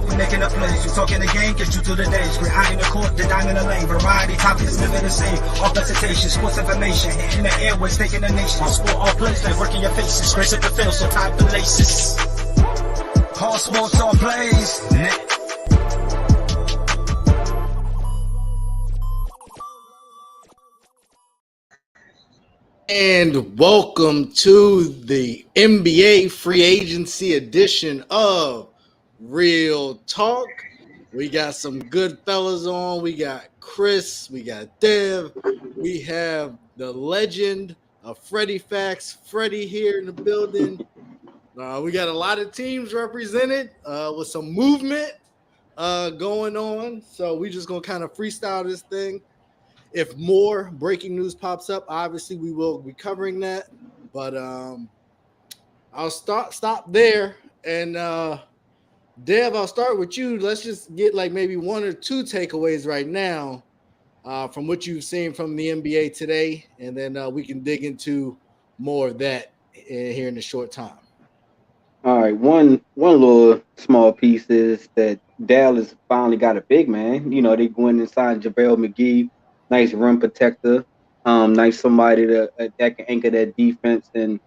up, we making the plays. You talking the game, get you through the days. We're high in the court, the dime in the lane. Variety topics, living the same. All presentation, sports information. Hitting the airways, taking the nation. All sport, all plays, like working your faces. Grace at the field, so tie the laces. All sports, all plays. And welcome to the NBA free agency edition of Real Talk. We got some good fellas on. We got Chris, we got Dev, we have the legend of Freddie Facts, Freddie here in the building. We got a lot of teams represented with some movement going on. So we just gonna kind of freestyle this thing. If more breaking news pops up, obviously we will be covering that. But I'll stop there. And Dev, I'll start with you. Let's just get like maybe one or two takeaways right now from what you've seen from the NBA today, and then we can dig into more of that here in a short time. All right, one little small piece is that Dallas finally got a big man. You know, they went and signed JaVale McGee. Nice rim protector, nice somebody that can anchor that defense and,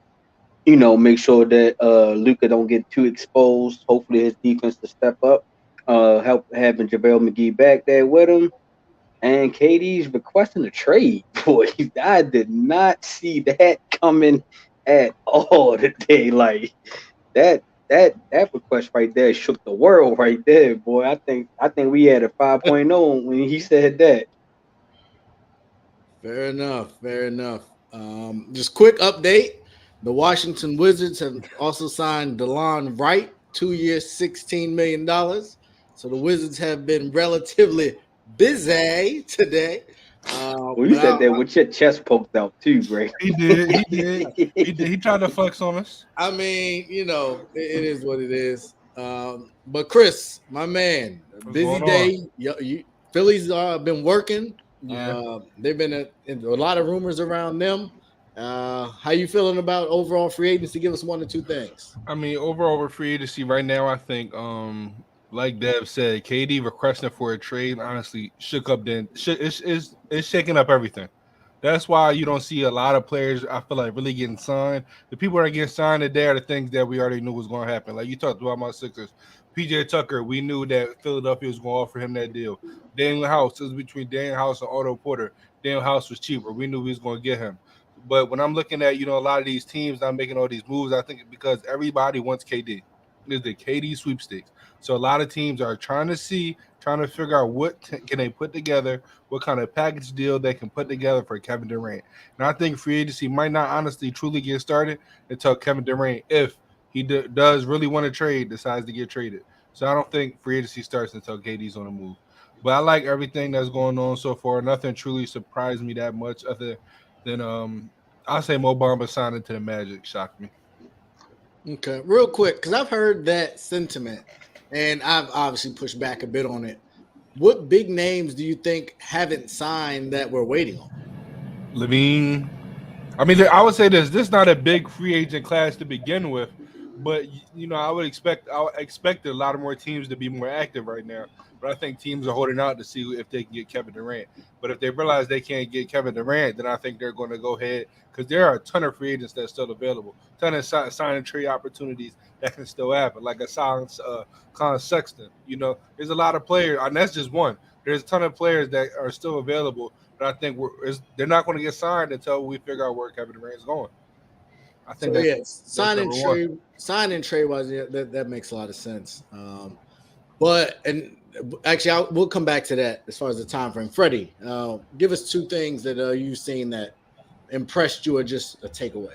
you know, make sure that Luka don't get too exposed. Hopefully his defense to step up. Help having JaVale McGee back there with him. And KD's requesting a trade. Boy, I did not see that coming at all today. Like that request right there shook the world right there, boy. I think we had a 5.0 when he said that. Fair enough. Just quick update. The Washington Wizards have also signed DeLon Wright, 2 years, $16 million. So the Wizards have been relatively busy today. Well, you said that with your chest poked out too, Greg. He did. He tried to flex on us. I mean, you know, it is what it is. But Chris, my man, busy day. Phillies been working. Yeah. They've been a lot of rumors around them. How you feeling about overall free agency? Give us one or two things. I mean, overall with free agency right now, I think, like Dev said, KD requesting for a trade honestly shook up. It's shaking up everything. That's why you don't see a lot of players, I feel like, really getting signed. The people that are getting signed today are the things that we already knew was going to happen. Like you talked about my Sixers. PJ Tucker, we knew that Philadelphia was going to offer him that deal. Daniel House, it was between Daniel House and Otto Porter. Daniel House was cheaper. We knew we was going to get him. But when I'm looking at, you know, a lot of these teams not making all these moves, I think because everybody wants KD. It's the KD sweepstakes. So a lot of teams are trying to figure out what can they put together, what kind of package deal they can put together for Kevin Durant. And I think free agency might not honestly truly get started until Kevin Durant, if he does really want to trade, decides to get traded. So I don't think free agency starts until KD's on the move. But I like everything that's going on so far. Nothing truly surprised me that much other than I'll say Mo Bamba signing to the Magic shocked me. Okay, real quick, because I've heard that sentiment, and I've obviously pushed back a bit on it. What big names do you think haven't signed that we're waiting on? Levine. I mean, I would say this is not a big free agent class to begin with, but you know, I expect a lot of more teams to be more active right now. But I think teams are holding out to see if they can get Kevin Durant. But if they realize they can't get Kevin Durant, then I think they're going to go ahead, because there are a ton of free agents that's still available, a ton of sign and trade opportunities that can still happen, like a Colin Sexton. You know, there's a lot of players, and that's just one. There's a ton of players that are still available, but I think they're not going to get signed until we figure out where Kevin Durant is going. I think so, sign and trade wise, that makes a lot of sense. We'll come back to that as far as the time frame. Freddie, give us two things that you've seen that impressed you or just a takeaway.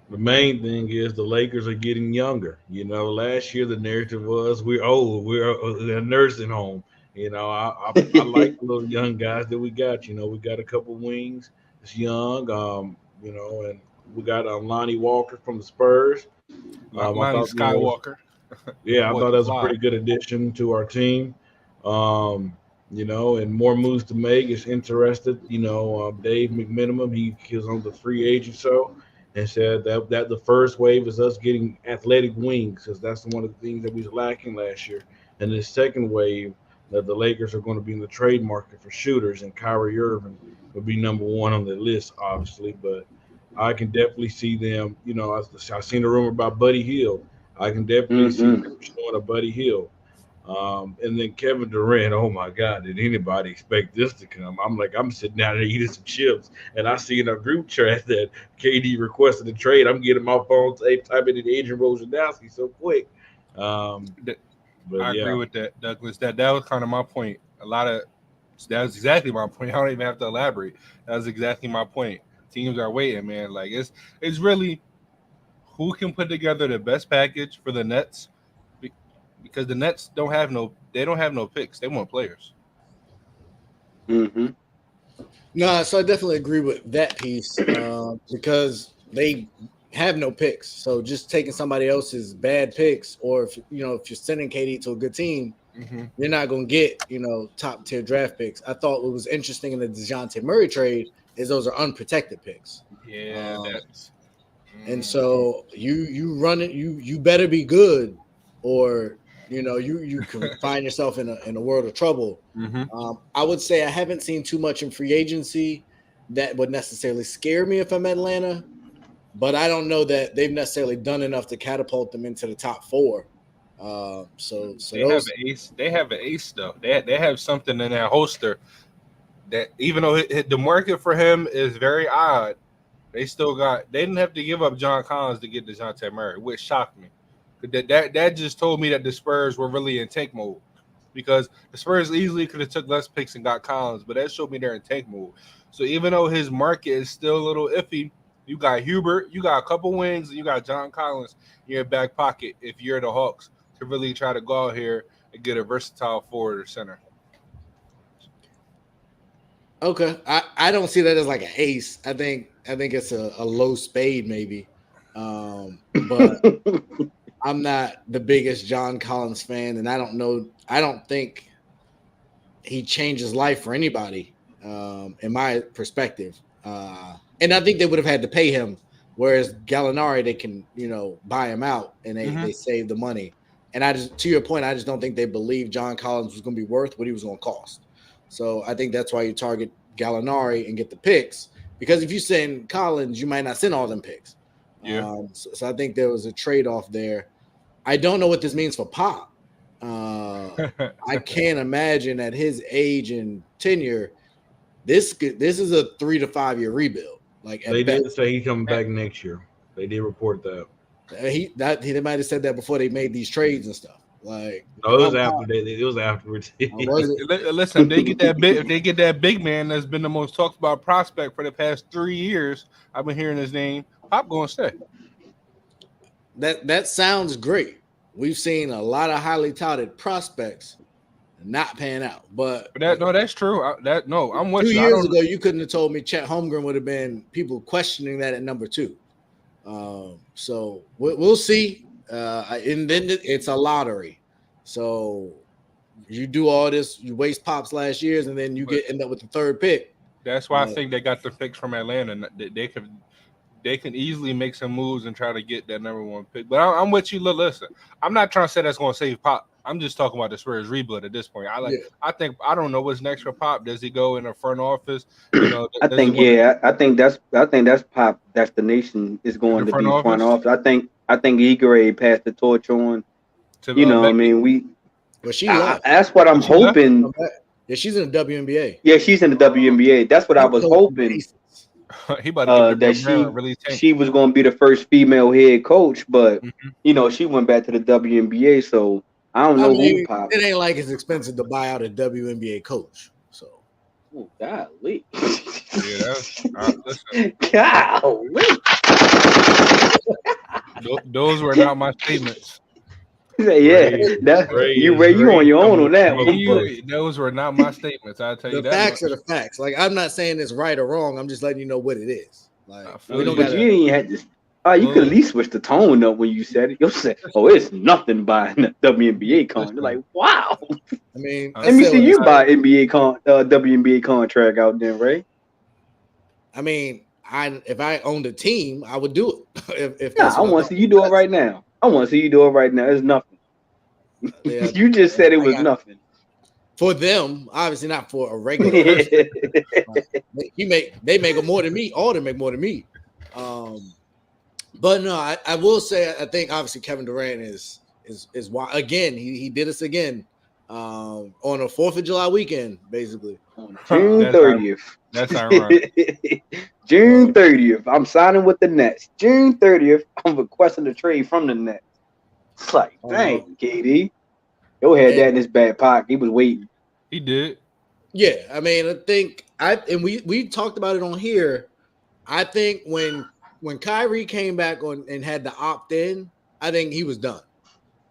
The main thing is the Lakers are getting younger. You know, last year the narrative was we're old, we're a nursing home. You know, I like the little young guys that we got. You know, we got a couple wings. It's young, you know, and we got Lonnie Walker from the Spurs. Lonnie Skywalker. Yeah, I thought that was a pretty good addition to our team. You know, and more moves to make. Is interested. You know, Dave McMenamin, he was on the free agent show. and said that the first wave is us getting athletic wings, because that's one of the things that we was lacking last year. And the second wave, that the Lakers are going to be in the trade market for shooters, and Kyrie Irving will be number one on the list, obviously. But I can definitely see them. You know, I seen a rumor about Buddy Hield. I can definitely see them showing a Buddy Hield. And then Kevin Durant, oh my God, did anybody expect this to come? I'm like, I'm sitting down there eating some chips, and I see in a group chat that KD requested a trade. I'm getting my phone, typing in Adrian Wojnarowski so quick. But I agree with that, Douglas. That was kind of my point. That was exactly my point. I don't even have to elaborate. That was exactly my point. Teams are waiting, man. Like it's really who can put together the best package for the Nets, because the Nets don't have no picks. They want players. Mm-hmm. No, so I definitely agree with that piece because they have no picks. So just taking somebody else's bad picks, or if you're sending KD to a good team, you're not going to get top tier draft picks. I thought what was interesting in the DeJounte Murray trade is those are unprotected picks. Yeah, and so you run it. You better be good, or you can find yourself in a world of trouble. I would say I haven't seen too much in free agency that would necessarily scare me if I'm Atlanta, but I don't know that they've necessarily done enough to catapult them into the top four. So they have an ace. They have an ace though. They have something in their holster that, even though the market for him is very odd, they didn't have to give up John Collins to get DeJounte Murray, which shocked me. That just told me that the Spurs were really in tank mode, because the Spurs easily could have took less picks and got Collins, but that showed me they're in tank mode. So even though his market is still a little iffy, you got Hubert, you got a couple wings, and you got John Collins in your back pocket if you're the Hawks to really try to go out here and get a versatile forward or center. Okay, I don't see that as like an ace. I think it's a low spade maybe, but I'm not the biggest John Collins fan, and I don't think he changes life for anybody, in my perspective. And I think they would have had to pay him, whereas Gallinari, they can, buy him out and they save the money. And to your point, I just don't think they believed John Collins was going to be worth what he was going to cost. So I think that's why you target Gallinari and get the picks, because if you send Collins, you might not send all them picks. Yeah. So I think there was a trade-off there. I don't know what this means for Pop. I can't imagine at his age and tenure, this is a 3 to 5 year rebuild. Like they did say he's coming back next year. They did report that. They might have said that before they made these trades and stuff. Like, no, it was after it was afterwards. Listen, they get that big. If they get that big man that's been the most talked about prospect for the past 3 years, I've been hearing his name. Pop going to stay. That sounds great. We've seen a lot of highly touted prospects not pan out, but that's true. I'm with 2 you. years ago, you couldn't have told me Chet Holmgren would have been people questioning that at number 2. So we'll see. And then it's a lottery. So you do all this, you waste Pop's last years, and then you end up with the 3rd pick. That's why I think they got the picks from Atlanta. They can easily make some moves and try to get that number 1 pick. But I'm with you. Listen, I'm not trying to say that's going to save Pop. I'm just talking about the Spurs rebuild at this point. I don't know what's next for Pop. Does he go in the front office? I think that's Pop destination is going to be front office. I think Igor passed the torch on. That's what I'm hoping. Yeah, she's in the WNBA. Yeah, she's in the WNBA. That's what I was hoping. She was going to be the first female head coach, but she went back to the WNBA. So I don't know who Pop. It ain't like it's expensive to buy out a WNBA coach. So, golly. Listen. Golly. Those were not my statements. You on your own on that one. Those were not my statements. I tell you the facts are the facts. Like, I'm not saying it's right or wrong. I'm just letting you know what it is. Like, you didn't have to. You could at least switch the tone up when you said it. You said, it's nothing buying the WNBA contract. You're like, wow. I mean, let me see you buy WNBA contract out there, right? I mean, if I owned a team, I would do it. if Nah, that's I what want to see you do it right now. I want to see you do it right now. It's nothing. Yeah, You just said it was nothing. For them, obviously not for a regular person. They make more than me. All them make more than me. But no, I will say I think obviously Kevin Durant is why again he did this again on a 4th of July weekend, basically. June 30th. That's ironic. June 30th. I'm signing with the Nets. June 30th. I'm requesting a trade from the Nets. It's like, dang, KD. Yo had that in his back pocket. He was waiting. He did. Yeah, I mean, I think we talked about it on here. I think when Kyrie came back on and had to opt in, I think he was done.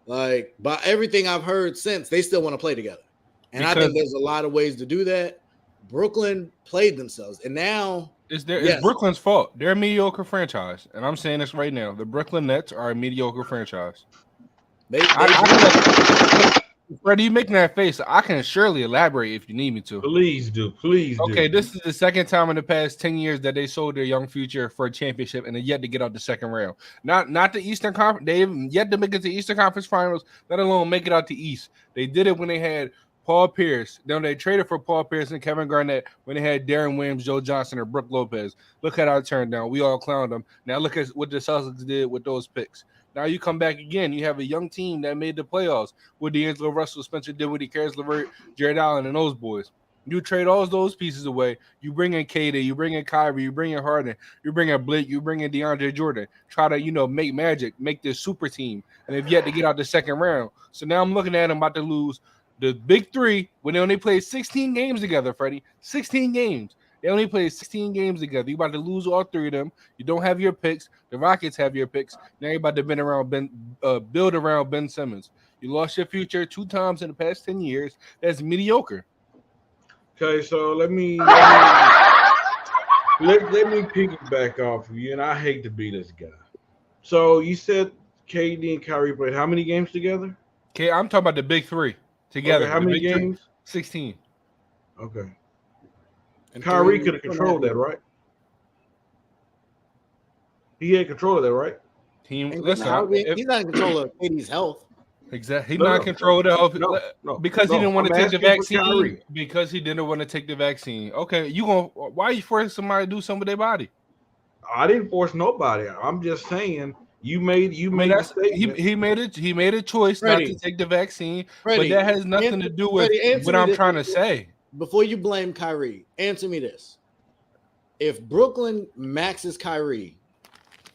Like, by everything I've heard since, they still want to play together. And I think there's a lot of ways to do that. Brooklyn played themselves, and now it's Brooklyn's fault. They're a mediocre franchise, and I'm saying this right now. The Brooklyn Nets are a mediocre franchise. Freddie, you making that face? I can surely elaborate if you need me to. Please do. Okay, this is the second time in the past 10 years that they sold their young future for a championship and they yet to get out the second round. Not the Eastern Conference. They've yet to make it to the Eastern Conference Finals, let alone make it out the East. They did it when they had Paul Pierce. Then they traded for Paul Pierce and Kevin Garnett when they had Darren Williams, Joe Johnson, or Brook Lopez. Look at how it turned down. We all clowned them. Now look at what the Celtics did with those picks. Now you come back again. You have a young team that made the playoffs with D'Angelo Russell, Spencer Dinwiddie, Karis LeVert, Jared Allen, and those boys. You trade all those pieces away. You bring in KD, you bring in Kyrie, you bring in Harden, you bring in Blake, you bring in DeAndre Jordan. Try to, make magic, make this super team. And they've yet to get out the second round. So now I'm looking at them about to lose the big three when they only played 16 games together, Freddie. 16 games. They only played 16 games together. You're about to lose all 3 of them. You don't have your picks. The Rockets have your picks. Now you're about to build around Ben Simmons. You lost your future 2 times in the past 10 years. That's mediocre. Okay, so let me piggyback off of you, and I hate to be this guy. So you said KD and Kyrie played how many games together? Okay, I'm talking about the big 3 together. Okay, how many games? 16. Okay. And Kyrie could have controlled that, right? He had control of that, right? He's not in control of KD's health. Exactly. He's not in control of the health because he didn't want to take the vaccine. Because he didn't want to take the vaccine. Okay, why are you forcing somebody to do something with their body? I didn't force nobody. I'm just saying he made a choice Freddie, not to take the vaccine, but that has nothing to do with what I'm trying to say. Before you blame Kyrie, answer me this. If Brooklyn maxes Kyrie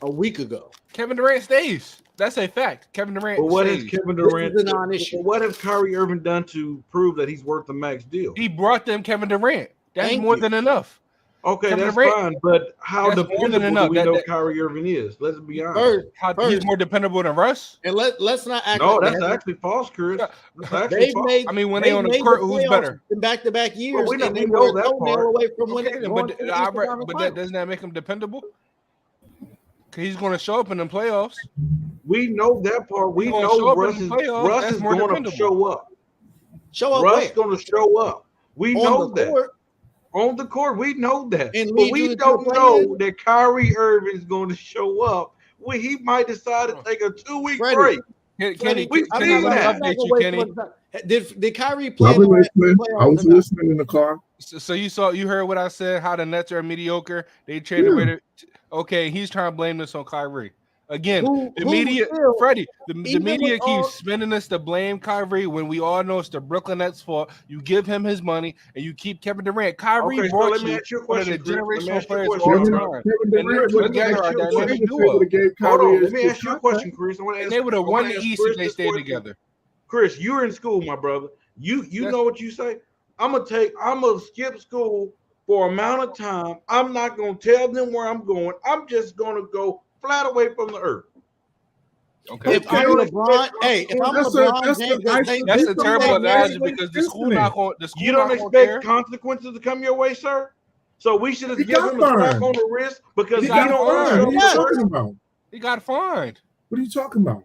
a week ago, Kevin Durant stays. That's a fact. Kevin Durant But what stays. has Kevin Durant This is a non-issue. What has Kyrie Irving done to prove that he's worth the max deal? He brought them Kevin Durant. That's more than enough. Okay, Kevin that's Durant, fine. But how dependable do we know Kyrie Irving is? Let's be honest. He's more dependable than Russ? And let's not act No, like that's actually false, Chris. That's actually They've false. made, I mean, when they on the court, who's better? In back-to-back years, Well, and we they know were that a part. away from Okay, winning. but doesn't that make him dependable? Because he's going to show up in the playoffs. We know that part. We gonna know show up Russ in is the playoffs. Russ That's is more going to dependable. show up. Show up Russ where? going to show up. We On know the that. court. On the court, we know that. And But lead we you to don't the know play-in? that Kyrie Irving is going to show up. When he might decide to take a 2-week Freddie, break. Kenny, We've can seen I that. update you, Kenny? Did Kyrie play? I was listening in the car. So you heard what I said, how the Nets are mediocre. They traded away. Okay, he's trying to blame this on Kyrie. Again, the media, Freddie, the media keeps spinning us to blame Kyrie when we all know it's the Brooklyn Nets' fault. You give him his money and you keep Kevin Durant. Kyrie Okay, so brought let me you ask you a one of the question, Chris. Let me generational ask you a players of question. all time. Kevin Durant And together are dynamic duo. Hold on, let me ask you a question, Chris. I want to ask, And they would have I won wanna the ask East Chris if they this stayed question. together. Chris, you're in school, my brother. You know what you say? I'm gonna skip school for amount of time. I'm not gonna tell them where I'm going. I'm just gonna go flat away from the earth. Okay. If I'm LeBron, if I'm LeBron James, That's a terrible analogy because the school not going. You don't expect consequences to come your way, sir. So we should have given him a slap on the wrist because he don't want to show What are you talking about? He got fined. What are you talking about?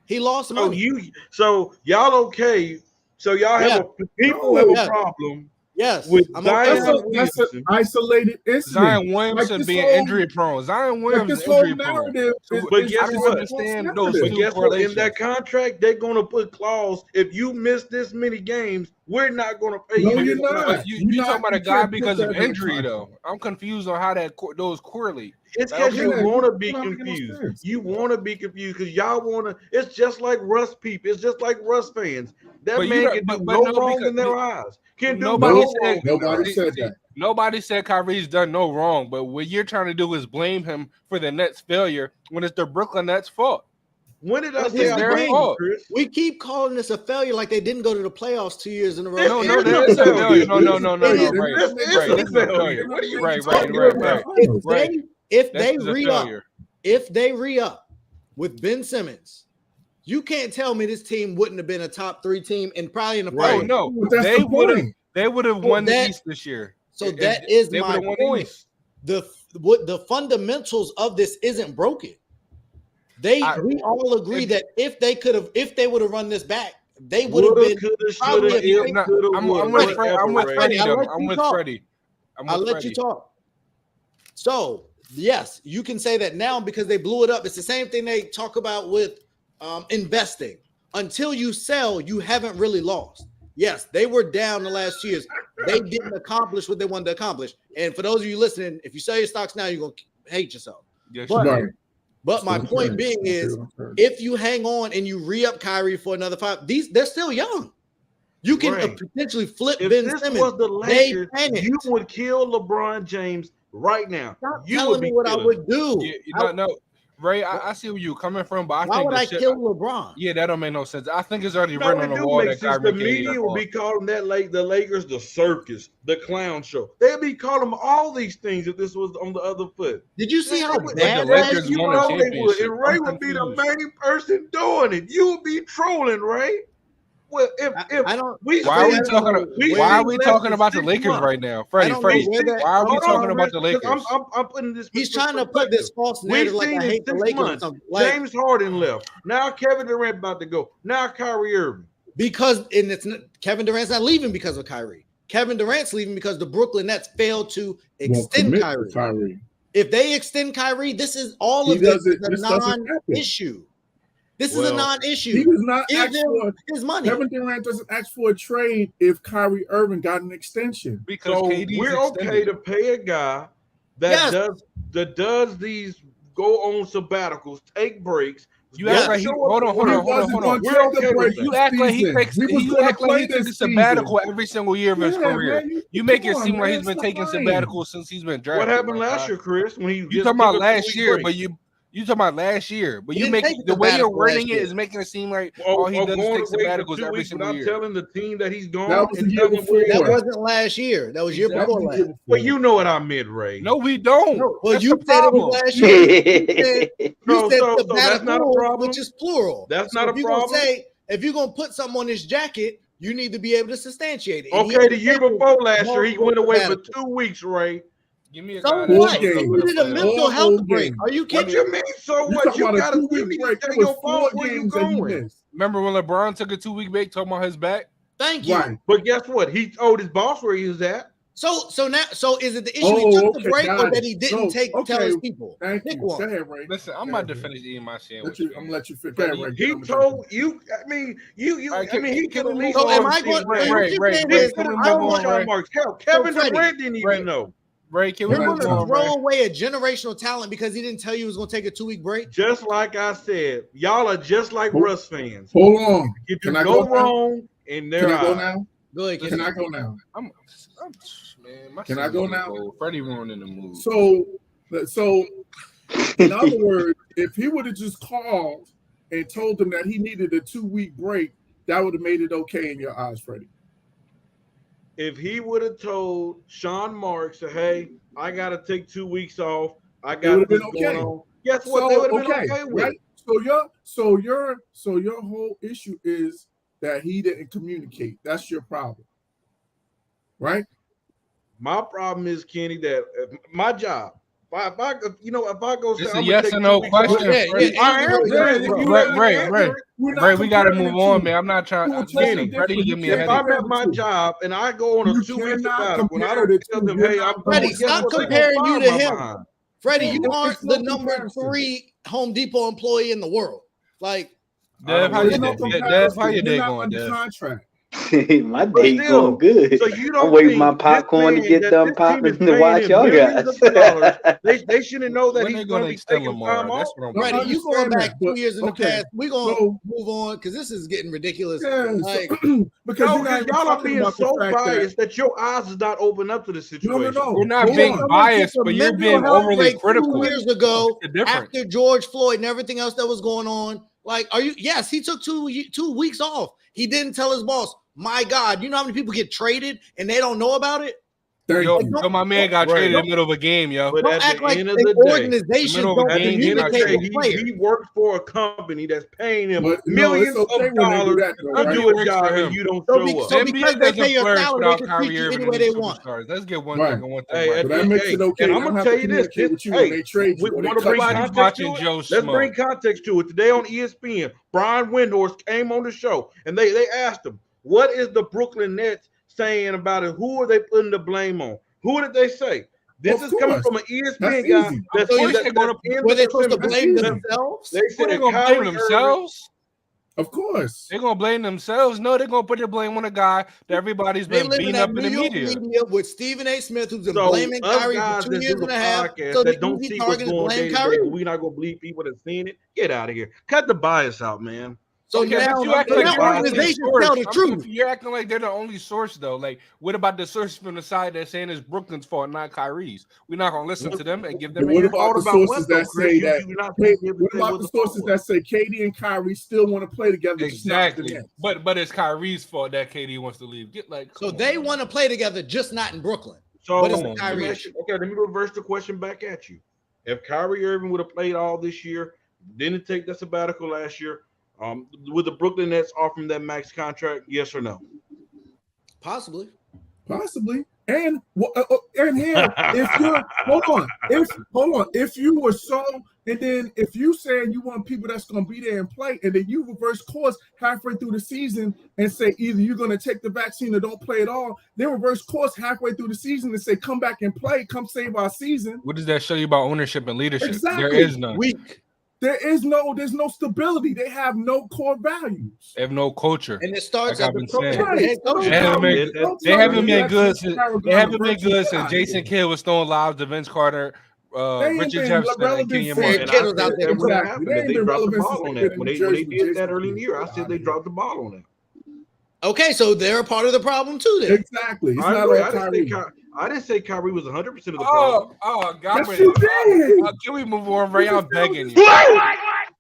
He lost money. So y'all okay? So y'all have people have a problem Yes, with I'm Zion okay. That's an Williamson. isolated incident. Zion Williamson this being whole- injury prone. Zion Like Williams this is whole injury prone. narrative So, is, but is guess I don't what? understand false those But two guess what? In correlations. that contract, they're gonna put clause: if you miss this many games, we're not gonna pay No, you. you're this not. much. But you You're talking not- about a you guy can't put because that of in a injury contract. though. I'm confused on how those correlate. It's Like, because okay, you want to you're be not making no confused. sense. You want to be confused because y'all want to. It's just like Russ people. It's just like Russ fans. That But you man don't- can do but no no, wrong because in their eyes. Can do nobody no said- wrong. in their Nobody eyes. said that. Nobody said Kyrie's done no wrong, but what you're trying to do is blame him for the Nets' failure when it's the Brooklyn Nets' fault. When did I But say here's I the blame thing. you, Chris? We keep calling this a failure like they didn't go to the playoffs 2 years in a row. It No, is there is a failure. failure. No, It right. This Right, is this a is a failure. failure. What are you Right, talking right. about? If This they is a re-up, failure. if they re-up with Ben Simmons, you can't tell me this team wouldn't have been a top 3 team and probably in the Oh playoffs. no, But that's they the would have. point. They would have So won the that- East this year. So If that is they my would've won the point. East. The fundamentals of this isn't broken. We all agree that if they would have run this back, they would have Woulda, been. coulda, probably shoulda, a- if, No, coulda, I'm woulda, with Freddie. whatever, I'm with Ray. Freddie. I'll though. let I'm you with talk. Freddie. I'm I'll with let you Freddie. talk. So yes, you can say that now because they blew it up. It's the same thing they talk about with investing. Until you sell, you haven't really lost. Yes, they were down the last 2 years. They didn't accomplish what they wanted to accomplish. And for those of you listening, if you sell your stocks now, you're gonna hate yourself. Yes, But- you Right. did. But my That's point right. being is, That's right. if you hang on and you re-up Kyrie for another 5, they're still young. You can Right. potentially flip If Ben this Simmons. was the Lakers, panicked. you would kill LeBron James right now. Stop You telling would me be what I killing would do. No, Ray. I see where you're coming from, but I Why think would the I shit- kill LeBron? Yeah, that don't make no sense. I think it's already No, written it on the do wall make that sense. Kyrie The can't media get will off. be calling the Lakers the circus, the clown show. They'll be calling them all these things if this was on the other foot. Did you see how But bad the Lakers last year won a was? they would, championship. and Ray I'm would be the confused. main person doing it. You would be trolling, Ray. Well, if I don't. we Why are we see- talking? we Why see are we less talking than about the 6 Lakers months. right now, I Freddie? don't know Freddie, where that- why are we Hold talking on, about the Chris, 'cause Lakers? I'm putting this. He's in trying to put this perspective. false We've narrative like seen I in hate the 6 Lakers or months. something. Like, James Harden left. Now Kevin Durant about to go. Now Kyrie Irving. because and it's not, Kevin Durant's not leaving because of Kyrie. Kevin Durant's leaving because the Brooklyn Nets failed to Won't extend commit to Kyrie. Kyrie. If they extend Kyrie, this is all He of this doesn't- is this a doesn't happen. non-issue. This is a Well, He non-issue. does not Give ask him for his money. Kevin Durant doesn't ask for a trade if Kyrie Irving got an extension. Because So KD's we're okay extended. to pay a guy that Yes. does these go on sabbaticals, take breaks. You Yeah. act like he. Hold on. He wasn't going to We're take okay a break with that. You this act like he season. takes. We was You gonna act like play he this takes a season. sabbatical every single year of his Yeah, career. man, You make come it on, seem like man, he's been stop taking lying. sabbaticals since he's been drafted. What happened my last guy. year, Chris? When he You just talking took about a last 2-week year, break? but you talking about last year, but He you didn't make take a the way you're sabbatical last wording it year. is making it seem like Oh, all he does is going take away for sabbaticals 2 every weeks single without year. telling the team that he's gone. That was and the year telling them where before. That he's at. wasn't last year. That was year That was before the last. year before. Well, you know what I meant, Ray. No, we don't. No, well, That's you the said it problem. was last year. You So said that's not a sabbatical, problem. which is plural. That's So not if a you're gonna problem. say if you're gonna put something on this jacket, you need to be able to substantiate it. And he Okay, had the year taken before last year, he multiple went away for sabbaticals. 2 weeks, Ray. Give me a So guy Full what? that shows game. You up in the needed a playoffs. mental All health full break. game. Are you What kidding? you mean? So You what? talking You about a gotta you 2-week need to break? tell It was your 4 boss where you games that he going. missed. Remember when LeBron took a 2-week break talking about his back? Thank you. Right. But guess what? He told his boss where he was at. So is it the issue Oh, he took the okay, break or got that it. he didn't So, tell his okay. people? Thank Pick you. one. Go ahead, Ray. Listen, I'm Go about to ahead, finish eating my Ray. sandwich. I'm gonna let you fit. Go ahead, Ray. He told you. I mean, you. All right, I mean, he could at least. So am all I see going? Ray, What Ray, you're Ray, saying Ray, is, can we I move don't on, want Sean Ray? Marks. Hell, Kevin Freddie, Durant didn't even Ray. know. Ray, can we You're move going to on, throw Ray? away a generational talent because he didn't tell you he was going to take a 2-week break? Just like I said, y'all are just like Hold- Russ fans. Hold on. If you Can I go go now? wrong in their Can I go eyes, now? Go ahead, Can I go now? I'm man, my Can I go sandwich is now? cold. Freddie ruining the mood. So, in other words, if he would have just called and told them that he needed a 2-week break, that would have made it okay in your eyes, Freddie. if he would have told Sean Marks, "Hey, I got to take 2 weeks off. I got would've this been going okay. on." Guess what? They would have been okay with. right? So your whole issue is that he didn't communicate. That's your problem, right? My problem is, Kenny, that my job, If I go, It's say a I'm yes gonna take or no 2 weeks off, question. I am saying if you let me answer it, Ray, we got to move on, man. I'm not trying. Kenny, Freddie, give me a if headache. I'm at my job and I go on a 2-week sabbatical, and I don't tell them, hey, I'm Freddie, guess stop what, they gonna comparing you fire to my him. behind. Freddie, you It's aren't no the number comparison. 3 Home Depot employee in the world. Like, Dev, how There's your no day? Dev, comparison. how your You're day not going, under Dev? contract. My But day still, going good. so you I'm don't waiting think my this popcorn to man get that done this team popping is to paying watch him y'all millions guys. of dollars, they shouldn't know that When he's they going gonna to be extend taking Lamar? time That's off. what I'm Freddie, wondering. you going back that, but- 2 years in the okay. past. We're going to So- move on because this is getting ridiculous. Yeah, Like, because No, you're not even y'all are talking being about the so fact biased that your eyes is not open up to the situation. No. We're not Hold being on. biased, but Someone you're took a being mental health overly break 2 critical. years ago, It's different. after George Floyd and everything else that was going on. Like, are you? Yes, he took 2 weeks off. He didn't tell his boss. My God, you know how many people get traded and they don't know about it? Yo, Thank you. my man got Right. traded in the middle of a game, yo. But Don't at act the like end of an the day, organization the middle of a don't game, at the end of the communicate day, with players. he works for a company that's paying him But no, millions it's okay of when they do dollars that, though, to right? do a Works job, for him. and you don't So, show up. so The because NBA they doesn't pay your flourish salary, they without can Kyrie treat you Irving any and way the they want. superstars. Let's get one Right. thing and one thing Hey, right. But that makes it okay. and They I'm don't gonna have tell to you this. communicate with you Hey, when they trade we you. or they want to cut bring you. Nobody's context watching to it. Joe Let's bring Schmo. context to it. Today on ESPN, Brian Windhorst came on the show, and they asked him, "What is the Brooklyn Nets saying about it? Who are they putting the blame on? Who did they say?" This Of is coming course. from an ESPN That's guy easy. that's So in you the, they're gonna- that's in Were the they supposed to vicinity. blame easy. themselves? They Who they said gonna blame Kyrie Irving. themselves? Of course. They're gonna blame themselves. No, they're gonna put the blame on a guy that everybody's They been live in beating that up in New the York media. media with Stephen A. Smith, who's been So blaming us Kyrie for guys 2 that years do and the a half. podcast So that the don't easy see what's target is going on blame day to day, but Kyrie. we're not gonna believe people that seen it. Get out of here. Cut the bias out, man. So Okay, now, but you so act like now you're the only organizations source. tell the I'm truth. confused. You're acting like they're the only source, though. Like, what about the source from the side that's saying it's Brooklyn's fault, not Kyrie's? We're not gonna listen to them and give them And an what ear. about the About what, sources though, that Chris? say You that? not Hey, be able to what say about what the the fault sources was. that say KD and Kyrie still want to play together? Just not the Exactly, Nets? but it's Kyrie's fault that KD wants to leave. Get like, So come they on, want to play together, just not in Brooklyn. So But it's Come a on, Kyrie let me issue. let me reverse the question back at you. If Kyrie Irving would have played all this year, didn't take the sabbatical last year, would the Brooklyn Nets offer him that max contract? Yes or no? Possibly. Possibly. And here, if you're hold on, if you were so, and then if you saying you want people that's going to be there and play, and then you reverse course halfway through the season and say either you're going to take the vaccine or don't play at all, then reverse course halfway through the season and say come back and play, come save our season. what does that show you about ownership and leadership? Exactly. There is none. Weak. There's no stability. They have no core values. They have no culture. And it starts Like at I've the been coach. saying. The head coach. They haven't been- Don't They tell haven't me been that's good just since Carolina they haven't been versus good get since out Jason of Kidd was throwing lives to Vince Carter, They ain't Richard been Jefferson, and relevant Kenyon since- Martin. And Kid I was out said there. that would have Exactly. happened They if ain't they been dropped the relevant ball since on they've that. been When in they Jersey with did that Jason early in the Kidd. year, I said they dropped the ball on that. Okay, so they're a part of the problem too. Then Exactly. It's I not agree. all Kyrie. I didn't say Kyrie was 100% of the problem. God, Yes, you did. can we move on, Ray? I'm begging you.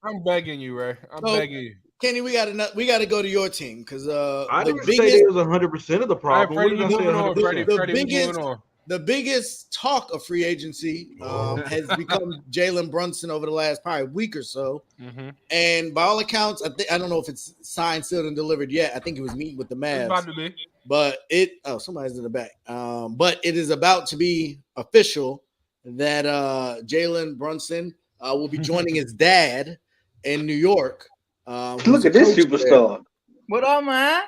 I'm begging you, Ray. I'm So- begging you. Kenny, we got to go to your team because I the didn't say biggest they was 100% of the All right, problem. Freddie, What we did I say moving on. 100%? Freddie, The Freddie, we biggest- moving on. the biggest talk of free agency has become Jalen Brunson over the last probably week or so. Mm-hmm. And by all accounts, I don't know if it's signed, sealed, and delivered yet. I think it was meeting with the It's about Mavs, to be. but somebody's in the back. But it is about to be official that Jalen Brunson will be joining his dad in New York. who's Look a at this coach there. superstar. What up, man?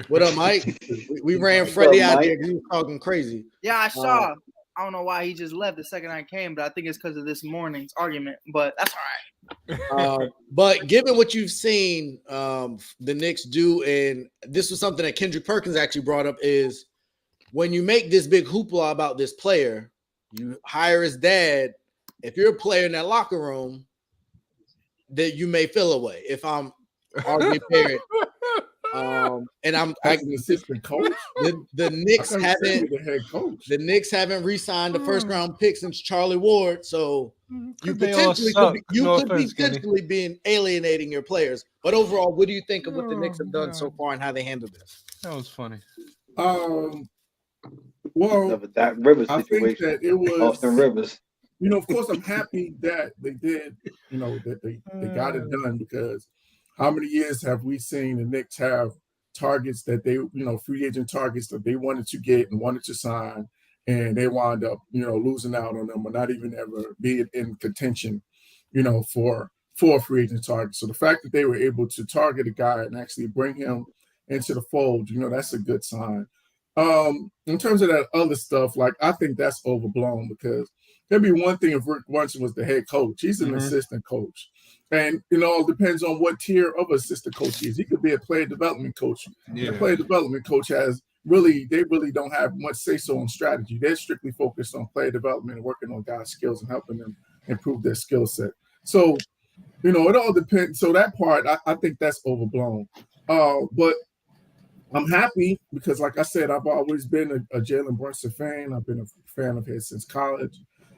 What up, Mike? We ran What's Freddie up, out Mike? there because he was talking crazy. Yeah, I saw. I don't know why he just left the second I came, but I think it's because of this morning's argument. But that's all right. But given what you've seen the Knicks do, and this was something that Kendrick Perkins actually brought up, is when you make this big hoopla about this player, you hire his dad. If you're a player in that locker room, that you may feel away. If I'm RJ Barrett, and I'm As an assistant coach, the Knicks I thought you said haven't you were the head coach. the Knicks haven't re-signed the first round pick since Charlie Ward, so you They all potentially suck. could be, you No could be offense, Kenny. potentially being alienating your players. But overall, what do you think of what the Knicks have done so far and how they handled this? That was funny. Well, Of a Doc Rivers I think situation. that it was Austin Rivers. Of course, I'm happy that they did, that they got it done, because how many years have we seen the Knicks have targets that they, free agent targets that they wanted to get and wanted to sign, and they wound up, losing out on them or not even ever being in contention, for a free agent target. So the fact that they were able to target a guy and actually bring him into the fold, that's a good sign. In terms of that other stuff, like I think that's overblown because there'd be one thing if Rick Brunson was the head coach. He's an assistant coach. And, it depends on what tier of assistant coach he is. He could be a player development coach. Yeah. A player development coach they really don't have much say-so on strategy. They're strictly focused on player development and working on guys' skills and helping them improve their skill set. So, it all depends. So that part, I think that's overblown. But I'm happy because, like I said, I've always been a Jalen Brunson fan. I've been a fan of his since college.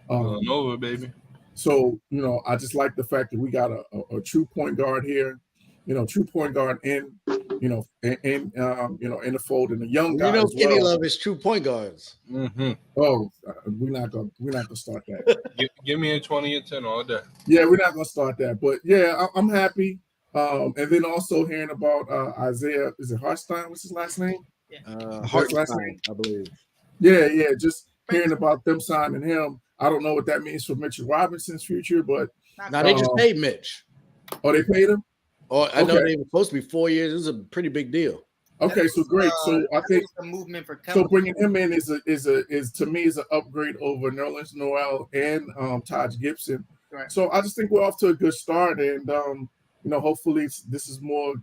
Nova, baby. So, I just like the fact that we got a true point guard here, true point guard in the fold, and a young guy. Kenny love his true point guards. Mm-hmm. Oh, we're not gonna start that. Give me a 20 and 10 all day. Yeah, we're not gonna start that, but yeah, I'm happy. And then also hearing about Isaiah, is it Hartstein? What's his last name? Hartstein, I believe. Yeah, just hearing about them signing him. I don't know what that means for Mitchell Robinson's future, but now they just paid Mitch. Oh, they paid him? Oh, I know they were supposed to be 4 years. It was a pretty big deal. Okay, so great. So I think a movement for so bringing him in is to me is an upgrade over Nerlens Noel and Taj Gibson. Right. So I just think we're off to a good start, and hopefully this is more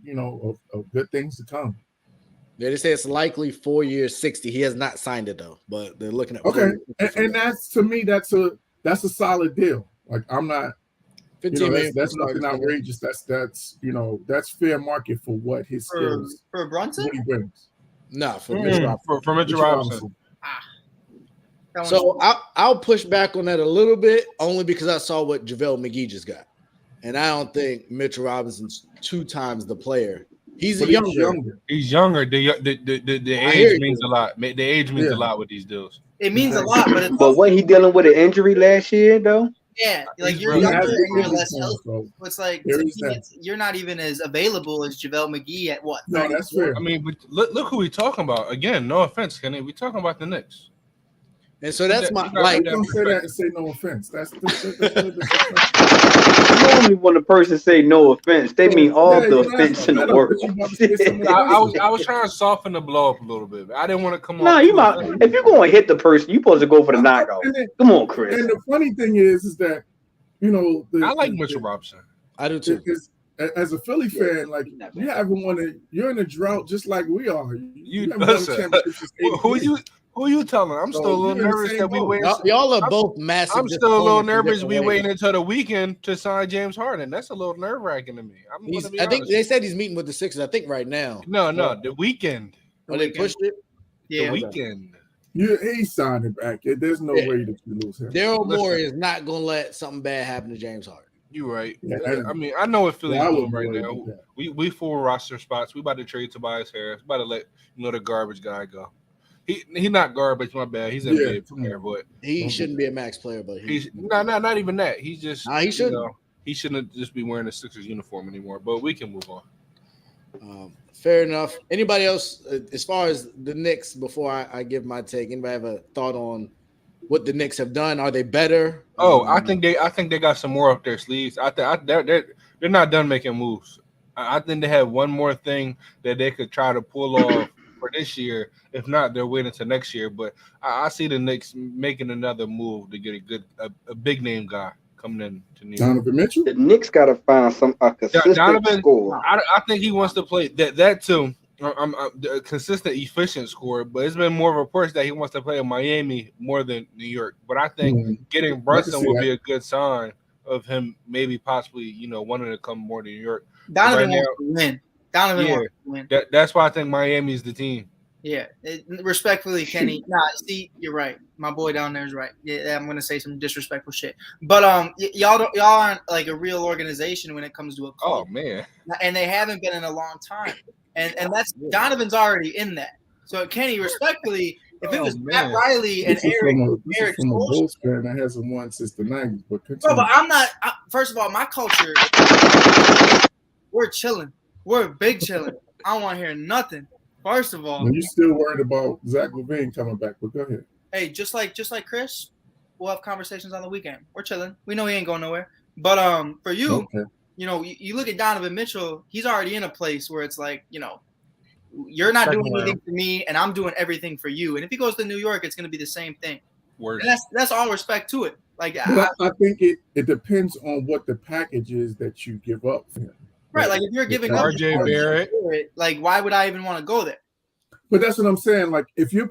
of good things to come. Yeah, they say it's likely 4 years, 60. He has not signed it though, but they're looking at and that's to me that's a solid deal. Like I'm not 15 million. That's nothing outrageous. That's fair market for what his skills for Brunson. What he brings. No, for Mitchell Robinson. So I'll push back on that a little bit, only because I saw what JaVale McGee just got, and I don't think Mitchell Robinson's 2 times the player. He's younger. He's younger. The age means a lot. The age means a lot with these deals. It means a lot, but wasn't he dealing with an injury last year though? Yeah, like you're younger and you're less healthy. So it's like you're not even as available as JaVale McGee at what? No, that's fair. I mean, but look who we talking about. Again, no offense, Kenny. We talking about the Knicks. And so that's my like. Don't say that and say no offense. That's normally when a person say no offense, they mean all the offense in the world. I was trying to soften the blow up a little bit. I didn't want to come on. No, you might. If you're going to hit the person, you're supposed to go for the knockout. Come on, Chris. And the funny thing is that I like Mitchell Robinson. I do too. As a Philly fan, like you haven't won it. You're in a drought just like we are. You listen. Who you telling? I'm still a little nervous that we wait. Y'all are both massive. I'm still a little nervous. We waiting until the weekend to sign James Harden. That's a little nerve wracking to me. I think they said he's meeting with the Sixers. I think right now. No, the weekend. Oh, they pushed it. Yeah, the weekend. He signed it back. There's no way that you lose him. Daryl Morey is not going to let something bad happen to James Harden. You're right. Yeah, I mean, I know what Philly's doing right now. We full roster spots. We about to trade Tobias Harris. About to let the garbage guy go. He's not garbage. My bad. He's an NBA player, but he shouldn't be a max player. But he's not even that. He's just he shouldn't. He shouldn't just be wearing the Sixers uniform anymore. But we can move on. Fair enough. Anybody else, as far as the Knicks, before I give my take, anybody have a thought on what the Knicks have done? Are they better? I think they got some more up their sleeves. They're not done making moves. I think they have one more thing that they could try to pull off for this year. If not, they're waiting until next year. But I see the Knicks making another move to get a big name guy coming in to New York. Donovan Mitchell. The Knicks got to find a consistent score. I think he wants to play that too. A consistent, efficient scorer, but it's been more reports that he wants to play in Miami more than New York. But I think getting Brunson will be a good sign of him maybe possibly, wanting to come more to New York. Donovan wants to win. Donovan wants to win. That's why I think Miami is the team. Yeah, respectfully, Kenny. See, you're right. My boy down there is right. Yeah, I'm gonna say some disrespectful shit. But y'all aren't like a real organization when it comes to a club. Oh man, and they haven't been in a long time. And that's Donovan's already in that. So Kenny, respectfully, if it was Pat Riley and Eric from a Bulls fan that hasn't won since the 90s, but I'm not. First of all, my culture, we're chilling. We're big chilling. I don't want to hear nothing. First of all, you're still worried about Zach LaVine coming back, but go ahead. hey, just like Chris, we'll have conversations on the weekend. We're chilling. We know he ain't going nowhere. But for you, Okay. you know, you look at Donovan Mitchell. He's already in a place where it's like, you know, you're not doing anything for me, and I'm doing everything for you. And if he goes to New York, it's going to be the same thing. Worse. And that's all respect to it. Like, But I think it depends on what the package is that you give up for him. right? Like, if you're giving up RJ Barrett, like, why would I even want to go there? But that's what I'm saying. Like, if you're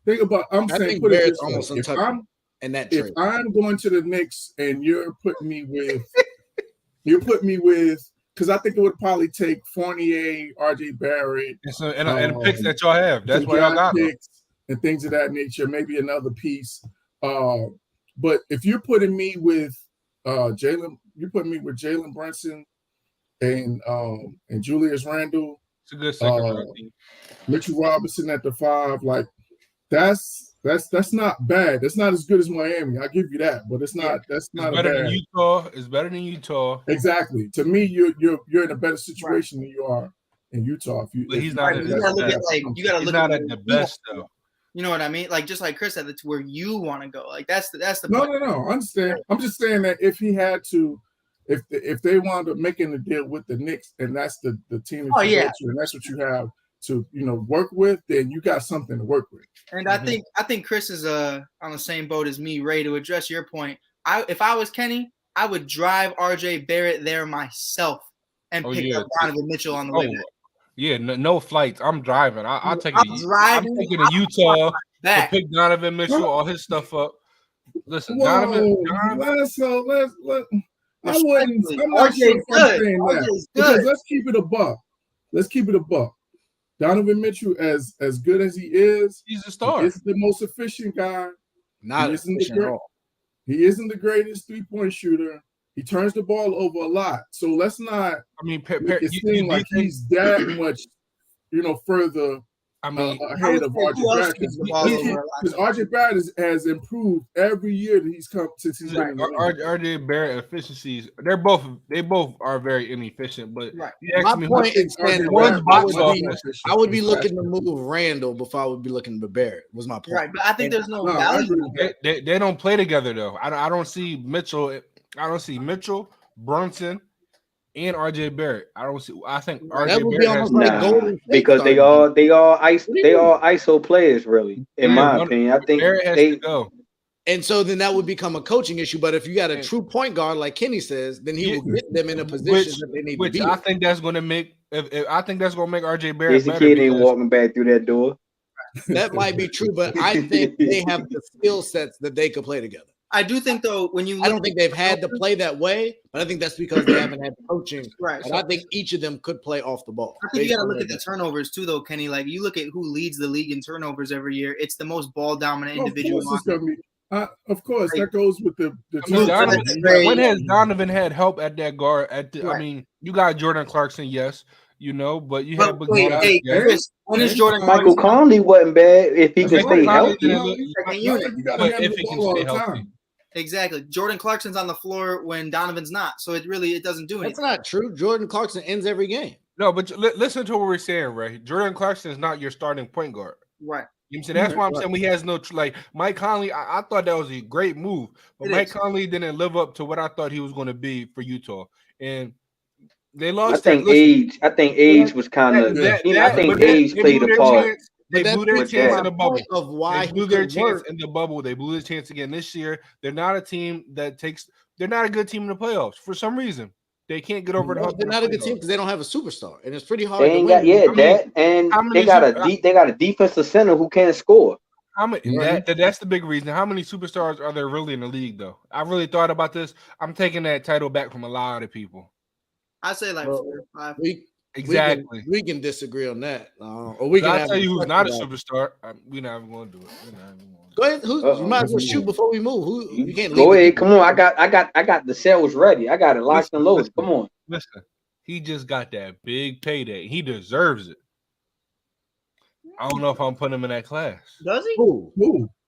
think about, I saying, think put it Barrett's this way. almost If untouchable in that if trade. I'm going to the Knicks and you're putting me with, because I think it would probably take Fournier, RJ Barrett, and picks that y'all have. That's why y'all got picks and things of that nature. Maybe another piece. But if you're putting me with Jalen, you're putting me with Jalen Brunson and Julius Randle. It's a good second round team. Mitchell Robinson at the 5, like that's not bad. That's not as good as Miami. I'll give you that, but it's not. That's not better bad. than Utah. It's better than Utah. Exactly. To me, you're in a better situation than you are in Utah. But he's not at You gotta look at He's not at the best though. You know what I mean? Like, just like Chris said, that's where you want to go. Like, that's the No. point. I understand. I'm just saying that if he had to, if they wound up making a deal with the Knicks and that's the team that you go to, and that's what you have to work with, then you got something to work with. And I think Chris is on the same boat as me, Ray. To address your point, if I was Kenny, I would drive RJ Barrett there myself and pick up Donovan Mitchell on the way back. Yeah, no flights. I'm driving. I'm taking a Utah to pick Donovan Mitchell, all his stuff up. Listen, Donovan. I wouldn't. I'm not sure if I'm saying that because let's keep it a buck. Donovan Mitchell, as good as he is, he's a star. He's the most efficient guy. Not efficient at all. He isn't the greatest 3-point shooter. He turns the ball over a lot. So let's not. I mean, it seem like he's that much, further. Ahead of RJ Barrett because RJ Barrett has improved every year that he's come since he's been in the league. RJ Barrett efficiencies. They both are very inefficient. But my point is saying I would be looking to move Randall before I would be looking to Barrett. Was my point. Right, but I think there's no value. They don't play together though. I don't see Mitchell. I don't see Mitchell, Brunson, and RJ Barrett. I think RJ Barrett because they all ISO players, really. In my opinion, I think Barrett has to go. And so then that would become a coaching issue. But if you got a true point guard like Kenny says, then he will get them in a position that they need to be. I think that's going to make. I think that's going to make RJ Barrett better. Kid ain't walking back through that door. That might be true, but I think they have the skill sets that they could play together. I do think though, I don't think they've had to play that way, but I think that's because they haven't had coaching. Right. And I think each of them could play off the ball. I think you got to look at the turnovers too, though, Kenny. Like you look at who leads the league in turnovers every year. It's the most ball dominant individual. Of course, that goes with the when has Donovan had help at that guard? I mean, you got Jordan Clarkson, yes, but you have. Chris, when is Jordan? Michael Conley wasn't bad if he could stay healthy. If he can stay healthy. Exactly. Jordan Clarkson's on the floor when Donovan's not. So it doesn't do anything. That's not true. Jordan Clarkson ends every game. No, but listen to what we're saying, right? Jordan Clarkson is not your starting point guard. Right. You know what I'm saying? That's why I'm saying he has no Mike Conley. I thought that was a great move, but Mike Conley didn't live up to what I thought he was going to be for Utah, and they lost. I think age was kind of. I think age played a part. They blew their chance in the bubble. They blew their chance in the bubble. They blew their chance again this year. They're not a team that takes. They're not a good team in the playoffs for some reason. They can't get over the hump. They're not a good team because they don't have a superstar, and it's pretty hard. They ain't got they got a defensive center who can't score. That's the big reason. How many superstars are there really in the league, though? I really thought about this. I'm taking that title back from a lot of people. I say like 4 or 5. Exactly. We can disagree on that. Or we can. I'll tell you who's not a superstar. We're not even going to do it. Go ahead. You might as well shoot before we move. You can't go ahead. Come on. I got the cells ready. I got it locked and loaded. Come on. Listen, he just got that big payday. He deserves it. I don't know if I'm putting him in that class. Does he? Who?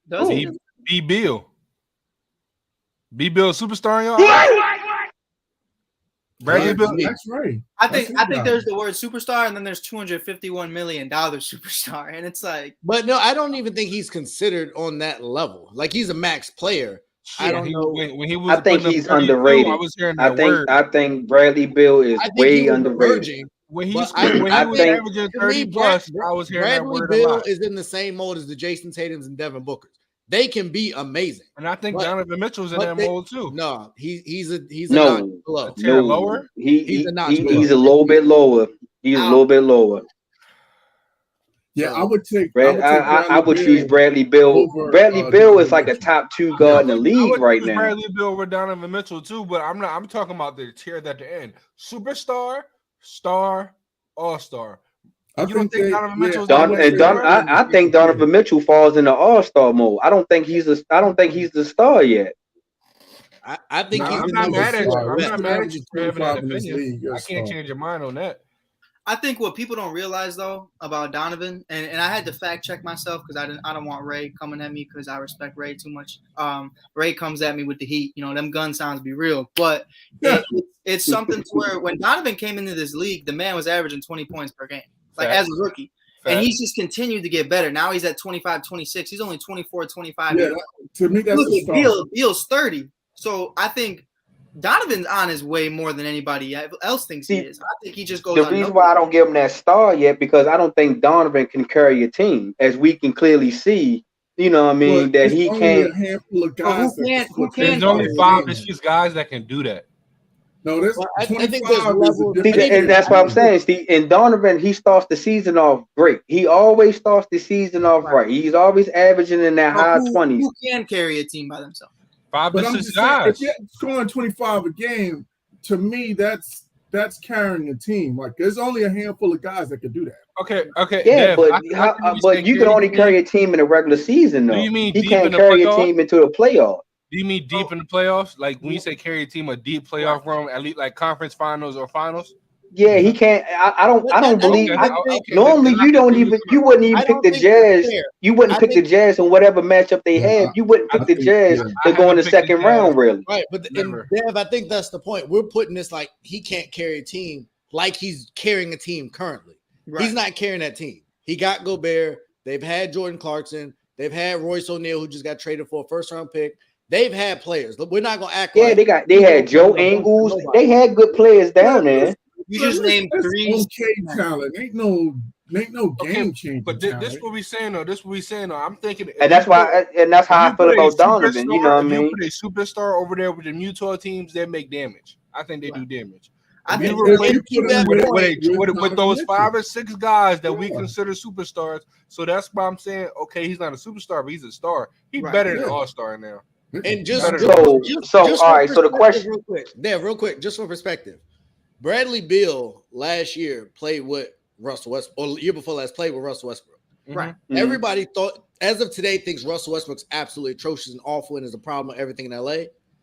Does he? B. Bill. B. Bill superstar, y'all. Bradley Beal. That's right. I think there's the word superstar, and then there's $251 million superstar, and it's like. But no, I don't even think he's considered on that level. Like he's a max player. I don't know. When he was I think putting he's up 32, underrated. I was hearing that I think word. I think Bradley Beal is way underrated. When he But was averaging to 30 me, plus, I was hearing that Bradley word Beal a lot. is in the same mold as the Jason Tatums and Devin Bookers. They can be amazing. And I think But- Donovan Mitchell's in but that they- mold too. No, he's a No, notch below. A tier no, lower? he's a notch below. a little bit lower. He's a little bit lower. Yeah, So, I would take. I would choose Beal Bradley Beal. over, Bradley Beal Donovan is like a Mitchell. top 2 guard in the I league would right choose now. Bradley Beal over Donovan Mitchell too, but I'm talking about the tier at the end. Superstar, star, all-star. I You don't think Donovan Mitchell's I think Donovan Mitchell falls in the all-star mode. I don't think he's the star yet. I think he's I'm the not number mad at you. four I'm best. not mad at you for having that 25 in this opinion. league, you're I a can't star. change your mind on that. I think what people don't realize though about Donovan, and I had to fact check myself because I don't want Ray coming at me because I respect Ray too much. Ray comes at me with the heat, them gun sounds be real, but it's something to where when Donovan came into this league, the man was averaging 20 points per game, like as a rookie. And he's just continued to get better. Now he's at 25, 26. He's only 24, 25. Yeah, to me, that's a star. Beal's 30. So I think Donovan's on his way more than anybody else thinks he is. I think he just goes. The reason why I don't give him that star yet because I don't think Donovan can carry a team, as we can clearly see. You know what I mean? But that he can't. A handful of guys who can There's only 5 or 6 guys that can do that. No, there's I think 25 there's is a levels. different. And that's what I'm saying, Steve. And Donovan, he starts the season off great. He always starts the season off right. He's always averaging in that high 20s. Who can carry a team by themselves? 5 But to I'm 6 just saying, guys. if you're scoring 25 a game, to me, that's carrying a team. Like there's only a handful of guys that can do that. Okay. Yeah, Dev, but you can only carry a team in the regular season, though. Do you mean he deep can't in the carry a playoffs? team into the playoffs. Do you mean deep in the playoffs? Like when you say carry a team, a deep playoff run, at least like conference finals or finals? Yeah, he can't. I don't believe. Okay, normally, you wouldn't even pick the Jazz. You wouldn't pick the Jazz in whatever matchup they have. You wouldn't pick the Jazz to go in the second round, really. Right, but Dev, I think that's the point. We're putting this like he can't carry a team like he's carrying a team currently. Right. He's not carrying that team. He got Gobert. They've had Jordan Clarkson. They've had Royce O'Neal, who just got traded for a first-round pick. They've had players. We're not gonna act like they had Joe Ingles. They had good players down there. You just named 3 okay talent. Ain't no game changer. But this what we saying though. I'm thinking, and that's why, and that's how I feel about Donovan. You know what I mean? You put a superstar over there with the Utah teams, they make damage. I think they do damage. I think with those 5 or 6 guys that we consider superstars. So that's why I'm saying, okay, he's not a superstar, but he's a star. He's better than all-star now. And just all right. So the question, real quick, just for perspective, Bradley Beal last year played with Russell Westbrook, or the year before last played with Russell Westbrook. Right. Mm-hmm. Everybody thought, as of today, thinks Russell Westbrook's absolutely atrocious and awful and is a problem with everything in LA.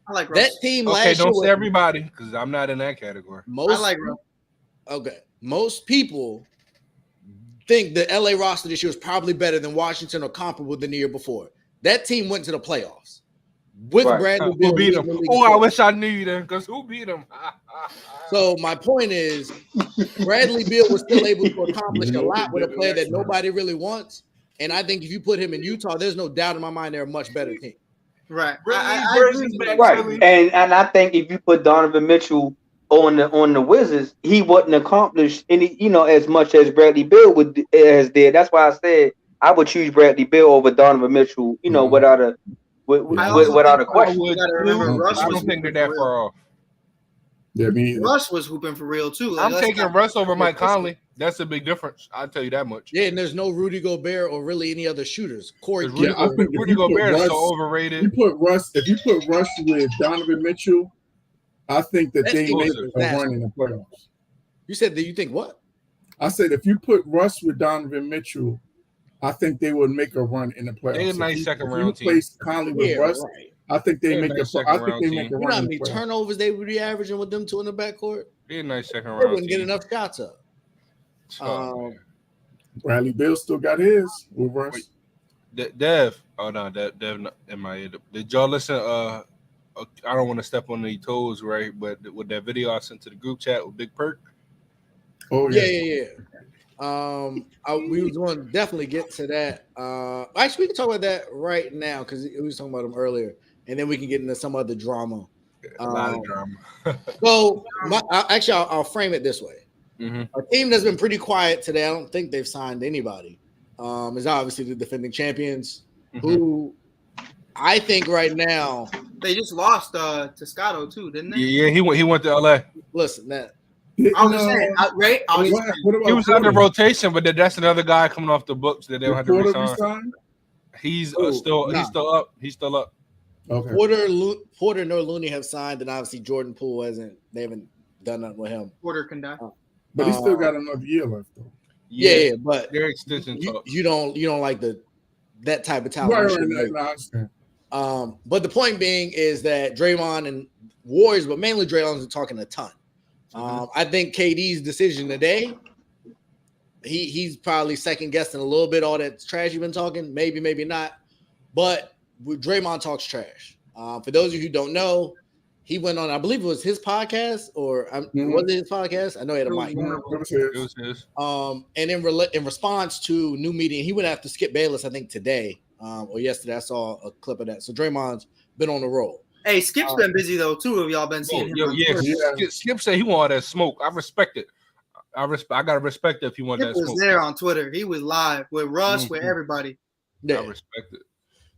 I like that Russell. team Okay, last year. don't say everybody because I'm not in that category. I like Russell. Okay, most people think the LA roster this year was probably better than Washington or comparable than the year before. That team went to the playoffs with Bradley Beal. Who beat them? Oh, I wish I knew you then, because who beat them? So my point is, Bradley Beal was still able to accomplish a lot with a player that nobody really wants. And I think if you put him in Utah, there's no doubt in my mind they're a much better team. Right. Right. And I think if you put Donovan Mitchell on the Wizards, he wouldn't accomplish any, as much as Bradley Beal has did. That's why I said I would choose Bradley Beal over Donovan Mitchell, without a question. I don't think they're that far off. Yeah, Russ was hooping for real too. I'm taking Russ over Mike Conley. That's a big difference. I'll tell you that much. Yeah, and there's no Rudy Gobert or really any other shooters. Corey, I think Rudy Gobert is so overrated. If you put Russ with Donovan Mitchell, I think that they make a run in the playoffs. You said that you think what? I said if you put Russ with Donovan Mitchell, I think they would make a run in the playoffs. They're a nice second round team. You place Conley with Russ. Right. I think they make a run. You know how many turnovers they would be averaging with them two in the backcourt? They're a nice second round. They wouldn't get enough shots up. Bradley Beal still got his with Russ. Dev. Oh no, Dev in my head. Did y'all listen? I don't want to step on any toes, right? But with that video I sent to the group chat with Big Perk, Oh Yeah, yeah. yeah, yeah. We was going to definitely get to that. Actually, we can talk about that right now because we was talking about him earlier, and then we can get into some other drama. a lot of drama. So, I'll frame it this way. Mhm. A team that's been pretty quiet today. I don't think they've signed anybody. Is obviously the defending champions, who I think right now. They just lost to Scotto too, didn't they? Yeah, he went to LA. Listen, that I was just saying, Ray. I was just saying, What about He was under Porter? rotation, but that's another guy coming off the books that they'll have to Porter resign. resigned? He's Oh, still nah. he's still up. He's still up. Okay. Porter nor Looney have signed, and obviously Jordan Poole hasn't. They haven't done nothing with him. Porter can die. But he still got another year left though. Yeah, but their extension you, talks. you don't like that type of talent. Right, You right, shouldn't right. No, I understand. But the point being is that Draymond and Warriors, but mainly Draymond's talking a ton. I think KD's decision today, he's probably second guessing a little bit all that trash you've been talking. Maybe, maybe not. But Draymond talks trash. For those of you who don't know, he went on, I believe it was his podcast, or was it his podcast? I know he had a mic. It was his. And in response to new media, he went after Skip Bayless, I think today or yesterday. I saw a clip of that. So Draymond's been on the roll. Hey, Skip's been busy though too. Have y'all been seeing him? Skip said he wanted that smoke. I respect it. I gotta respect it if he wanted Skip that was smoke. there on Twitter. He was live with Russ, with everybody. Yeah. I respect it.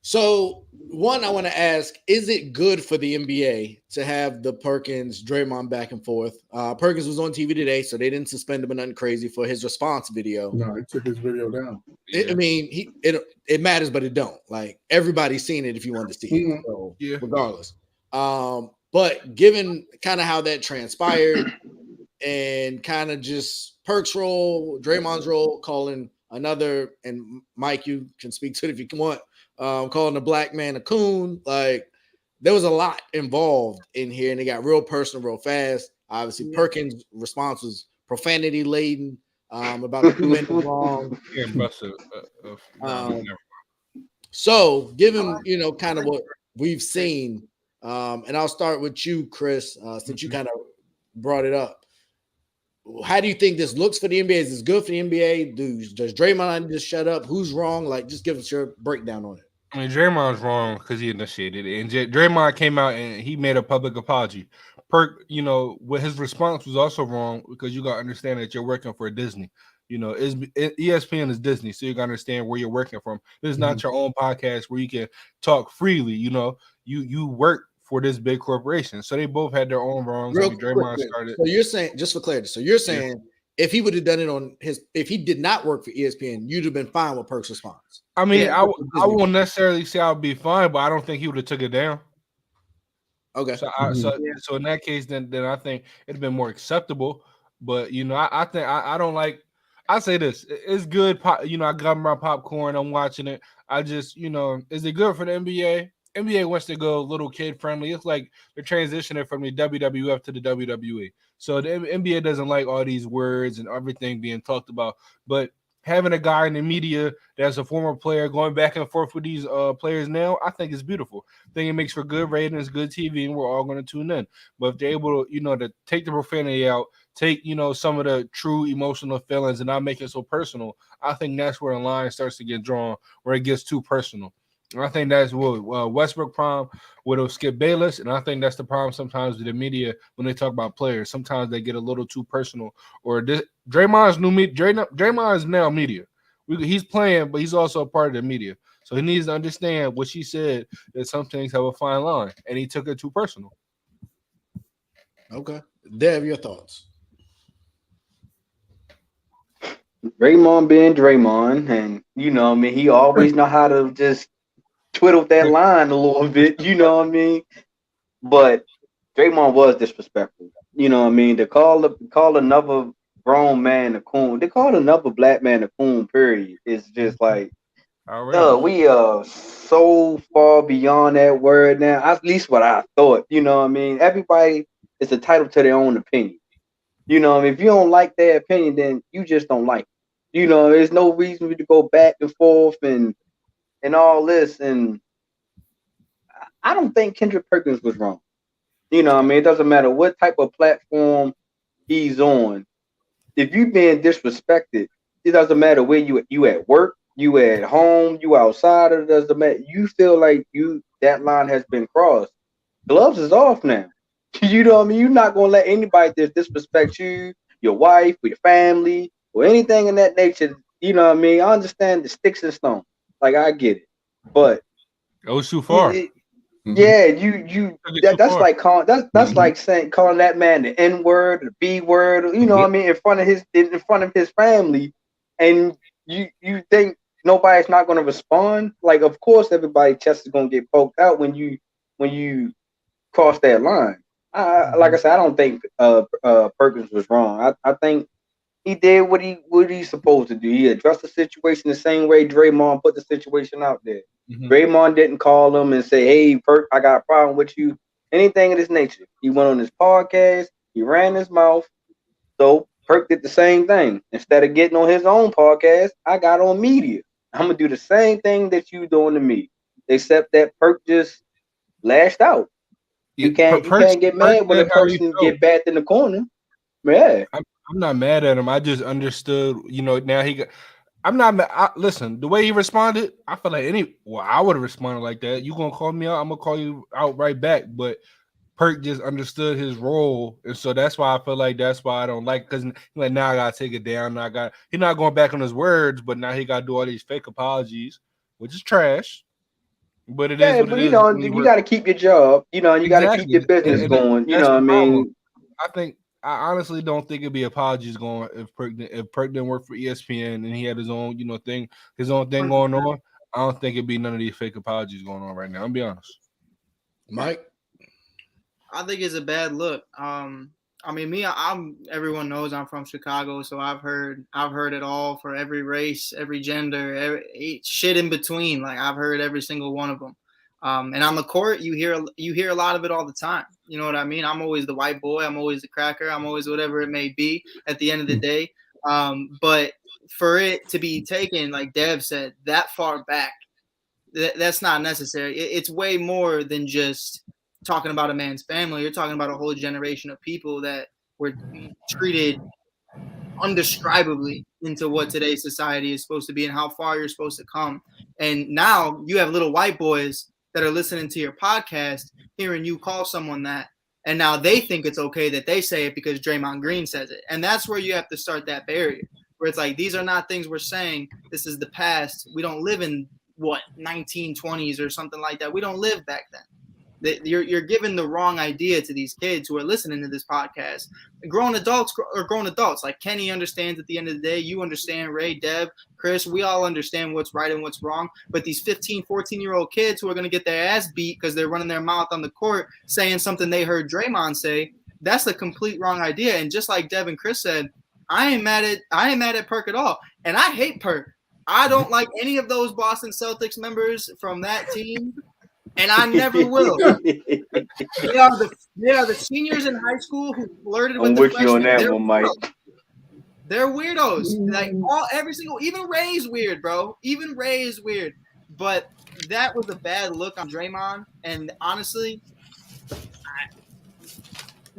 So, one, I want to ask, is it good for the NBA to have the Perkins, Draymond back and forth? Perkins was on TV today, so they didn't suspend him or nothing crazy for his response video. No, he took his video down. I mean, it matters, but it don't. Like, everybody's seen it if you want to see it, so, regardless. But given kind of how that transpired and kind of just Perk's role, Draymond's role, calling another, and Mike, you can speak to it if you want, calling the black man a coon. Like, there was a lot involved in here, and it got real personal real fast. Obviously, Perkins' response was profanity laden about the two ending wrong. So, given kind of what we've seen, and I'll start with you, Chris, since you kind of brought it up. How do you think this looks for the NBA? Is this good for the NBA? Does Draymond just shut up? Who's wrong? Like, just give us your breakdown on it. I mean, Draymond's wrong because he initiated it, and Draymond came out and he made a public apology. Perk, what his response was also wrong because you got to understand that you're working for Disney. ESPN is Disney, so you got to understand where you're working from. This is not your own podcast where you can talk freely. You work for this big corporation, so they both had their own wrongs. Draymond started. So you're saying, just for clarity, if he would have done it if he did not work for ESPN, you'd have been fine with Perk's response. I mean, I won't necessarily say I'll be fine, but I don't think he would have took it down. Okay. So in that case, then I think it'd been more acceptable. But I think I don't like. I say this: it's good. I got my popcorn. I'm watching it. I just, is it good for the NBA? NBA wants to go a little kid friendly. It's like they're transitioning from the WWF to the WWE. So the NBA doesn't like all these words and everything being talked about. But having a guy in the media that's a former player going back and forth with these players now, I think it's beautiful. I think it makes for good ratings, good TV, and we're all going to tune in. But if they're able to, to take the profanity out, take, some of the true emotional feelings and not make it so personal, I think that's where the line starts to get drawn, where it gets too personal. And I think that's what Westbrook problem with Skip Bayless, and I think that's the problem sometimes with the media when they talk about players. Sometimes they get a little too personal. Or Draymond is now media. He's playing, but he's also a part of the media. So he needs to understand what she said, that some things have a fine line, and he took it too personal. Okay. Dev, your thoughts? Draymond being Draymond, and he always know how to just twiddle that line a little bit, But Draymond was disrespectful, To call another grown man a coon, they call another black man a coon, period. It's just like, we are so far beyond that word now. At least what I thought, Everybody is entitled to their own opinion. If you don't like their opinion, then you just don't like it. There's no reason to go back and forth and all this. And I don't think Kendrick Perkins was wrong. You know what I mean? It doesn't matter what type of platform he's on. If you being disrespected, it doesn't matter where you at work, you at home, you outside, it doesn't matter. You feel like that line has been crossed. Gloves is off now. You know what I mean? You're not gonna let anybody disrespect you, your wife, or your family, or anything in that nature. You know what I mean? I understand the sticks and stones. Like I get it. But It was too far. Yeah, that's like calling that's like calling that man the N word, the B word, you know what I mean, in front of his family, and you think nobody's not gonna respond? Like, of course everybody's chest is gonna get poked out when you cross that line. Like I said, I don't think Perkins was wrong. I think he did what he's supposed to do. He addressed the situation the same way Draymond put the situation out there. Draymond didn't call him and say, "Hey, Perk, I got a problem with you." Anything of this nature. He went on his podcast. He ran his mouth. So Perk did the same thing. Instead of getting on his own podcast, I got on media. I'm gonna do the same thing that you doing to me, except that Perk just lashed out. You can't get mad when a person get backed in the corner. Yeah, I'm not mad at him. I just understood. Now he got. I'm not mad. Listen, the way he responded, I feel like I would have responded like that. You gonna call me out? I'm gonna call you out right back. But Perk just understood his role, and so that's why I feel like that's why I don't like. Because like now I gotta take it down. He's not going back on his words, but now he gotta do all these fake apologies, which is trash. But it is. But you got to keep your job. You know, and you got to keep your business going. You know what I mean? I honestly don't think it'd be apologies going if Perk didn't work for ESPN and he had his own, thing going on. I don't think it'd be none of these fake apologies going on right now. I'll be honest. Mike, I think it's a bad look. Everyone knows I'm from Chicago, so I've heard it all for every race, every gender, every shit in between. Like I've heard every single one of them. And on the court, you hear a lot of it all the time. You know what I mean? I'm always the white boy. I'm always the cracker. I'm always whatever it may be at the end of the day. But for it to be taken, like Dev said, that far back, that's not necessary. It's way more than just talking about a man's family. You're talking about a whole generation of people that were treated undescribably into what today's society is supposed to be and how far you're supposed to come. And now you have little white boys that are listening to your podcast, hearing you call someone that, and now they think it's okay that they say it because Draymond Green says it. And that's where you have to start that barrier, where it's like, these are not things we're saying. This is the past. We don't live in 1920s or something like that. We don't live back then. You're giving the wrong idea to these kids who are listening to this podcast. Grown adults are grown adults. Like Kenny understands at the end of the day. You understand, Ray, Deb, Chris. We all understand what's right and what's wrong. But these 15, 14-year-old kids who are going to get their ass beat because they're running their mouth on the court saying something they heard Draymond say, that's a complete wrong idea. And just like Deb and Chris said, I ain't mad at Perk at all. And I hate Perk. I don't like any of those Boston Celtics members from that team. And I never will. They are the seniors in high school who flirted with the freshmen. I'm with you on that one, Mike. They're weirdos. Like even Ray is weird, bro. Even Ray is weird. But that was a bad look on Draymond. And honestly,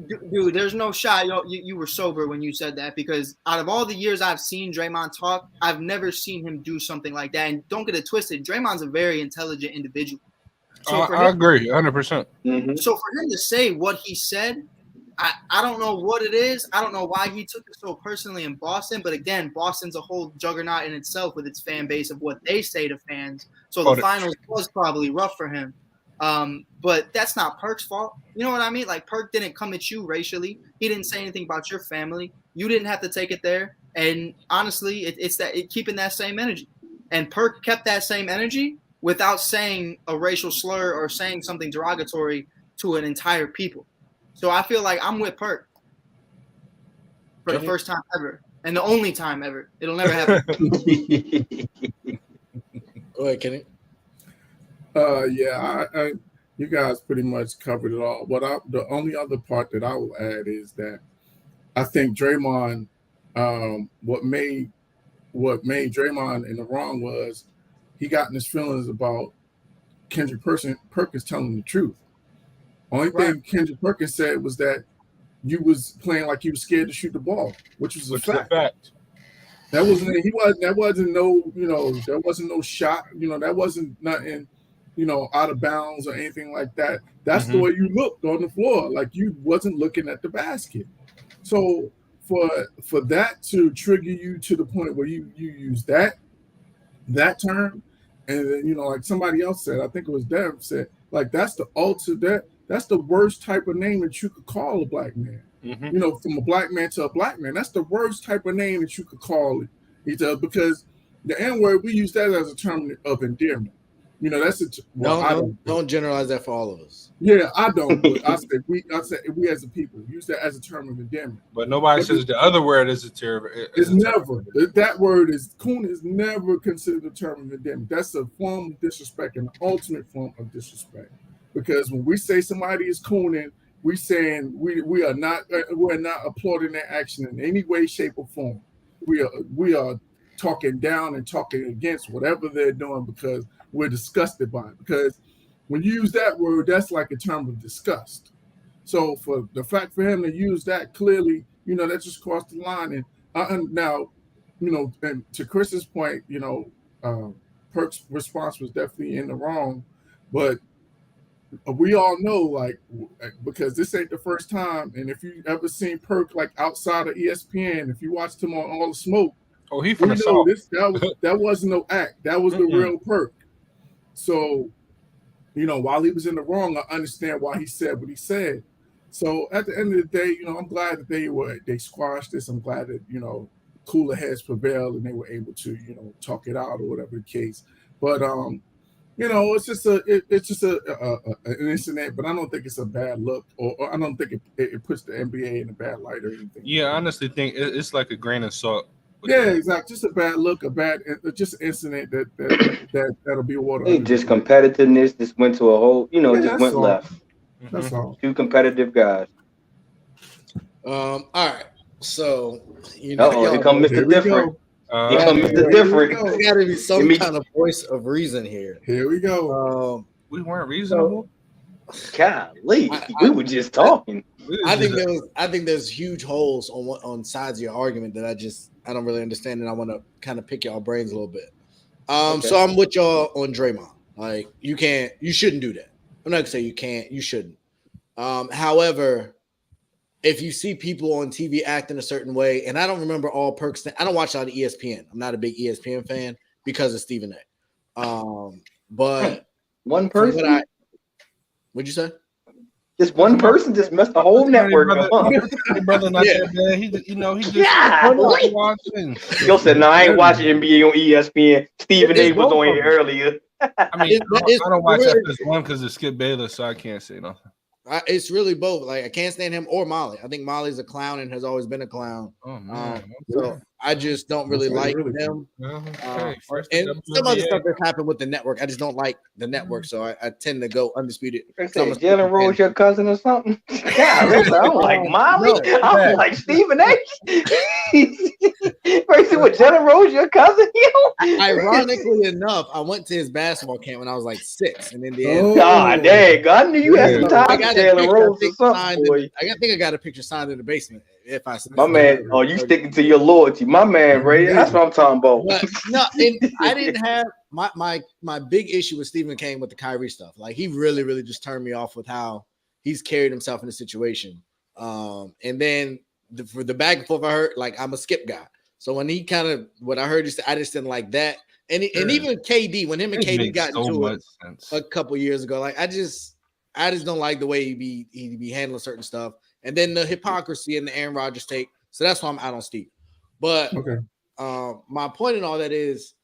dude, there's no shot. You were sober when you said that, because out of all the years I've seen Draymond talk, I've never seen him do something like that. And don't get it twisted. Draymond's a very intelligent individual. So I agree 100%. Mm-hmm. So for him to say what he said, I don't know what it is. I don't know why he took it so personally in Boston. But again, Boston's a whole juggernaut in itself with its fan base of what they say to fans. So the finals was probably rough for him. But that's not Perk's fault. You know what I mean? Like Perk didn't come at you racially. He didn't say anything about your family. You didn't have to take it there. And honestly, it's keeping that same energy. And Perk kept that same energy without saying a racial slur or saying something derogatory to an entire people. So I feel like I'm with Perk for the first time ever and the only time ever. It'll never happen. Go ahead, Kenny. I you guys pretty much covered it all. The only other part that I will add is that I think Draymond, what made Draymond in the wrong was he got in his feelings about Kendrick Perkins telling the truth. Only thing Kendrick Perkins said was that you was playing like you was scared to shoot the ball, which was a fact. That wasn't no shot, that wasn't nothing, out of bounds or anything like that. That's the way you looked on the floor, like you wasn't looking at the basket. So for that to trigger you to the point where you use that term, and then, like somebody else said, I think it was Dev said, like that's that's the worst type of name that you could call a black man. From a black man to a black man, that's the worst type of name that you could call it. Because the N-word, we use that as a term of endearment. That's don't generalize that for all of us. Yeah, I don't. But I said we as a people use that as a term of endearment. But nobody says the other word is a term. It's never that word is coon is never considered a term of endearment. That's a form of disrespect, and the ultimate form of disrespect. Because when we say somebody is cooning, we saying we're not applauding their action in any way, shape, or form. We are talking down and talking against whatever they're doing because we're disgusted by it. Because when you use that word, that's like a term of disgust. So for the fact for him to use that, clearly, that just crossed the line. And now, and to Chris's point, Perk's response was definitely in the wrong, but we all know, like, because this ain't the first time, and if you ever seen Perk like outside of ESPN, if you watched him on All the Smoke, he from the South. That wasn't no act. That was the real Perk. So, while he was in the wrong, I understand why he said what he said. So at the end of the day, I'm glad that they squashed this. I'm glad that cooler heads prevailed and they were able to talk it out or whatever the case. But it's just an incident, but I don't think it's a bad look, or I don't think it puts the NBA in a bad light or anything. Yeah, I honestly think it's like a grain of salt. Yeah, exactly. Just a bad look, just an incident that'll be water. Just competitiveness. Just went to a whole, just went left. That's all. Two competitive guys. All right. So here come Mr. Different. Here comes Mr. Different. There's got to be some kind of voice of reason here. Here we go. We weren't reasonable. Golly, we were just talking. I think there's huge holes on sides of your argument that I don't really understand, and I want to kind of pick y'all brains a little bit. So I'm with y'all on Draymond. Like you shouldn't do that. I'm not gonna say you can't, you shouldn't. However, if you see people on TV acting a certain way, and I don't remember all Perks, I don't watch a lot of ESPN. I'm not a big ESPN fan because of Stephen A. But one person. What'd you say? Just one person just messed the whole network up. Brother, not that bad. He just watching. Yo said, "No, I ain't watching NBA on ESPN." Stephen A was on here earlier. I mean, I don't watch FS1 because of Skip Bayless, so I can't say nothing. It's really both. Like I can't stand him or Molly. I think Molly's a clown and has always been a clown. Oh, man. So I just don't really like him. And some other stuff that's happened with the network, I just don't like the network, so I tend to go undisputed. Jalen Rose, your cousin or something? Yeah, listen, I'm like Molly. I'm like Stephen A. Person with Jalen Rose, your cousin? Ironically enough, I went to his basketball camp when I was like 6 in Indiana. God dang, I knew you had some time with Jalen Rose or something, boy. I think I got a picture signed in the basement. My man, you sticking to your loyalty, my man, Ray. That's what I'm talking about. But, no, and I didn't have my big issue with Stephen came with the Kyrie stuff. Like he really just turned me off with how he's carried himself in the situation. And then for the back and forth, I heard like I'm a Skip guy. So when he what I heard, I just didn't like that. And even KD, when him and KD got into it a couple years ago, like I just don't like the way he be handling certain stuff. And then the hypocrisy and the Aaron Rodgers take. So that's why I'm out on Steve. But my point in all that is,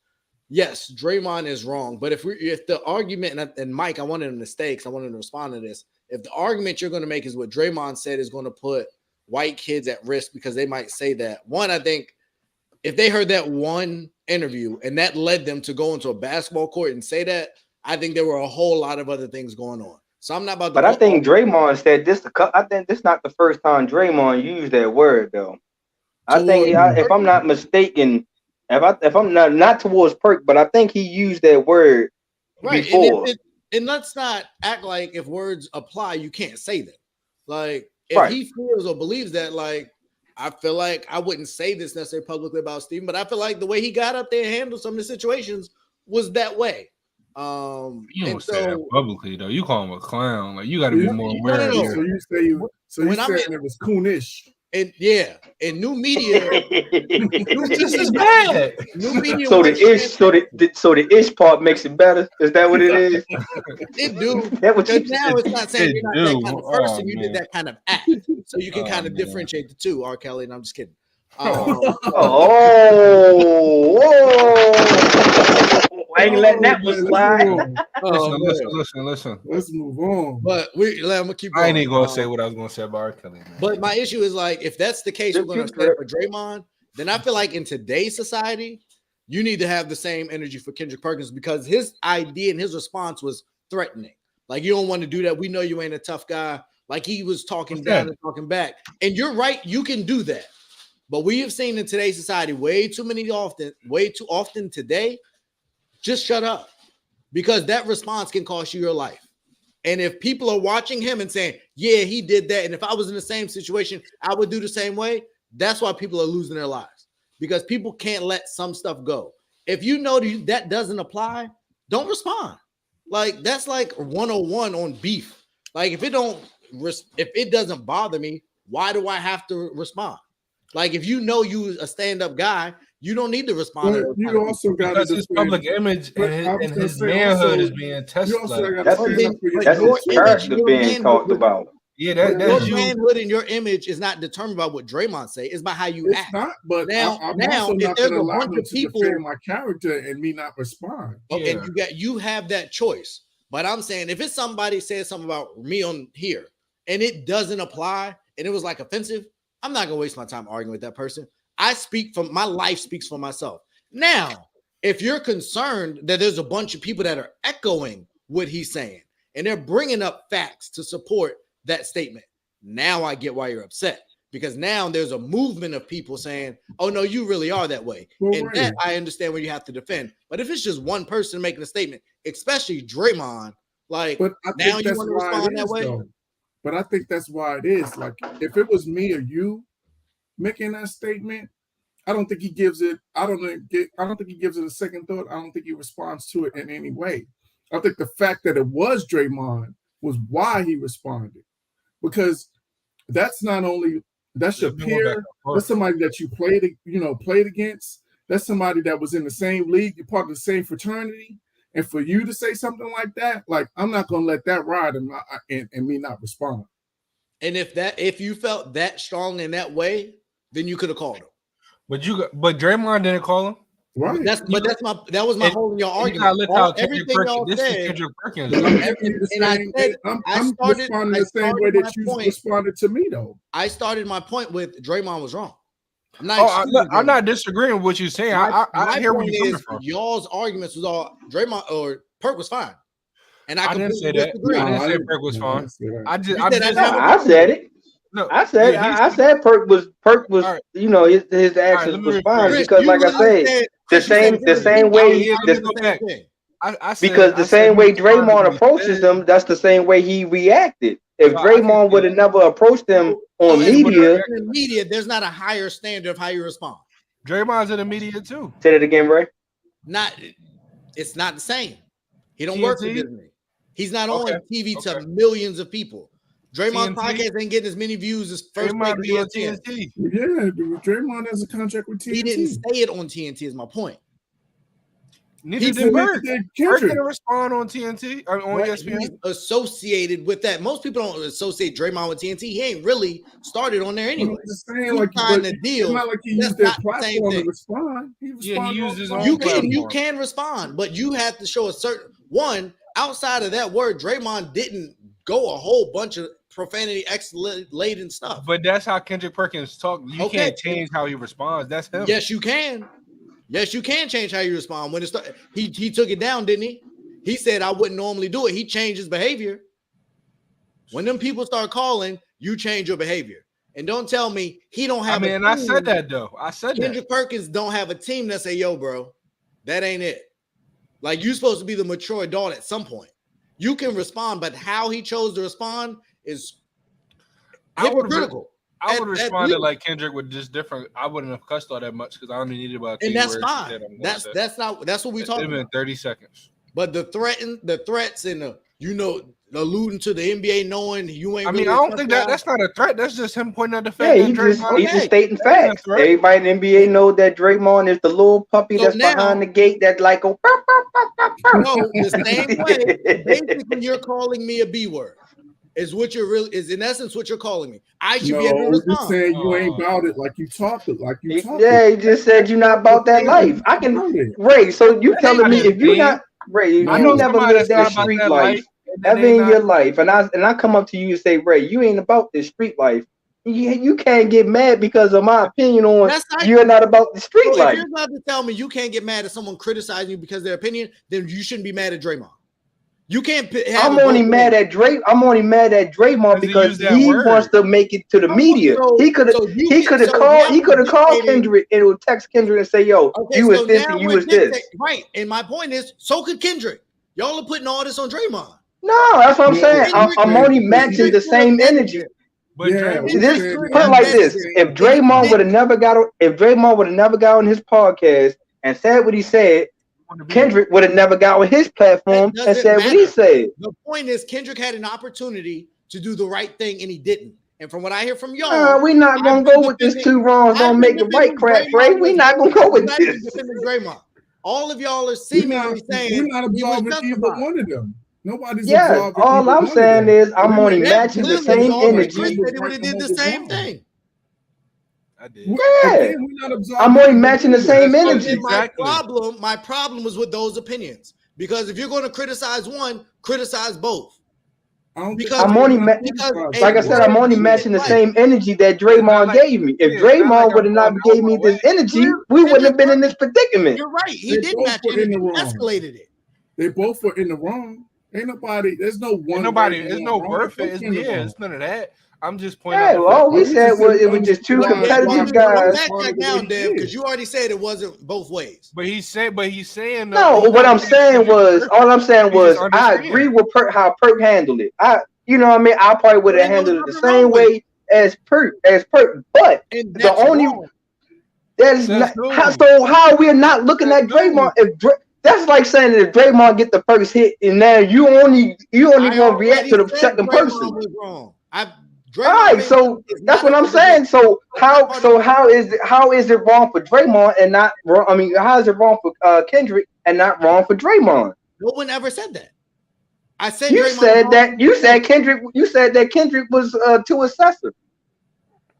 yes, Draymond is wrong. But if the argument, and Mike, I wanted him to stay because I wanted him to respond to this. If the argument you're going to make is what Draymond said is going to put white kids at risk because they might say that. One, I think if they heard that one interview and that led them to go into a basketball court and say that, I think there were a whole lot of other things going on. So I'm not about to. But I think Draymond said this. I think this not the first time Draymond used that word though. I think if I'm not mistaken, if I'm not towards Perk, but I think he used that word before. and let's not act like if words apply, you can't say them. Like if Right. he feels or believes that, like I feel like I wouldn't say this necessarily publicly about Steven, but I feel like the way he got up there and handled some of the situations was that way. You And don't say that so publicly though. You call him a clown. Like you got to be You- more you- aware. no, of no, your- So you say you so you When I'm saying it was coonish. and yeah, and new media, This is bad. new media. So the wants- ish, so the ish part makes it better. Is that what it is? it do. That what you Because now it's not saying you're not It that do. kind of Oh, person. You man. did that kind of act, so you can Oh, kind of man. differentiate the two. R. Kelly, and I'm just kidding. Oh, I ain't letting that one slide. Listen. Let's move on. But I'm gonna keep going. I ain't even gonna say what I was gonna say about R. Kelly, man. But my issue is like, if that's the case, we're gonna Just say for Draymond, then I feel like in today's society, you need to have the same energy for Kendrick Perkins because his idea and his response was threatening. Like, you don't want to do that. We know you ain't a tough guy. Like, he was talking What's down that? and talking back. And you're right, you can do that. But we have seen in today's society way too often today, just shut up. Because that response can cost you your life. And if people are watching him and saying, yeah, he did that, and if I was in the same situation, I would do the same way, that's why people are losing their lives. Because people can't let some stuff go. If you know that doesn't apply, don't respond. Like, that's like 101 on beef. Like, if it doesn't bother me, why do I have to respond? Like, if you know you a stand-up guy, you don't need to respond. But to you also got Because his public image and his manhood is being tested. You also Like, got to That's stand up for your That's your his image, character your being manhood talked would- about. yeah, Your that's you. manhood and your image is not determined by what Draymond say. It's by how you It's act. not, but Now- I'm now, also if not there's going to a allow bunch him of to people- defend my character and me not respond. Okay, Yeah. you have that choice. But I'm saying if it's somebody says something about me on here and it doesn't apply and it was like offensive, I'm not gonna waste my time arguing with that person. I speak from my life speaks for myself. Now, if you're concerned that there's a bunch of people that are echoing what he's saying and they're bringing up facts to support that statement, now I get why you're upset. Because now there's a movement of people saying, oh, no, you really are that way. Well, and right. that I understand where you have to defend. But if it's just one person making a statement, especially Draymond, like, But I now think you that's wanna why respond it that is, way? though. But I think that's why it is. Like, if it was me or you making that statement, I don't think he gives it. I don't think he gives it a second thought. I don't think he responds to it in any way. I think the fact that it was Draymond was why he responded, because that's not only that's your There's no back peer, and forth. that's somebody that you played against. That's somebody that was in the same league, you're part of the same fraternity. And for you to say something like that, like, I'm not gonna let that ride and me not respond. and if you felt that strong in that way, then you could have called him. But Draymond didn't call him. Right. That was my And- whole in your And you gotta argument. look how Kendrick Everything Perkins. y'all This is said, Kendrick Perkins. But I'm and making the I same said- way. I'm I started- responding I the same way started that you my point. responded to me, though. I started my point with Draymond was wrong. I'm not. Oh, excusing I'm not Draymond. disagreeing with what you're saying. My I hear where point you're coming is from. y'all's arguments was all Draymond or Perk was fine, and I didn't say completely that. disagree. I didn't say didn't- Perk was no, fine. didn't say that. I just, You I'm said just, I No, I said it. no. I said yeah, I said Perk was All right. his actions let me was rephrase. fine Chris, because you like I literally said, Chris, you said the same way Yeah, I let me did go the back. same thing. I said, because the I said same he way was fine with Draymond what he approaches said. them, that's the same way he reacted. If No, I can Draymond see would it. have never approached them on So, and media, in the media, there's not a higher standard of how you respond. Draymond's in the media too. say that again, Ray. It's not the same. He don't work for TNT? Disney. He's not Okay, on TV to okay. millions of people. Draymond's TNT? podcast ain't getting as many views as first Draymond take be on ESPN. TNT. Yeah, Draymond has a contract with TNT. He didn't say it on TNT. Is my point. Neither He did said Perk. neither did Perk Kendrick. didn't respond on TNT or on But ESPN. he's associated with that. Most people don't associate Draymond with TNT. He ain't really started on there I'm anyway. just saying, He like, signed but the deal. it's not like he That's used that not the same platform to thing. respond. He Yeah, he responded used on his the own You platform. can respond, but you have to show a certain one outside of that word. Draymond didn't go a whole bunch of profanity, laden stuff. But that's how Kendrick Perkins talk. You Okay. can't change how he responds. That's him. Yes, you can. Yes, you can change how you respond. When it started, he took it down, didn't he? He said I wouldn't normally do it. He changed his behavior. When them people start calling, you change your behavior. And don't tell me he don't have. I said that though. I said that. Kendrick Perkins don't have a team that say, "Yo, bro, that ain't it." Like, you're supposed to be the mature adult at some point. you can respond, but how he chose to respond is I would hypocritical. I would At respond least. like Kendrick with just different. I wouldn't have cussed all that much because I only needed about 2 And that's words. fine. That's what we talking been about. 30 seconds. But the threats and alluding to the NBA knowing you ain't. I mean, really I don't think that's not a threat. That's just him pointing out the fact Yeah, that Draymond. he's just stating That ain't a facts. threat. Everybody in the NBA know that Draymond is the little puppy So that's now- behind the gate that like go. No, the same way. Basically, you're calling me a B word. Is what you're really is in essence what you're calling me. I should be able to No, just respond. saying you ain't about it like you talked it, like you talked Yeah, it. he just said you're not about that life. I can Ray. So you telling me if you're not Ray, if I you know never somebody lived that's that not about street that life life, and then ever they in not- your life, and I come up to you and say, Ray, you ain't about this street life. You can't get mad because of my opinion on That's not- you're not about the street So if life. you're about to tell me you can't get mad at someone criticizing you because of their opinion, then you shouldn't be mad at Draymond. You can't. I'm only mad at Drake. I'm only mad at Draymond because he wants to make it to the media. He could have called Kendrick and would text Kendrick and say, "Yo, you was this and you was this." Right. And my point is, so could Kendrick. Y'all are putting all this on Draymond. No, that's what I'm saying. I'm only matching the same energy. But Yeah, Put it like this: if Draymond would have never got on his podcast and said what he said, Kendrick would have never got on his platform and said what he said. The point is, Kendrick had an opportunity to do the right thing and he didn't. And from what I hear from y'all, we're not gonna go with this two wrongs don't make the right crap, Ray. We're not gonna go with this. Draymond. All of y'all are We're seemingly saying not absolving either one of them. Nobody's Yeah, absolving all either I'm one of saying them. is I'm only matching the same energy. Chris said he would have did the same thing. I did. Yeah, Again, we're not absolving I'm only either matching one the of them. same energy. My problem was with those opinions. Because if you're going to criticize one, criticize both. I'm only like I said, I'm only matching the same energy that Draymond gave me. If Draymond would have not gave me this energy, we wouldn't have been in this predicament. You're right. He did match it and escalated it. They both were in the wrong. Ain't nobody. There's no one. Ain't nobody. right There's and no one wrong. perfect. Both in the wrong. It's none of that. I'm just pointing Yeah, out. all we said was it was just two competitive guys. Back now, Dev, because you already said it wasn't both ways. But he's saying. No, what I'm saying was, I agree with how Perk handled it. You know what I mean? I probably would have handled it the same way as Perk, but the only that is not, how we're not looking at Draymond. That's like saying that if Draymond get the first hit and now you only want to react to the second person. Wrong. All right, so that's what I'm saying. So how is it wrong for Draymond and not wrong? I mean, how is it wrong for Kendrick and not wrong for Draymond? No one ever said that. I said you said that. You said Kendrick. You said that Kendrick was too excessive.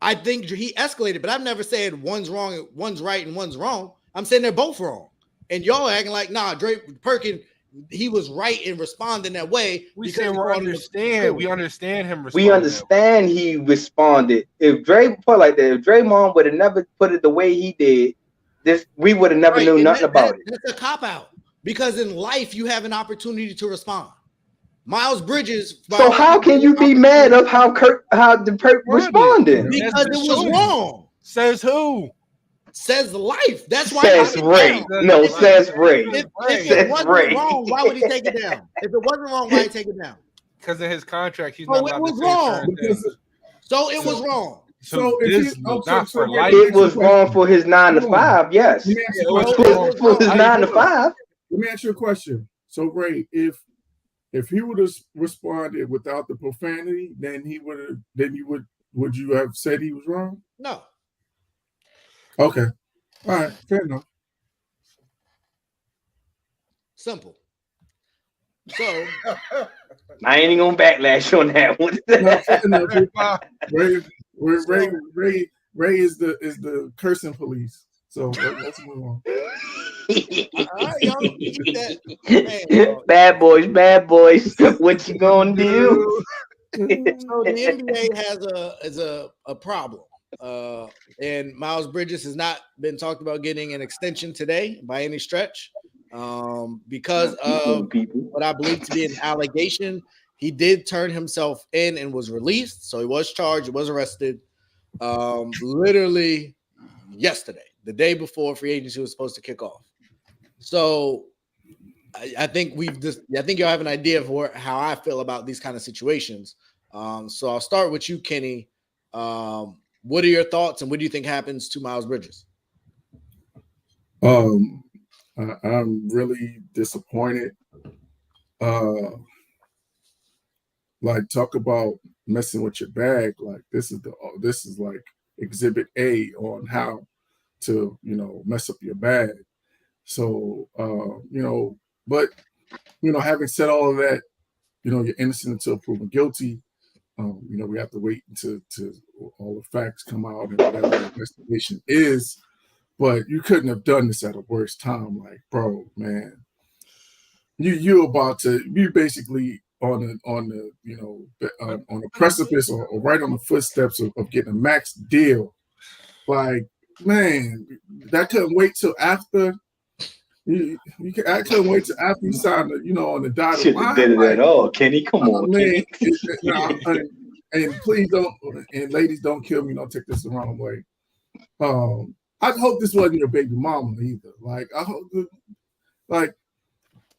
I think he escalated, but I've never said one's wrong, one's right, and one's wrong. I'm saying they're both wrong. And y'all acting like, nah, Perkin, he was right in responding that way. We say we understand him. We understand he responded. If Draymond would have never put it the way he did, we would have never knew nothing about it. That's a cop out because in life you have an opportunity to respond. Miles Bridges. So how can you be mad of how the Perk responded? Because it was wrong. Says who? Says life. That's why. Says Ray. No, says Ray. If it wasn't wrong, why would he take it down? If it wasn't wrong, why he take it down? Because of his contract, he's not allowed it was to wrong. So it was wrong. So it was wrong for his 9 to 5. Yes, for his 9 to 5. Let me ask you a question. So Ray, if he would have responded without the profanity, then would you have said he was wrong? No. Okay. All right. Fair enough. Simple. So I ain't even gonna backlash on that one. Ray is the cursing police. So let's move on. Bad boys. What you gonna do? So the NBA has a problem. And Miles Bridges has not been talked about getting an extension today by any stretch. Because of what I believe to be an allegation. He did turn himself in and was released. So he was charged, he was arrested literally yesterday, the day before free agency was supposed to kick off. So I think I think y'all have an idea of how I feel about these kind of situations. So I'll start with you, Kenny. What are your thoughts, and what do you think happens to Miles Bridges? I'm really disappointed. Like, talk about messing with your bag. Like, this is like exhibit A on how to, mess up your bag. So, but, having said all of that, you're innocent until proven guilty. We have to wait until all the facts come out and whatever the investigation is. But you couldn't have done this at a worse time. Like, bro, man, you basically on the precipice or right on the footsteps of getting a max deal. Like, man, that couldn't wait till after. I couldn't wait till after you signed, on the dotted Shouldn't line. have did it at all, Kenny. Come on, man, Kenny. and please don't, and ladies, don't kill me. Don't take this the wrong way. I hope this wasn't your baby mama either. Like, I hope, like,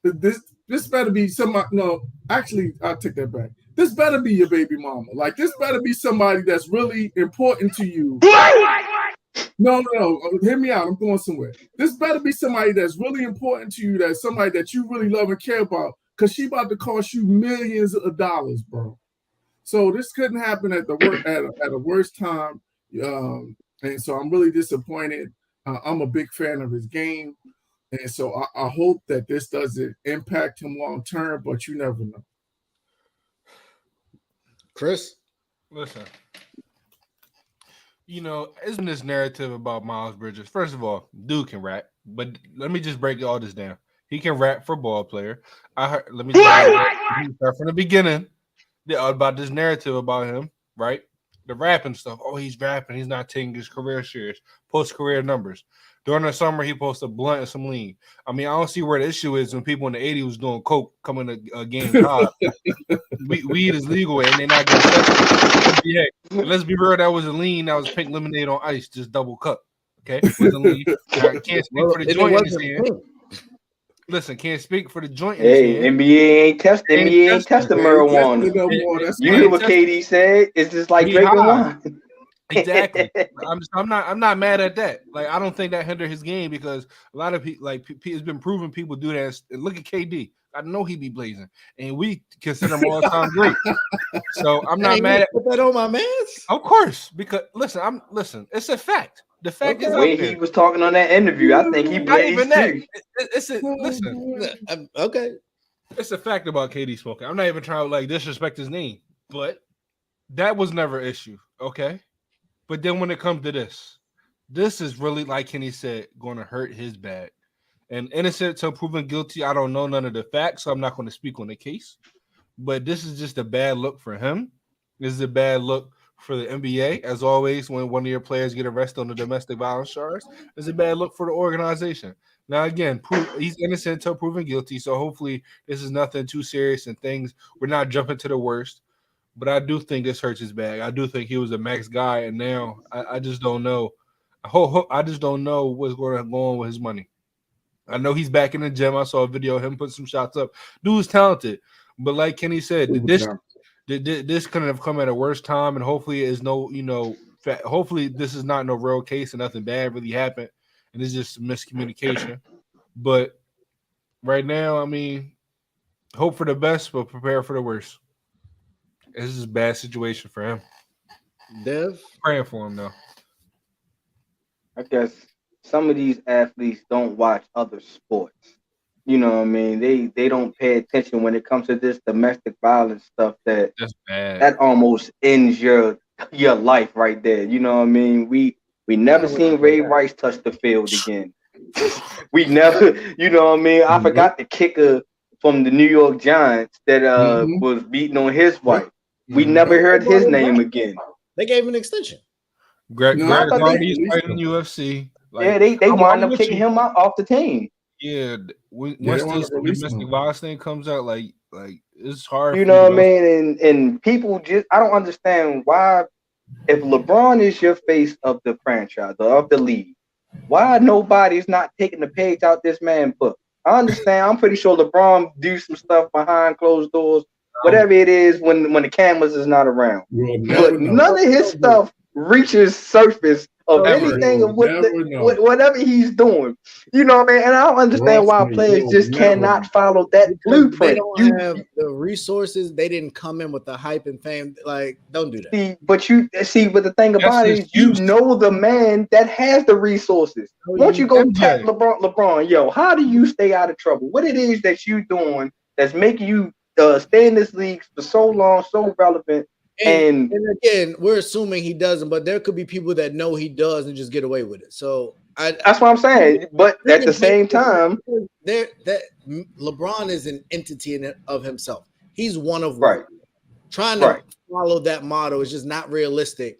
this better be somebody. No, actually, I'll take that back. This better be your baby mama. Like, this better be somebody that's really important to you. No, hear me out. I'm going somewhere. This better be somebody that's really important to you. That's somebody that you really love and care about. Because she about to cost you millions of dollars, bro. So this couldn't happen at a worst time. And so I'm really disappointed. I'm a big fan of his game. And so I hope that this doesn't impact him long term, but you never know. Chris? Listen. It's been this narrative about Miles Bridges. First of all, dude can rap, but let me just break all this down. He can rap for ball player. Let me start from the beginning about this narrative about him, right? The rapping stuff. Oh, he's rapping. He's not taking his career serious. Post-career numbers. During the summer, he posted blunt and some lean. I mean, I don't see where the issue is when people in the 80s was doing coke coming to a game job. Weed is legal and they're not getting tested. Yeah, let's be real. That was a lean. That was pink lemonade on ice, just double cup. Okay, it wasn't lean. I can't speak for the joint in his hand. Listen, can't speak for the joint. Hey, NBA ain't testing marijuana. You hear what KD said? It's just like drinking wine. Exactly. I'm not mad at that. Like, I don't think that hindered his game because a lot of people, like, it's been proven people do that. And look at KD. I know he be blazing, and we consider him all time great. So I'm not mad at put that on my man. Of course, because listen, it's a fact. The fact is, the way he was talking on that interview, I think he blazed too. Listen. Okay. It's a fact about KD smoking. I'm not even trying to disrespect his name, but that was never an issue. Okay. But then when it comes to this is really, like Kenny said, going to hurt his bag. And innocent until proven guilty, I don't know none of the facts, so I'm not going to speak on the case. But this is just a bad look for him. This is a bad look for the NBA. As always, when one of your players get arrested on the domestic violence charge, it's a bad look for the organization. Now, again, he's innocent until proven guilty, so hopefully this is nothing too serious and we're not jumping to the worst. But I do think this hurts his bag. I do think he was a max guy, and now I just don't know. I just don't know what's going to go on with his money. I know he's back in the gym. I saw a video of him put some shots up. Dude's talented, but like Kenny said, this couldn't have come at a worse time, and hopefully is hopefully this is not no real case and nothing bad really happened, and it's just miscommunication. But right now, I mean, hope for the best, but prepare for the worst. This is a bad situation for him. Dev? Praying for him, though. I guess some of these athletes don't watch other sports. You know what I mean? They don't pay attention when it comes to this domestic violence stuff. That's bad. That almost ends your life right there. You know what I mean? We never seen Ray Rice touch the field again. We never, you know what I mean? I forgot the kicker from the New York Giants that was beating on his wife. We never heard his name again. They gave him an extension. Greg Hardy's fighting UFC. They wound up kicking him out off the team. Yeah, once this domestic violence thing comes out, like it's hard. You know what I mean? And people I don't understand why, if LeBron is your face of the franchise or of the league, why nobody's not taking the page out this man's book? I understand. I'm pretty sure LeBron do some stuff behind closed doors, whatever it is when the cameras is not around. We'll never But know. none of his stuff reaches surface of Never. anything of We'll never know. whatever he's doing. You know what I mean? And I don't understand why Trust me, players we'll just never cannot know. follow that Because blueprint. they don't have the resources. They didn't come in with the hype and fame. Like, don't do that. But the thing about it is, you know the man that has the resources. Once you go tap LeBron, yo, how do you stay out of trouble? What it is that you doing that's making you stay in this league for so long, so relevant? And again, we're assuming he doesn't, but there could be people that know he does and just get away with it. So that's what I'm saying. But at the same time, that LeBron is an entity of himself. He's one of right. Trying to follow that motto is just not realistic.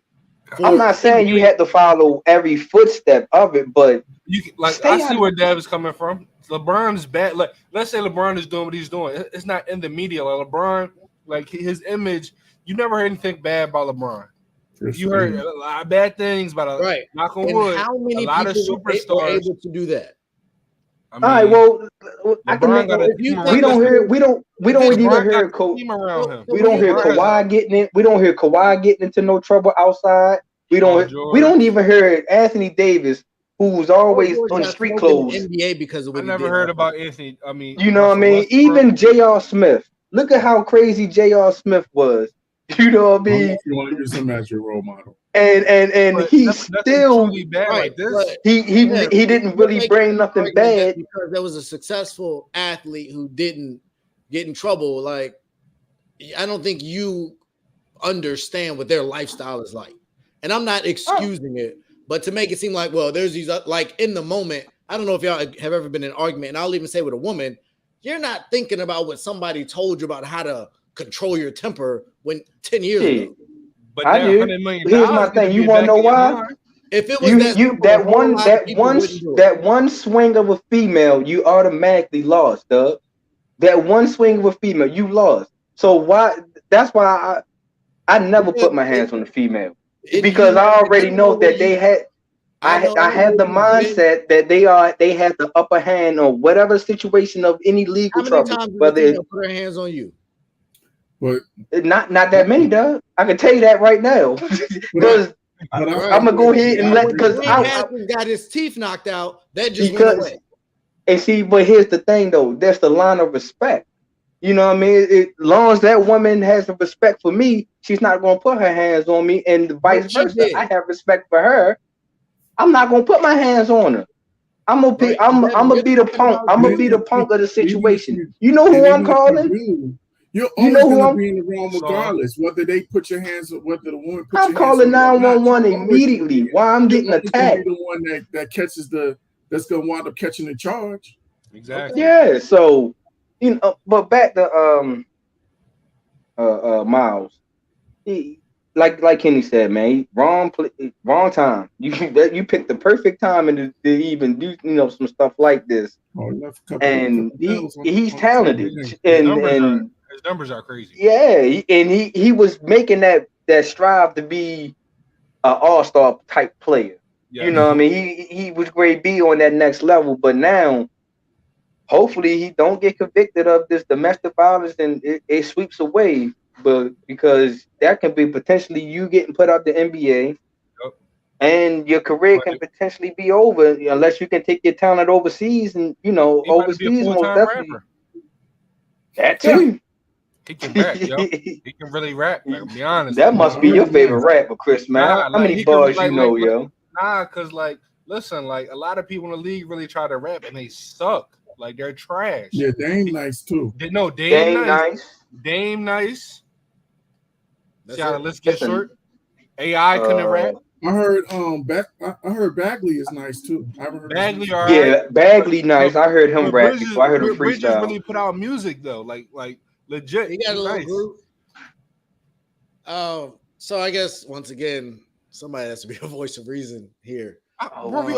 I'm not saying you had to follow every footstep of it, but you like I see where Dev is coming from. LeBron's bad. Like, let's say LeBron is doing what he's doing. It's not in the media. Like LeBron, like his image. You never heard anything bad about LeBron. You heard a lot of bad things about knock on wood. How many a lot of people superstars were able to do that? I mean, all right, well, I can make we don't even hear Kawhi. We don't hear Kawhi getting it. We don't hear Kawhi getting into no trouble outside. We don't even hear Anthony Davis, who's always on street clothes. NBA because of what I never heard about Anthony. I mean, you know what I mean? Even J.R. Smith. Look at how crazy J.R. Smith was. You know what I mean? You want to use him as your role model. And he still bad like this. He didn't really bring nothing bad because there was a successful athlete who didn't get in trouble. Like, I don't think you understand what their lifestyle is like. And I'm not excusing it, but to make it seem like, well, there's these like in the moment. I don't know if y'all have ever been in an argument, and I'll even say with a woman, you're not thinking about what somebody told you about how to control your temper when 10 years ago. But I do. Here's my thing. You want to know why? If it was that one swing of a female, you automatically lost, Doug. That one swing of a female, you lost. So why? That's why I never put my hands on the female because I already know that they had. I had the mindset that they had the upper hand on whatever situation of any legal trouble. Whether they put their hands on you. But not that many, Doug. I can tell you that right now. Because I'm gonna go ahead and because I got his teeth knocked out. That just went away. And see, but here's the thing, though. That's the line of respect. You know what I mean? As long as that woman has the respect for me, she's not gonna put her hands on me, and vice versa. I have respect for her. I'm not gonna put my hands on her. I'm gonna be the punk. I'm gonna be the punk of the situation. You know who I'm calling? You're always going to be in the wrong regardless, whether they put your hands up, whether the woman put I'm calling 911 immediately while I'm getting attacked. The one that catches that's going to wind up catching the charge. Exactly. Yeah. So, but back to Miles. Like Kenny said, man, wrong time. You picked the perfect time to even do some stuff like this. And he's talented and his numbers are crazy. Yeah, and he was making that strive to be an all-star type player. Yeah. You know what I mean? He was grade B on that next level, but now hopefully he don't get convicted of this domestic violence and it sweeps away. But because that can be potentially you getting put out the NBA, and your career can potentially be over unless you can take your talent overseas and overseas most definitely. That too. He can rap, yo. He can really rap. Like, to be honest. That must be your favorite rapper, Chris, man. How many bars you know, yo? Nah, cause listen, a lot of people in the league really try to rap and they suck. Like they're trash. Yeah, Dame nice too. Dame nice. Dame nice. See how the list get short. AI couldn't rap. I heard I heard Bagley is nice too. I haven't heard Bagley, all right. Yeah, Bagley nice. I heard him rap before. I heard him freestyle. Bridges really put out music though, like legit. He got a little group. So I guess once again, somebody has to be a voice of reason here. What do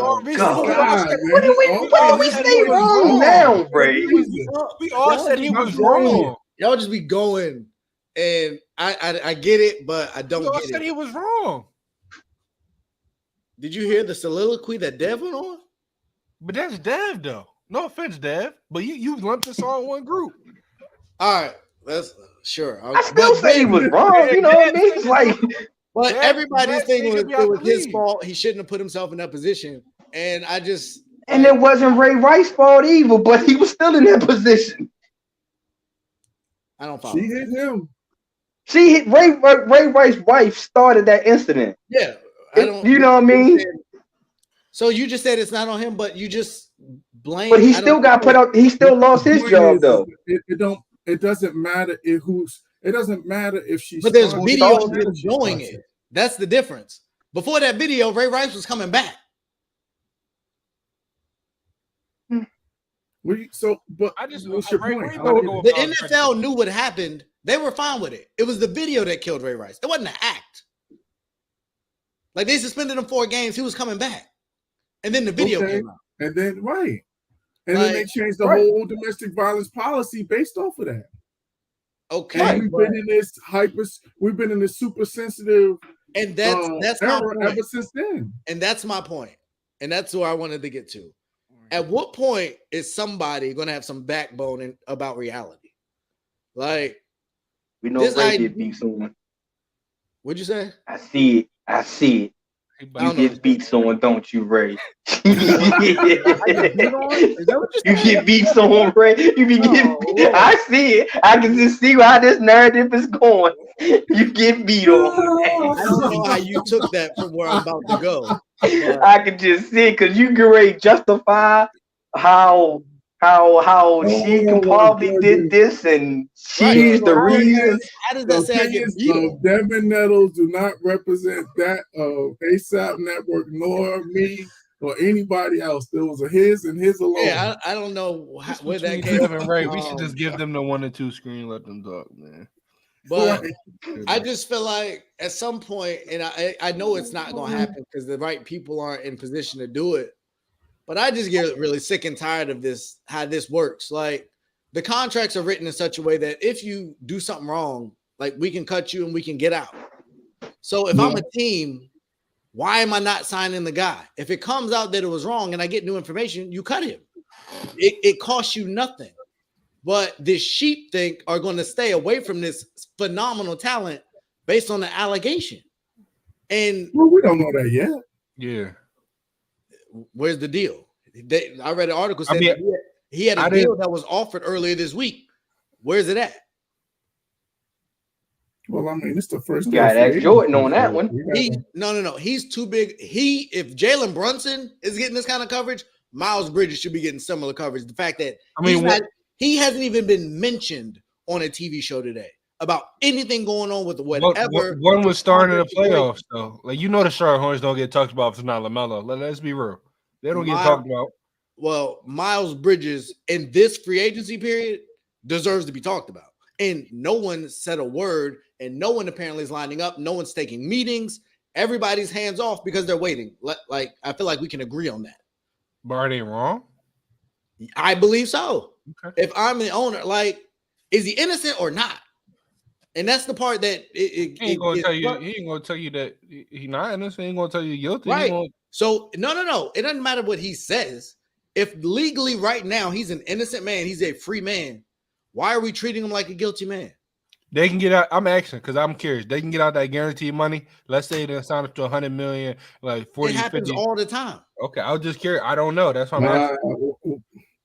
we stay wrong now, Bray? We all said he was wrong. Y'all just be going, and I get it, but I don't get it. We all said he was wrong. Did you hear the soliloquy that Dev went on? But that's Dev, though. No offense, Dev, but you lumped us all in one group. All right, that's sure. I still say he was wrong. You know what I mean? It's like, but everybody's Dev thing was nigga be it out was the his league. fault. He shouldn't have put himself in that position. And I just and it wasn't Ray Rice's fault either, but he was still in that position. I don't follow. She hit him. She hit Ray Rice's wife started that incident. Yeah, I don't. You know what I mean? So you just said it's not on him, but you just blame. But he still got put out. He still lost his job though. It doesn't matter if who's. It doesn't matter if she's. But there's video of him doing it. That's the difference. Before that video, Ray Rice was coming back. But I just what's your point? The NFL knew what happened. They were fine with it. It was the video that killed Ray Rice. It wasn't an act. Like they suspended him 4 games. He was coming back. And then the video came out. And then And then they changed the whole domestic violence policy based off of that. Okay. And we've been in this super sensitive and that's my point. ever since then. And that's my point. And that's where I wanted to get to. At what point is somebody going to have some backbone about reality? Like, we know Ray get beat someone. What'd you say? I see it. You get beat someone, don't you, Ray? You get beat someone, Ray. You be getting beat. I see it. I can just see how this narrative is going. You get beat on. I don't know how you took that from where I'm about to go. I can just see it because you can ready justify how she probably did this and she's the reason. How does that say I get beat? Devin Nettles do not represent that of ASAP Network nor me or anybody else. There was a his and his alone. Yeah, I don't know where that came from. Right, we should just give them the 1 and 2 screen, let them talk, man. But I just feel like at some point, and I know it's not going to happen because the right people aren't in position to do it. But I just get really sick and tired of this, how this works. Like the contracts are written in such a way that if you do something wrong, like we can cut you and we can get out. So if I'm a team, why am I not signing the guy? If it comes out that it was wrong and I get new information, you cut him. It costs you nothing. But this sheep think are going to stay away from this phenomenal talent based on the allegation. And we don't know that yet. Yeah. Where's the deal? I read an article saying he had a deal that was offered earlier this week. Where's it at? Well, I mean, it's the first. You got to ask Jordan on that one. No. He's too big. If Jalen Brunson is getting this kind of coverage, Miles Bridges should be getting similar coverage. The fact that he hasn't even been mentioned on a TV show today about anything going on with whatever. One was starting in the playoffs, though. Like, you know, the Charlotte Hornets don't get talked about if it's not LaMelo. Let's be real. They don't get talked about. Well, Miles Bridges in this free agency period deserves to be talked about. And no one said a word, and no one apparently is lining up. No one's taking meetings. Everybody's hands off because they're waiting. Like, I feel like we can agree on that. But are they wrong? I believe so. Okay. If I'm the owner, like, is he innocent or not? And that's the part that he ain't gonna tell you. He ain't gonna tell you that he's not innocent. He ain't gonna tell you guilty. Right. So no. It doesn't matter what he says. If legally right now he's an innocent man, he's a free man. Why are we treating him like a guilty man? They can get out. I'm asking because I'm curious. They can get out that guaranteed money. Let's say they sign up to 100 million, like 40. It happens 50. all the time. Okay, I was just curious. I don't know. That's why I'm asking.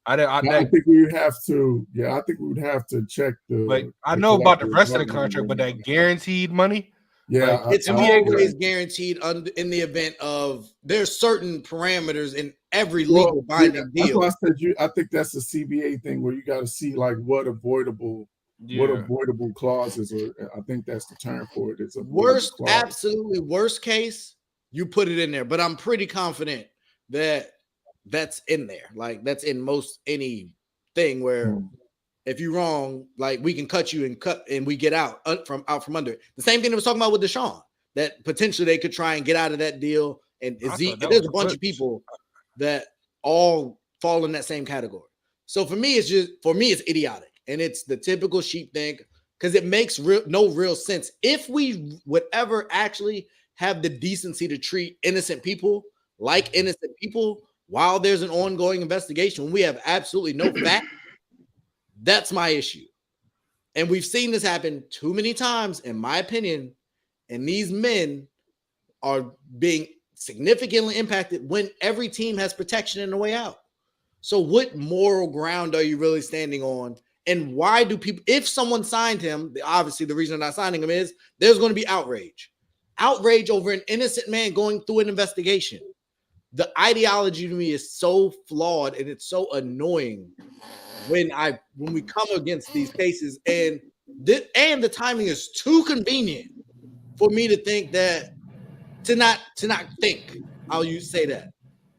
I think we would have to. Yeah, I think we would have to check the. Like I know about the rest of the contract, but that guaranteed money. Yeah, like, it's always guaranteed in the event of there's certain parameters in every legal binding deal. That's why I said I think that's a CBA thing where you got to see like what avoidable clauses are. I think that's the term for it. It's a absolutely worst case. You put it in there, but I'm pretty confident that that's in there. Like that's in most any thing where if you're wrong, like we can cut you and we get out from under it. The same thing that was talking about with Deshaun, that potentially they could try and get out of that deal. And there's a bunch of people that all fall in that same category. So for me, it's idiotic. And it's the typical sheep thing because it makes no real sense. If we would ever actually have the decency to treat innocent people like innocent people, while there's an ongoing investigation, when we have absolutely no fact, that's my issue. And we've seen this happen too many times, in my opinion, and these men are being significantly impacted when every team has protection in the way out. So what moral ground are you really standing on? And why do people, if someone signed him, obviously the reason they're not signing him is there's going to be outrage over an innocent man going through an investigation. The ideology to me is so flawed and it's so annoying when we come against these cases, and the timing is too convenient for me to think that to not think. I'll say that.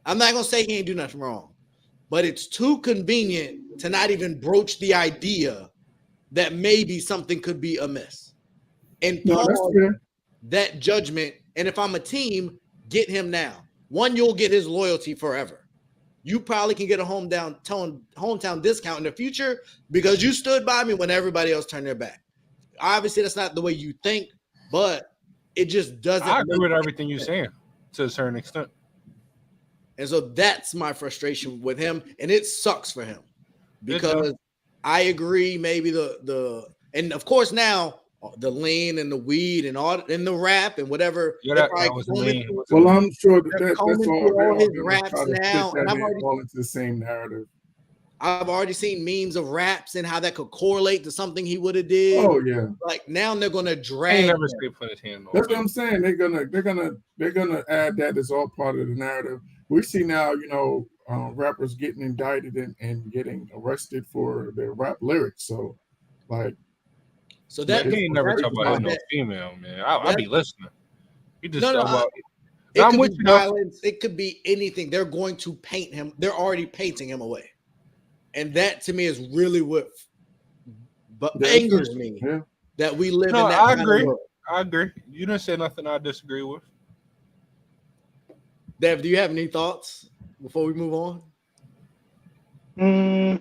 I'm not gonna say he ain't do nothing wrong, but it's too convenient to not even broach the idea that maybe something could be amiss. And that judgment, and if I'm a team, get him now. One, you'll get his loyalty forever. You probably can get a hometown discount in the future because you stood by me when everybody else turned their back. Obviously, that's not the way you think, but it just doesn't. I agree with everything you're saying to a certain extent. And so that's my frustration with him, and it sucks for him because I agree. Maybe and of course now the lean and the weed and all and the rap and whatever. Yeah, well, I'm sure that's all his raps now, and I'm already all into the same narrative. I've already seen memes of raps and how that could correlate to something he would have did. Oh yeah, like now they're gonna drag. That's what I'm saying. They're gonna add that as all part of the narrative. We see now, rappers getting indicted and getting arrested for their rap lyrics. So, like. So that he ain't never talk about no female, man. I'll be listening. He just talk about it. Could be violence. It could be anything. They're going to paint him. They're already painting him away, and that to me is really what angers me. Yeah. That we live in that. I agree. I agree. You didn't say nothing I disagree with. Dev, do you have any thoughts before we move on? No,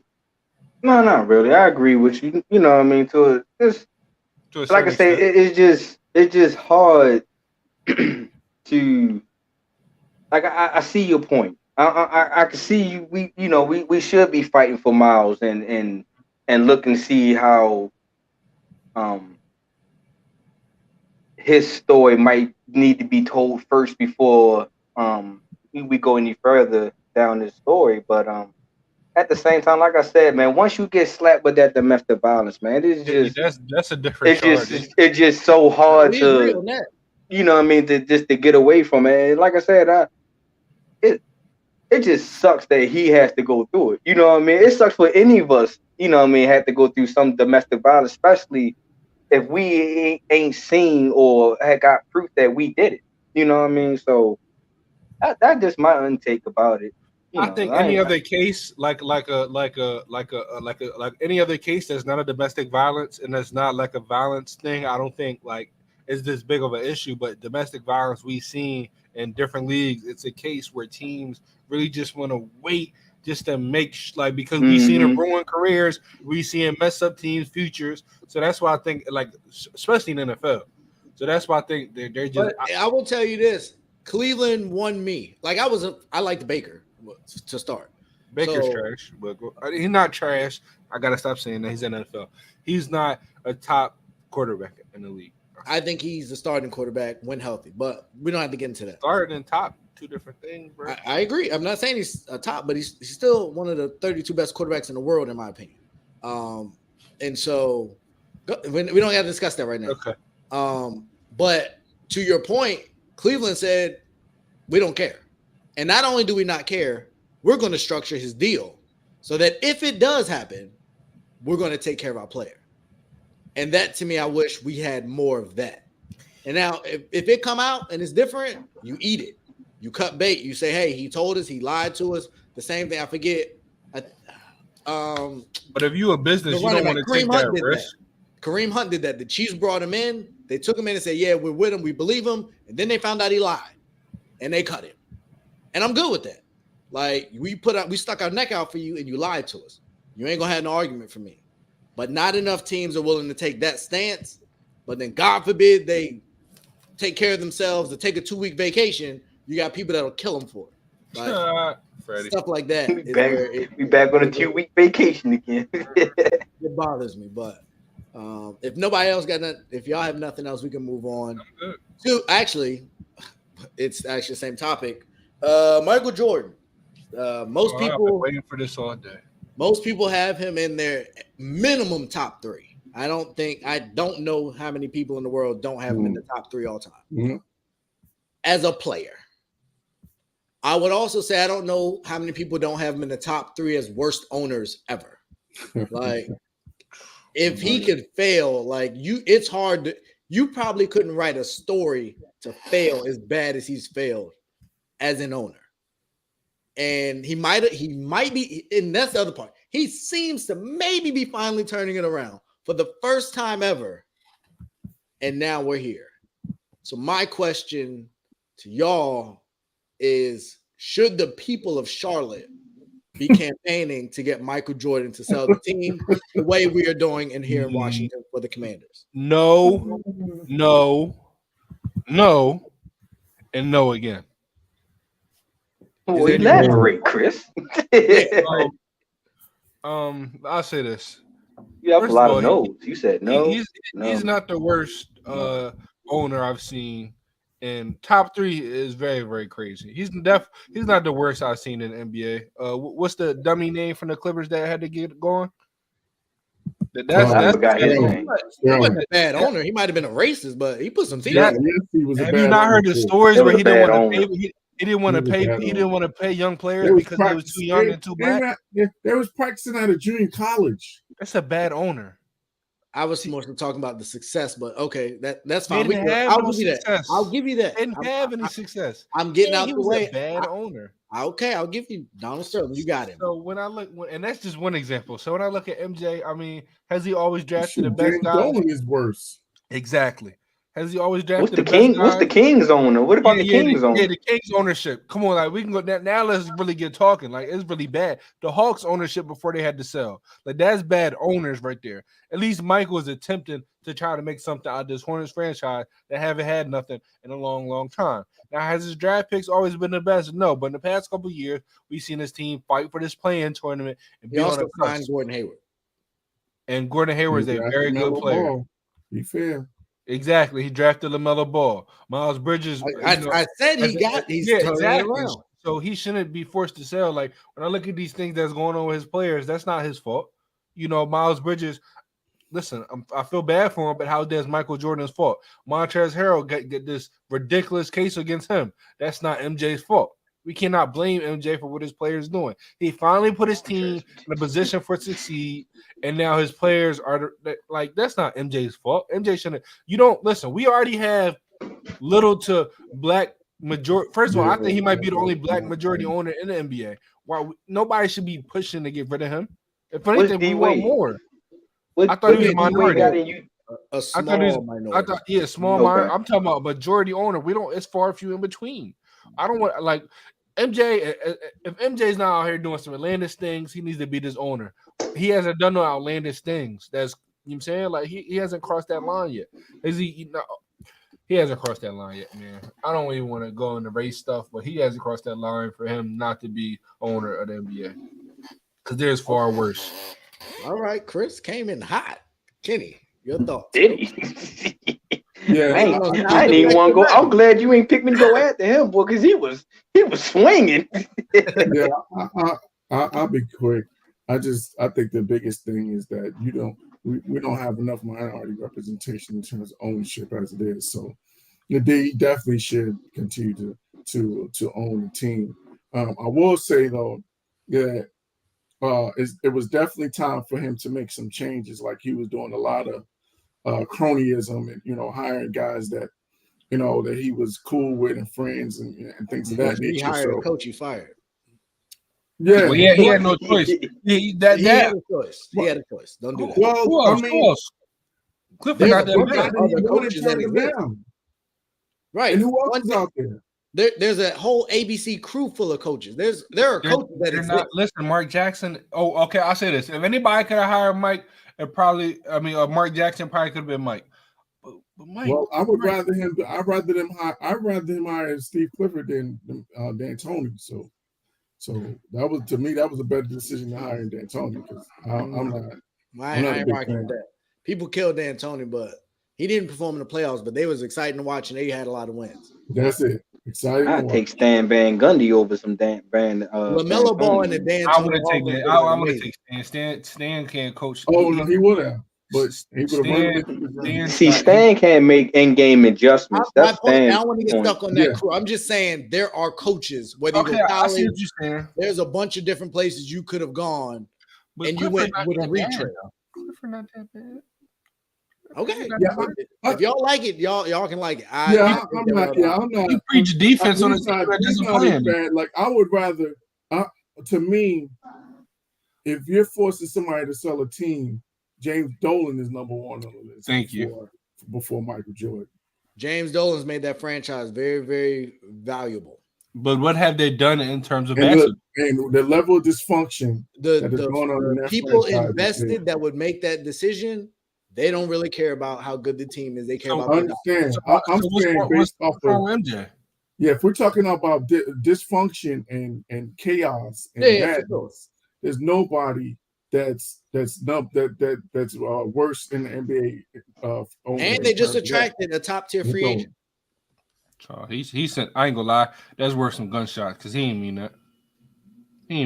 not really. I agree with you. You know what I mean? Like I say, it's just hard to like. I see your point. I can see you. We should be fighting for Miles and look and see how his story might need to be told first before we go any further down this story. But at the same time, like I said, man, once you get slapped with that domestic violence, man, it's just that's a different. It's just so hard to, you know what I mean, to get away from it. And like I said, it just sucks that he has to go through it. You know what I mean? It sucks for any of us. You know what I mean? Had to go through some domestic violence, especially if we ain't seen or had got proof that we did it. You know what I mean? So that's just my intake about it. I think any other case, like any other case that's not a domestic violence and that's not like a violence thing, I don't think like is this big of an issue. But domestic violence we've seen in different leagues, it's a case where teams really just want to wait just to make because we've seen it ruin careers, we see it mess up teams' futures. So that's why I think like especially in the NFL. So that's why I think they're just. But I will tell you this: Cleveland won me. Like I liked Baker to start. Baker's trash, but he's not trash. I gotta stop saying that. He's in the NFL. He's not a top quarterback in the league. I think he's the starting quarterback when healthy, but we don't have to get into that. Starting and top, two different things, bro. I agree. I'm not saying he's a top, but he's still one of the 32 best quarterbacks in the world, in my opinion. And so we don't have to discuss that right now. Okay. But to your point, Cleveland said we don't care. And not only do we not care, we're going to structure his deal so that if it does happen, we're going to take care of our player. And that, to me, I wish we had more of that. And now, if it come out and it's different, you eat it. You cut bait. You say, hey, he told us, he lied to us. The same thing, I forget. But if you a business, you don't want to take that risk. Kareem Hunt did that. The Chiefs brought him in. They took him in and said, yeah, we're with him. We believe him. And then they found out he lied. And they cut him. And I'm good with that. Like, we stuck our neck out for you and you lied to us. You ain't going to have no argument for me. But not enough teams are willing to take that stance. But then, God forbid, they take care of themselves to take a 2-week vacation. You got people that'll kill them for it. Like, Freddie. stuff like that We is back, where it, we back on a 2-week vacation again. it bothers me. But if nobody else got nothing, if y'all have nothing else, we can move on to it's actually the same topic. Michael Jordan. Most I've been people waiting for this all day. Most people have him in their minimum top 3. I don't know how many people in the world don't have him in the top 3 all time. As a player. I would also say I don't know how many people don't have him in the top 3 as worst owners ever. Like, if he could fail, like it's hard to. You probably couldn't write a story to fail as bad as he's failed as an owner. And he might be, and that's the other part. He seems to maybe be finally turning it around for the first time ever. And now we're here. So my question to y'all is, should the people of Charlotte be campaigning to get Michael Jordan to sell the team the way we are doing in here in Washington for the Commanders? No, and no again. Well, elaborate, Chris. I'll say this. You have First a lot of of all, no's. You said no. He's not the worst owner I've seen. And top 3 is very, very crazy. He's not the worst I've seen in the NBA. What's the dummy name from the Clippers that had to get going? I forgot his name. He wasn't a bad owner. He might have been a racist, but he put some teams. Have you not heard the stories where he didn't want to pay? He didn't want to pay young players because they was too young and too black. They was practicing at a junior college. That's a bad owner. I was mostly talking about the success, but okay, that's fine. I'll give you that. I'll give you that. They didn't have any success. I'm getting out the way. A bad owner. Okay, I'll give you Donald Sterling. You got him. So when I look, and that's just one example. So when I look at MJ, I mean, has he always drafted the best guys? Dolan is worse. Exactly. Has he always drafted What's the best king? guys? What's the King's owner? What about the King's owner? Yeah, the Kings ownership. Come on, like we can go now. Let's really get talking. Like it's really bad. The Hawks ownership before they had to sell. Like that's bad owners right there. At least Michael is attempting to try to make something out of this Hornets franchise that haven't had nothing in a long, long time. Now, has his draft picks always been the best? No, but in the past couple of years, we've seen his team fight for this play-in tournament. And he also signed Gordon Hayward. And Gordon Hayward is a very good player. Be fair. Exactly. He drafted LaMelo Ball. Miles Bridges. I said he's exactly. Around. So he shouldn't be forced to sell. Like when I look at these things that's going on with his players, that's not his fault. Miles Bridges, listen, I feel bad for him, but how does Michael Jordan's fault? Montrezl Harrell get this ridiculous case against him. That's not MJ's fault. We cannot blame MJ for what his players doing. He finally put his team in a position for succeed, and now his players are like, that's not MJ's fault. MJ shouldn't. You don't listen. We already have little to black majority. First of all, I think he might be the only black majority owner in the NBA. Why nobody should be pushing to get rid of him? If anything, we want more. I thought he was a minority. A small minority. Small minority. I'm talking about majority owner. We don't. It's far few in between. I don't want like. MJ, if MJ's not out here doing some outlandish things, he needs to be this owner. He hasn't done no outlandish things. That's you know what I'm saying? Like he hasn't crossed that line yet. He hasn't crossed that line yet, man. I don't even want to go into race stuff, but he hasn't crossed that line for him not to be owner of the NBA. Because there's far worse. All right, Chris came in hot. Kenny, your thoughts? Did he? Yeah, I didn't even want to go. I'm glad you ain't picked me to go after him, boy, because he was swinging. Yeah, I'll be quick. I think the biggest thing is that we don't have enough minority representation in terms of ownership as it is. So they definitely should continue to own the team. I will say though that it was definitely time for him to make some changes. Like he was doing a lot of cronyism and hiring guys that that he was cool with and friends and things of that nature. He hired a coach he fired. Yeah, well, he had no choice. He had a choice. He had a choice. Don't do that. Well, who else? Clifford got that other coaches that exist. Right. And who else is out there? There's a whole ABC crew full of coaches. There are coaches that exist. Listen, Mark Jackson. Oh, okay. I'll say this: if anybody could have hired Mike, Mark Jackson probably could have been Mike. But Mike, well, I would rather him hire Steve Clifford than D'Antoni. So So that was to me that was a better decision than hiring D'Antoni because I'm not. I ain't rocking with that. People killed D'Antoni, but he didn't perform in the playoffs. But they was exciting to watch, and they had a lot of wins. That's it. Exciting. I take Stan Van Gundy over some Dan Van. LaMelo Ball and the D'Antoni. I want to take that. I want to take Stan. Stan can't coach. Oh no, he would have. But he would have. See, Stan can't make in-game adjustments. That's Stan. I don't want to get stuck on that crew. I'm just saying there are coaches. Whether you go college, there's a bunch of different places you could have gone, but and you went with a retread. Clifford not that bad. Okay, if y'all like it, y'all can like it. I'm not. You preach defense on the team that doesn't play. Like I would rather. To me, if you're forcing somebody to sell a team, James Dolan is number one on the list. Thank you. Before Michael Jordan. James Dolan's made that franchise very, very valuable. But what have they done in terms of basketball? And the level of dysfunction that is going on in that people invested that would make that decision, they don't really care about how good the team is. They care about understand. I'm saying based off of MJ. Yeah, if we're talking about dysfunction and chaos and madness, there's nobody that's worse in the NBA. And they just attracted a top tier free agent. He said, I ain't gonna lie, that's worth some gunshots because he ain't mean that. He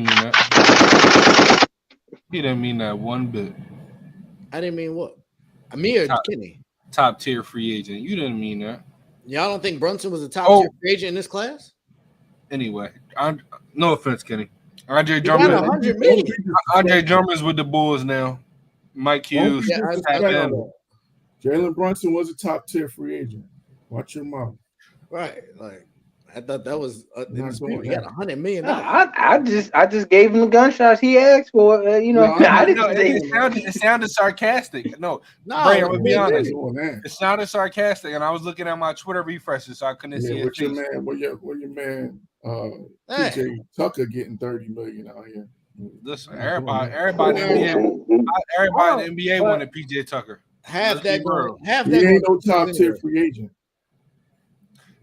didn't mean that one bit. I didn't mean what? Amir Kenny. Top tier free agent. You didn't mean that. Y'all don't think Brunson was a top tier free agent in this class? Anyway, no offense, Kenny. Andre Drummond's with the Bulls now. Mike Hughes. Jalen Brunson was a top tier free agent. Watch your mouth. Right. Like I thought that was he had $100 million. I just gave him the gunshots he asked for. It sounded sarcastic. No, Bray, I'm gonna be honest. It sounded sarcastic, and I was looking at my Twitter refreshes, so I couldn't see it. What your man PJ Tucker getting $30 million out here. Listen, everybody in the NBA wanted PJ Tucker. Half that. He ain't no top tier free agent.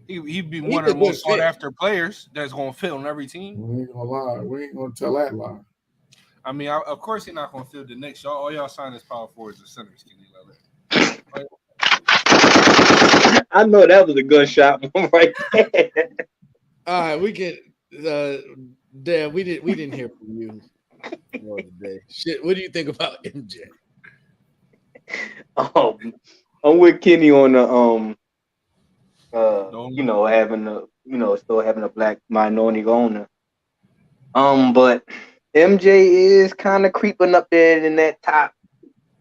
He'd be one of the most sought after players that's going to fit on every team. We ain't going to lie. We ain't going to tell that lie. I mean, of course, he's not going to fill the Knicks. All y'all sign as power forwards and centers. I know that was a gunshot right there. All right, we can. Dad, we didn't hear from you today. Shit, what do you think about MJ? I'm with Kenny on the still having a black minority owner. But MJ is kind of creeping up there in that top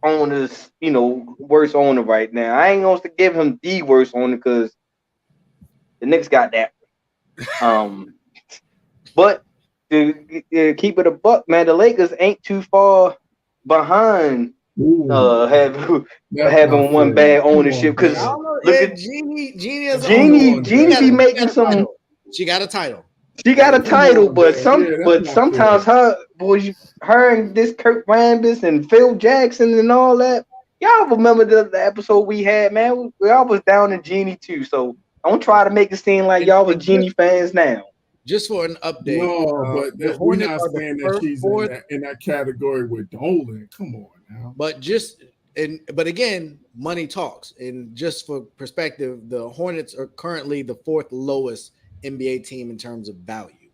owners, worst owner right now. I ain't going to give him the worst owner because the Knicks got that. But to keep it a buck, man, the Lakers ain't too far behind. Having one bad ownership because look at Jeannie be making some. She got a title. But sometimes her and this Kurt Rambis and Phil Jackson and all that. Y'all remember the episode we had, man? Y'all was down in Jeannie too. So don't try to make it seem like y'all was Jeannie fans now. Just for an update. No, but we're not saying that she's in that category with Dolan. Come on now. But again, money talks. And just for perspective, the Hornets are currently the fourth lowest NBA team in terms of value.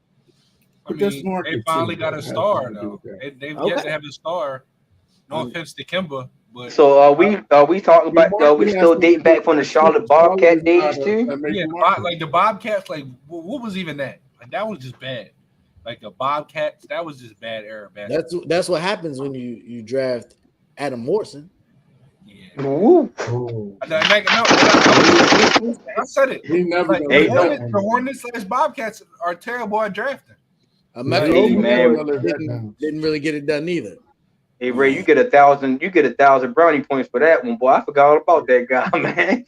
They finally got a star though. They've yet to have a star. No offense to Kemba, but so are we talking about? Are we still dating back from the Charlotte Bobcat days too? Yeah, like the Bobcats. Like what was even that? Like that was just bad. Like the Bobcats, that was just bad era basketball. That's what happens when you draft Adam Morrison. Yeah. I said it. The Hornets / Bobcats are terrible at drafting. Didn't really get it done either. Hey Ray, you get 1,000 brownie points for that one, boy. I forgot all about that guy, man.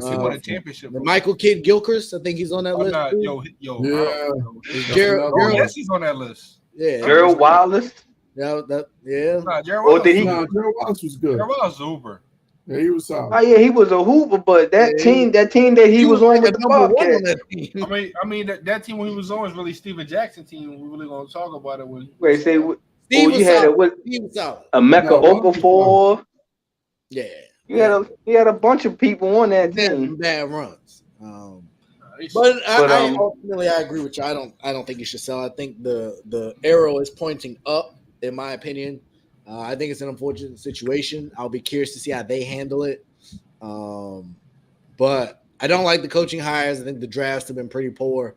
He won a championship. Michael Kidd Gilchrist, I think he's on that list. Yes, he's on that list. Yeah, Gerald Wallace. Gerald Wallace was good. Gerald Wallace was Uber. Yeah, he was Oh solid. yeah, he was a hooper, but that Yeah, team that he was on like with a the number one on Bobcats. that team. I mean that team when he was on is really Steven Jackson team. We really gonna talk about it when Wait, say, Steve you was had solid. with Steve was solid. a Mecca No, Bob was solid. Okafor. Yeah, You had a bunch of people on that he had team. some bad runs. But But I ultimately I agree with you. I don't think you should sell. I think the arrow is pointing up, in my opinion. I think it's an unfortunate situation. I'll be curious to see how they handle it. But I don't like the coaching hires. I think the drafts have been pretty poor.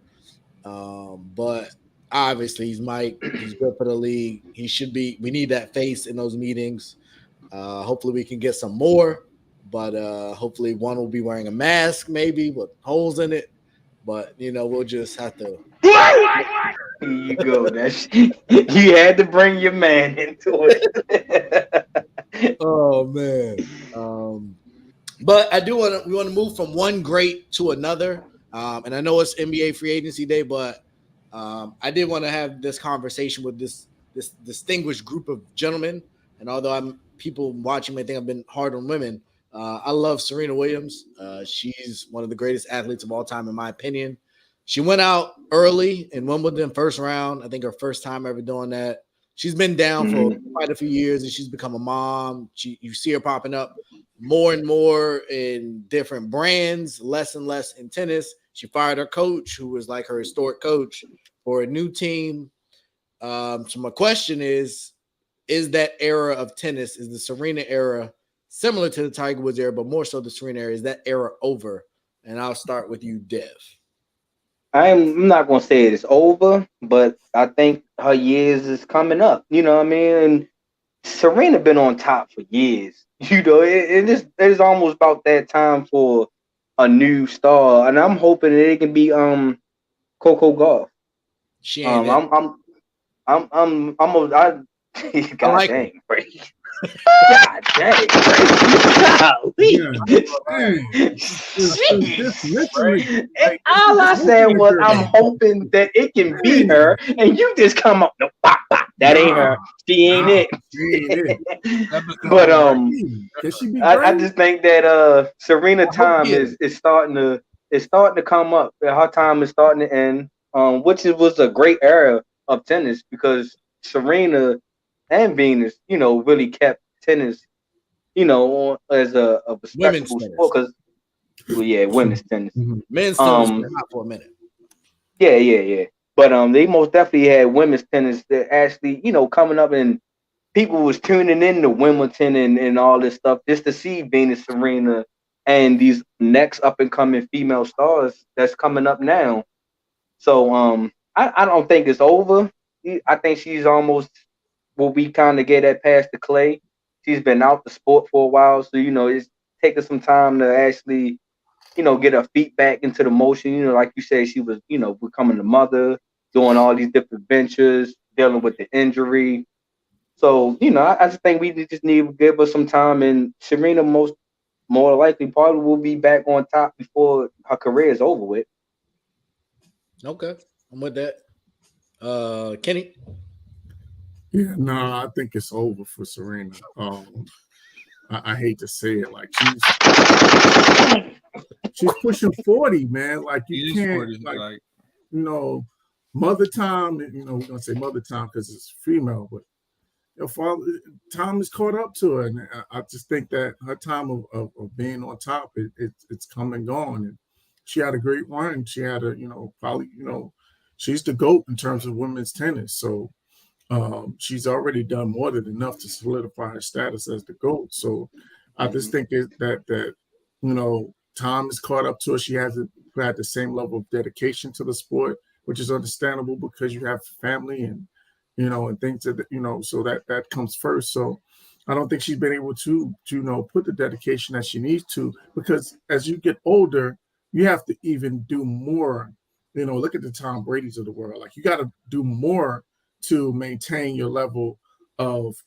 But obviously he's Mike. He's good for the league. He should be. We need that face in those meetings. Hopefully we can get some more. But hopefully one will be wearing a mask, maybe with holes in it. But we'll just have to. Here you go. You had to bring your man into it. Oh man. But I do we want to move from one great to another. And I know it's NBA free agency day, but I did want to have this conversation with this distinguished group of gentlemen. And although people watching may think I've been hard on women, I love Serena Williams. She's one of the greatest athletes of all time, in my opinion. She went out early in Wimbledon, first round. I think her first time ever doing that. She's been down for quite a few years, and she's become a mom. You see her popping up more and more in different brands, less and less in tennis. She fired her coach, who was like her historic coach, for a new team. So my question is that era of tennis, is the Serena era similar to the Tiger Woods era, but more so the Serena era? Is that era over? And I'll start with you, Dev. I'm not gonna say it's over, but I think her years is coming up. You know what I mean? And Serena been on top for years. It's almost about that time for a new star, and I'm hoping that it can be Coco Gauff. She ain't it. God like dang, Brady. God dang, Brady. And all I said was, I'm hoping that it can be her, and you just come up, no, pop, pop. That ain't her. She ain't it. But I just think that Serena time is starting to come up. Her time is starting to end. Which was a great era of tennis, because Serena and Venus, really kept tennis, as a respectable sport. Because, women's tennis. Men's tennis was hot for a minute. Yeah. But they most definitely had women's tennis that actually, coming up, and people was tuning in to Wimbledon and all this stuff just to see Venus, Serena, and these next up and coming female stars that's coming up now. So I don't think it's over. I think she's almost what we kind of get at past the clay. She's been out the sport for a while, so it's taking some time to actually get her feet back into the motion. Like you said, she was becoming a mother, doing all these different ventures, dealing with the injury. So I just think we just need to give her some time, and Serena more likely probably will be back on top before her career is over with. Okay, I'm with that. Kenny? Yeah, no, I think it's over for Serena. I hate to say it, like she's pushing 40, man. Like you can't, 40, mother time. We're gonna say mother time because it's female, but time is caught up to her, and I just think that her time of being on top, it's come and gone. And she had a great run. She had probably she's the GOAT in terms of women's tennis. So she's already done more than enough to solidify her status as the GOAT. So I just think that time is caught up to her. She hasn't had the same level of dedication to the sport, which is understandable because you have family and and things that so that comes first. So I don't think she's been able to put the dedication that she needs to, because as you get older, you have to even do more. Look at the Tom Brady's of the world. Like, you got to do more to maintain your level of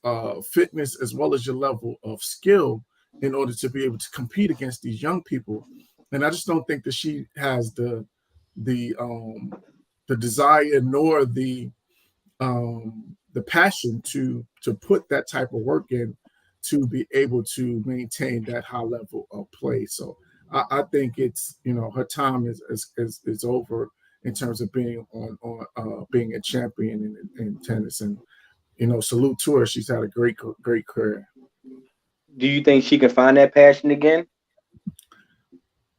fitness as well as your level of skill in order to be able to compete against these young people. And I just don't think that she has the desire nor the passion to put that type of work in to be able to maintain that high level of play. So I think it's, her time is over in terms of being being a champion in tennis. And salute to her. She's had a great career. Do you think she can find that passion again?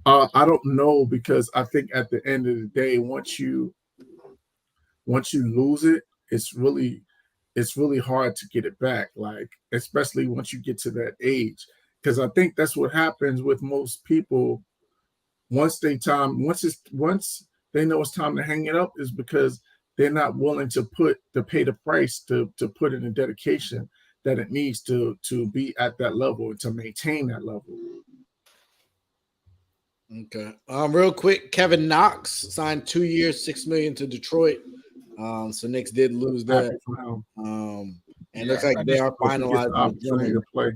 I don't know, because I think at the end of the day, once you lose it, it's really hard to get it back. Like, especially once you get to that age, because I think that's what happens with most people. Once they know it's time to hang it up, is because they're not willing to pay the price to put in the dedication that it needs to be at that level and to maintain that level. Okay. Real quick, Kevin Knox signed 2 years, $6 million to Detroit. So Knicks did lose that. And it looks like they are finalizing the opportunity to play.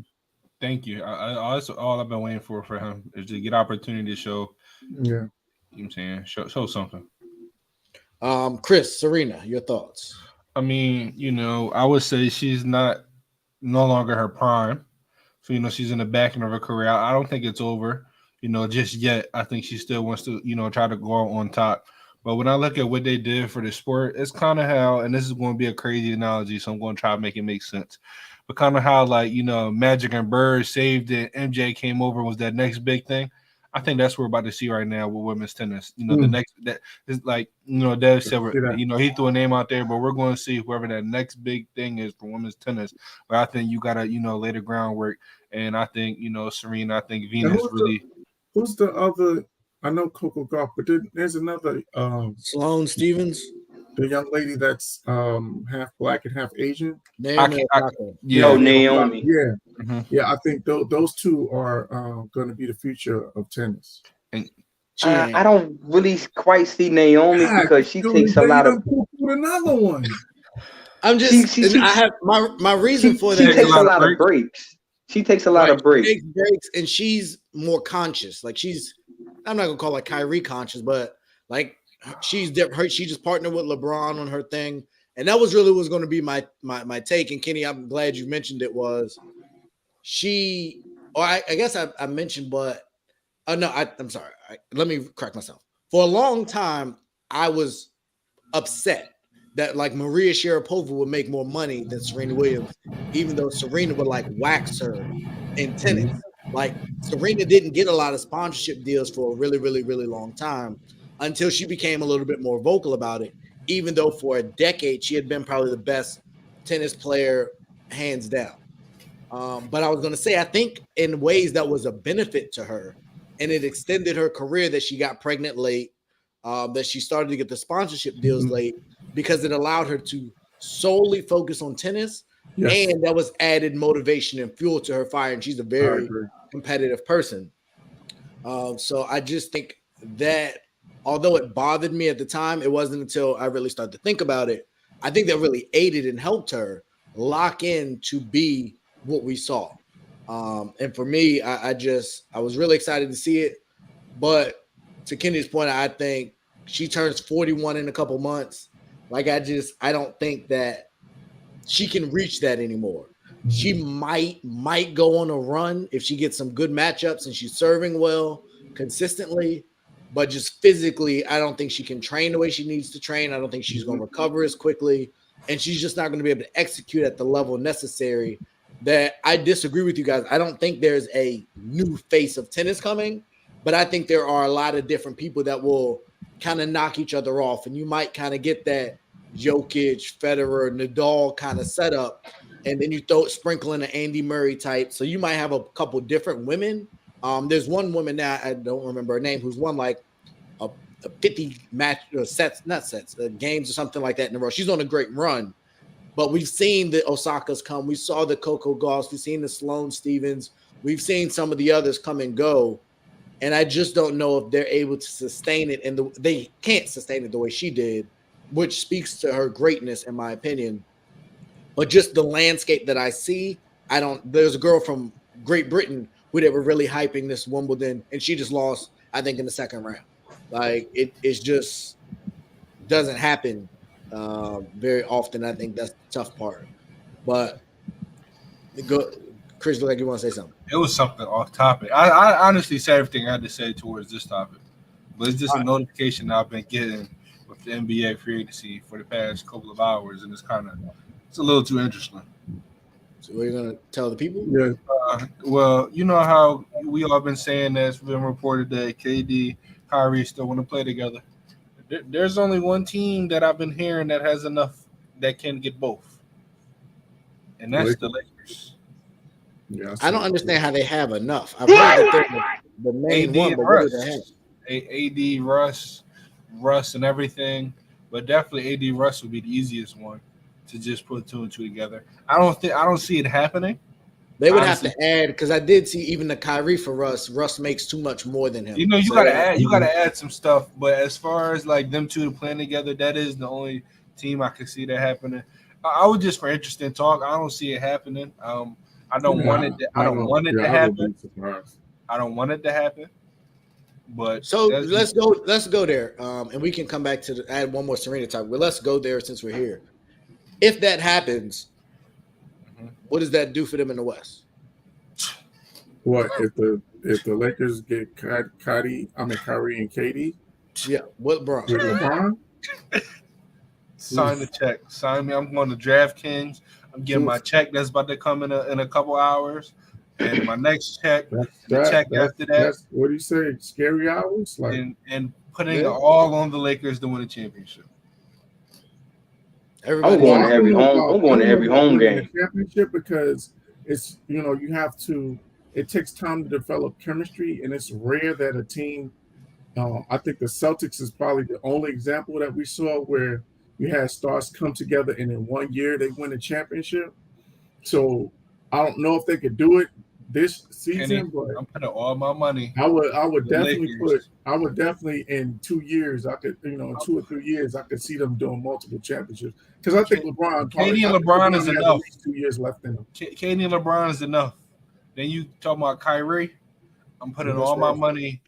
Thank you. That's all I've been waiting for him, is to get opportunity to show. Yeah. You know what I'm saying? Show something. Chris, Serena, your thoughts? I mean, I would say she's no longer her prime. So, she's in the back end of her career. I don't think it's over, just yet. I think she still wants to, try to go on top. But when I look at what they did for the sport, it's kind of how, and this is going to be a crazy analogy, so I'm going to try to make it make sense. But kind of how, like, Magic and Bird saved it, MJ came over, was that next big thing. I think that's what we're about to see right now with women's tennis. The next, that is like, Dev said, he threw a name out there, but we're going to see whoever that next big thing is for women's tennis. But I think you got to, lay the groundwork. And I think, Serena, I think Venus really. Who's the other? I know Coco Gauff, but there's another. Sloane Stevens. The young lady that's half black and half Asian. Naomi. Naomi. Yeah. Mm-hmm. Yeah, I think those two are going to be the future of tennis. And I don't really quite see Naomi because she takes a lot of. Another one. I'm just. I have my reason for that. She takes a lot of breaks. She takes a lot of breaks. She takes breaks, and she's more conscious. Like, I'm not gonna call it Kyrie conscious, but like, she's different. She just partnered with LeBron on her thing, and that was going to be my take. And Kenny, I'm glad you mentioned it. Was she? Or I guess I mentioned, but no, I'm sorry. Let me correct myself. For a long time, I was upset that like Maria Sharapova would make more money than Serena Williams, even though Serena would like wax her in tennis. Like, Serena didn't get a lot of sponsorship deals for a really, really, really long time until she became a little bit more vocal about it, even though for a decade she had been probably the best tennis player, hands down. But I was going to say, I think in ways that was a benefit to her, and it extended her career, that she got pregnant late, that she started to get the sponsorship deals late, because it allowed her to solely focus on tennis. Yes. And that was added motivation and fuel to her fire. And she's a very competitive person. So I just think that, although it bothered me at the time, it wasn't until I really started to think about it. I think that really aided and helped her lock in to be what we saw. And for me, I was really excited to see it. But to Kenny's point, I think she turns 41 in a couple months. Like, I don't think that she can reach that anymore. She might go on a run if she gets some good matchups and she's serving well consistently, but just physically, I don't think she can train the way she needs to train. I don't think she's going to recover as quickly, and she's just not going to be able to execute at the level necessary. That I disagree with you guys. I don't think there's a new face of tennis coming, but I think there are a lot of different people that will kind of knock each other off, and you might kind of get that Jokic, Federer, Nadal kind of setup, and then you sprinkle in an Andy Murray type. So you might have a couple different women. There's one woman now, I don't remember her name, who's won like a 50 match or games or something like that in a row. She's on a great run. But we've seen the Osakas come. We saw the Coco Gauffs. We've seen the Sloane Stevens. We've seen some of the others come and go. And I just don't know if they're able to sustain it. And they can't sustain it the way she did, which speaks to her greatness, in my opinion. But just the landscape that I see, there's a girl from Great Britain who they were really hyping this Wimbledon, and she just lost, I think, in the second round. Like, it's just doesn't happen very often. I think that's the tough part. But Chris, look like you want to say something. It was something off topic. I honestly said everything I had to say towards this topic, but it's just a notification that I've been getting with the NBA free agency for the past couple of hours, and it's a little too interesting. So what are you gonna tell the people? Yeah. Well, you know how we all been saying that it's been reported that KD, Kyrie still want to play together. There's only one team that I've been hearing that has enough that can get both, and that's the Lakers. Yeah, I don't understand how they have enough. I've heard that they're the main AD one, and but what do Russ. they have? AD, Russ, and everything, but definitely AD Russ would be the easiest one to just put 2 and 2 together. I don't see it happening. They would Honestly. have to add, because I did see even the Kyrie for Russ. Russ makes too much more than him. You know, you So, gotta add some stuff. But as far as like them two playing together, that is the only team I can see that happening. I would just for interesting talk. I don't see it happening. I don't want it. I don't want it to happen. I don't want it to happen. But so let's go there, and we can come back to add one more Serena talk. But let's go there since we're here. If that happens, what does that do for them in the West? What if the Lakers get Kyrie and KD? Yeah, what bro? With LeBron? Sign the check. Sign me. I'm going to DraftKings. I'm getting my check that's about to come in a couple hours, and my next check, after that. That's what do you say? Scary hours, like and putting it all on the Lakers to win a championship. I'm going to every home game. Championship because it's you have to. It takes time to develop chemistry, and it's rare that a team. I think the Celtics is probably the only example that we saw where you had stars come together, and in 1 year they win a championship. So I don't know if they could do it this season, but I'm putting all my money. I would definitely in 2 years I could in 2 or 3 years I could see them doing multiple championships because I think KD and LeBron is enough. 2 years left in them. KD and LeBron is enough. Then you talking about Kyrie? I'm putting all my money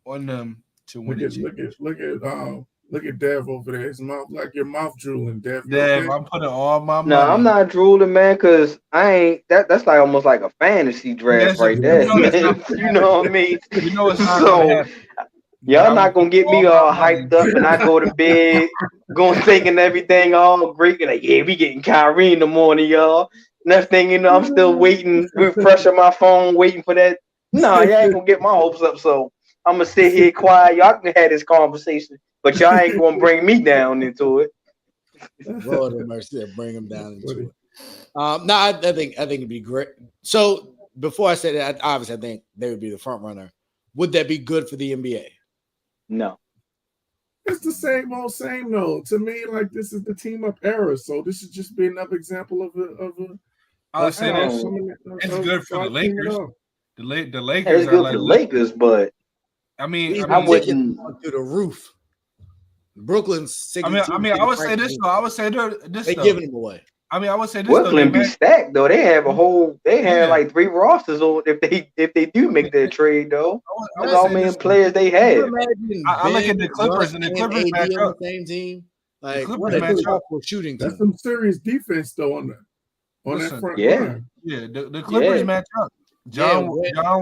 on them to win it. Look at Dev over there. His mouth like your mouth drooling, Dev. Dev, I'm putting all my money. No, I'm not drooling, man, because I ain't that's like almost like a fantasy draft right there. You know what I mean? You know it's not so y'all not gonna get me all hyped up and I go to bed, going thinking everything all great. Like, yeah, we getting Kyrie in the morning, y'all. Next thing you know, I'm still waiting, refreshing my phone, waiting for that. No, y'all ain't gonna get my hopes up. So I'm gonna sit here quiet. Y'all can have this conversation, but y'all ain't gonna bring me down into it. Lord have mercy, bring him down into it. No, I think it'd be great. So before I say that, obviously I think they would be the front runner. Would that be good for the NBA? No. It's the same old same though. To me, like this is the team up era. So this should just be another example of a. I would say it's good for the Lakers. The Lakers it's good for the Lakers, but I mean, I wouldn't through the roof. Brooklyn's. I would say this though. I would say this. They giving him away. I mean, I would say this. Brooklyn be stacked though. They have a whole. They have like 3 rosters on if they do make that trade though. That's all many players they have. I look at the Clippers and the Clippers match up. The same team. Like what a powerful shooting team. That's some serious defense though on that front line. Yeah, the Clippers match up. John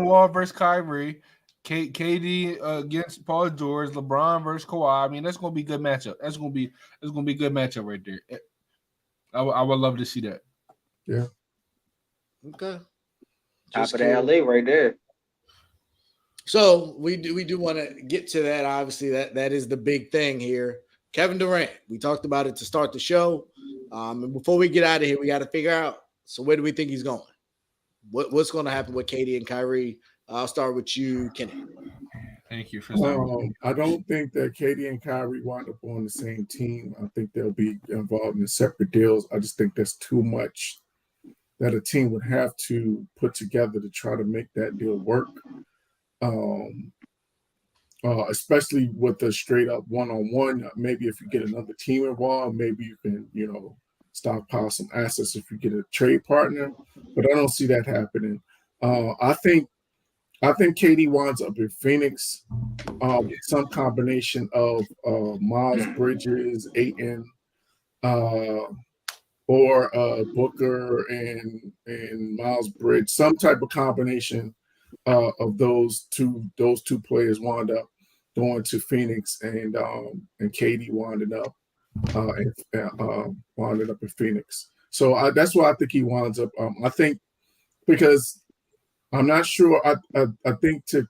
Wall versus Kyrie, KD against Paul George, LeBron versus Kawhi. I mean, that's gonna be a good matchup. That's gonna be a good matchup right there. I would love to see that. Yeah. Okay. Top of the LA right there. So we do want to get to that. Obviously, that is the big thing here. Kevin Durant. We talked about it to start the show. And before we get out of here, we got to figure out. So where do we think he's going? What's going to happen with KD and Kyrie? I'll start with you, Kenny. Thank you for I don't think that KD and Kyrie wind up on the same team. I think they'll be involved in separate deals. I just think that's too much that a team would have to put together to try to make that deal work. Especially with the straight up one-on-one. Maybe if you get another team involved, maybe you can, stockpile some assets if you get a trade partner. But I don't see that happening. I think KD winds up in Phoenix with some combination of Miles Bridges, Ayton, or Booker and Miles Bridge, some type of combination of those two players wound up going to Phoenix, and KD winded up in Phoenix. So that's why I think he winds up. I think because I'm not sure. I think to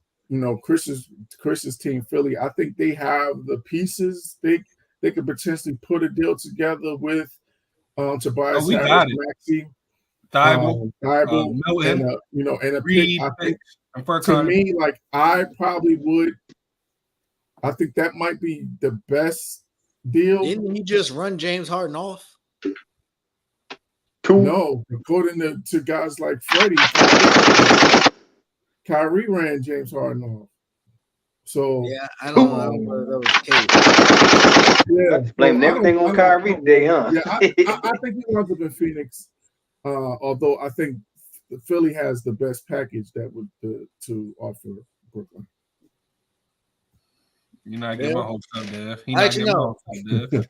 Chris's team Philly, I think they have the pieces. They could potentially put a deal together with Tobias we Harris, got it. Maxey, Thibault, Milton, and a Reed, pick. I think and to Furkan. me, like I probably would. I think that might be the best deal. Didn't he just run James Harden off? No, according to guys like Freddie, Kyrie ran James Harden off. So yeah, I don't know whether that was the case. Yeah, blaming everything on Kyrie today, huh? Yeah, I think he winds up in Phoenix. Although I think Philly has the best package that would to offer Brooklyn. You're not getting my hopes up, Dev. Actually, no.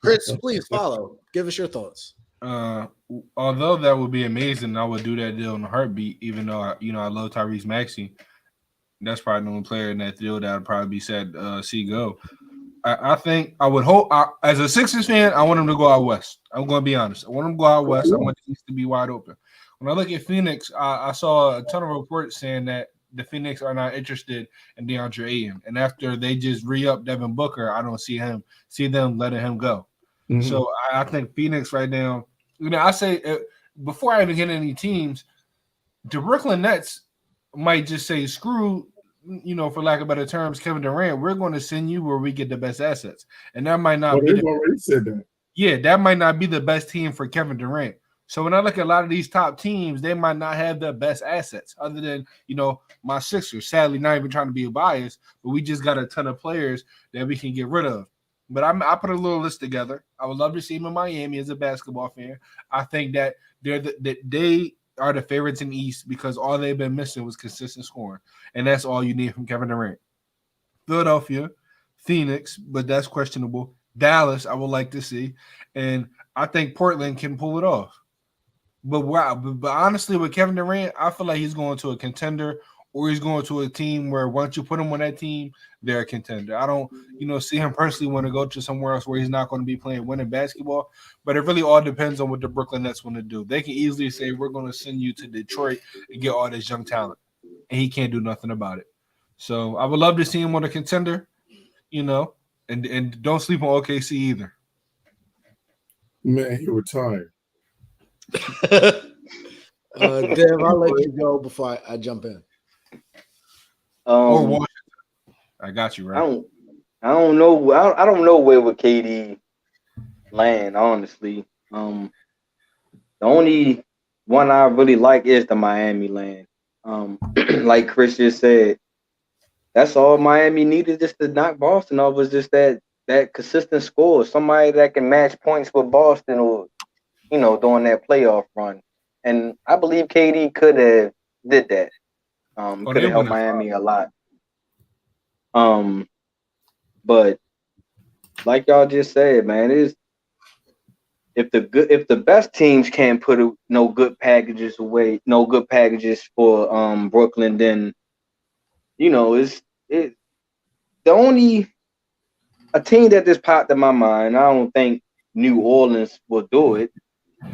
Chris, please follow. Give us your thoughts. Although that would be amazing, I would do that deal in a heartbeat. Even though I love Tyrese Maxey, that's probably the only player in that deal that I'd probably be sad see go. I think I would hope as a Sixers fan, I want him to go out west. I'm going to be honest. I want him to go out west. I want the East to be wide open. When I look at Phoenix, I saw a ton of reports saying that the Phoenix are not interested in DeAndre Ayton, and after they just re-up Devin Booker, I don't see them letting him go. Mm-hmm. So I think Phoenix right now. I say before I even get any teams, the Brooklyn Nets might just say screw. For lack of better terms, Kevin Durant, we're going to send you where we get the best assets. And that might not be. They've already said that. Yeah, that might not be the best team for Kevin Durant. So when I look at a lot of these top teams, they might not have the best assets other than, my Sixers. Sadly, not even trying to be a bias, but we just got a ton of players that we can get rid of. But I put a little list together. I would love to see him in Miami as a basketball fan. I think that they are the favorites in the East because all they've been missing was consistent scoring. And that's all you need from Kevin Durant. Philadelphia, Phoenix, but that's questionable. Dallas, I would like to see. And I think Portland can pull it off. But honestly, with Kevin Durant, I feel like he's going to a contender or he's going to a team where once you put him on that team, they're a contender. I don't, see him personally want to go to somewhere else where he's not going to be playing winning basketball. But it really all depends on what the Brooklyn Nets want to do. They can easily say, we're going to send you to Detroit and get all this young talent. And he can't do nothing about it. So I would love to see him on a contender, and don't sleep on OKC either. Man, he retired. Dev, I'll let you go before I jump in. Or Washington. I got you, right? I don't know. I don't know where would KD land, honestly. The only one I really like is the Miami land. Like Chris just said, that's all Miami needed just to knock Boston off was just that consistent score. Somebody that can match points with Boston or, during that playoff run. And I believe KD could have did that. Could have helped Miami a lot. But like y'all just said, man, if the best teams can't put no good packages for Brooklyn, then it's the only a team that just popped in my mind. I don't think New Orleans will do it,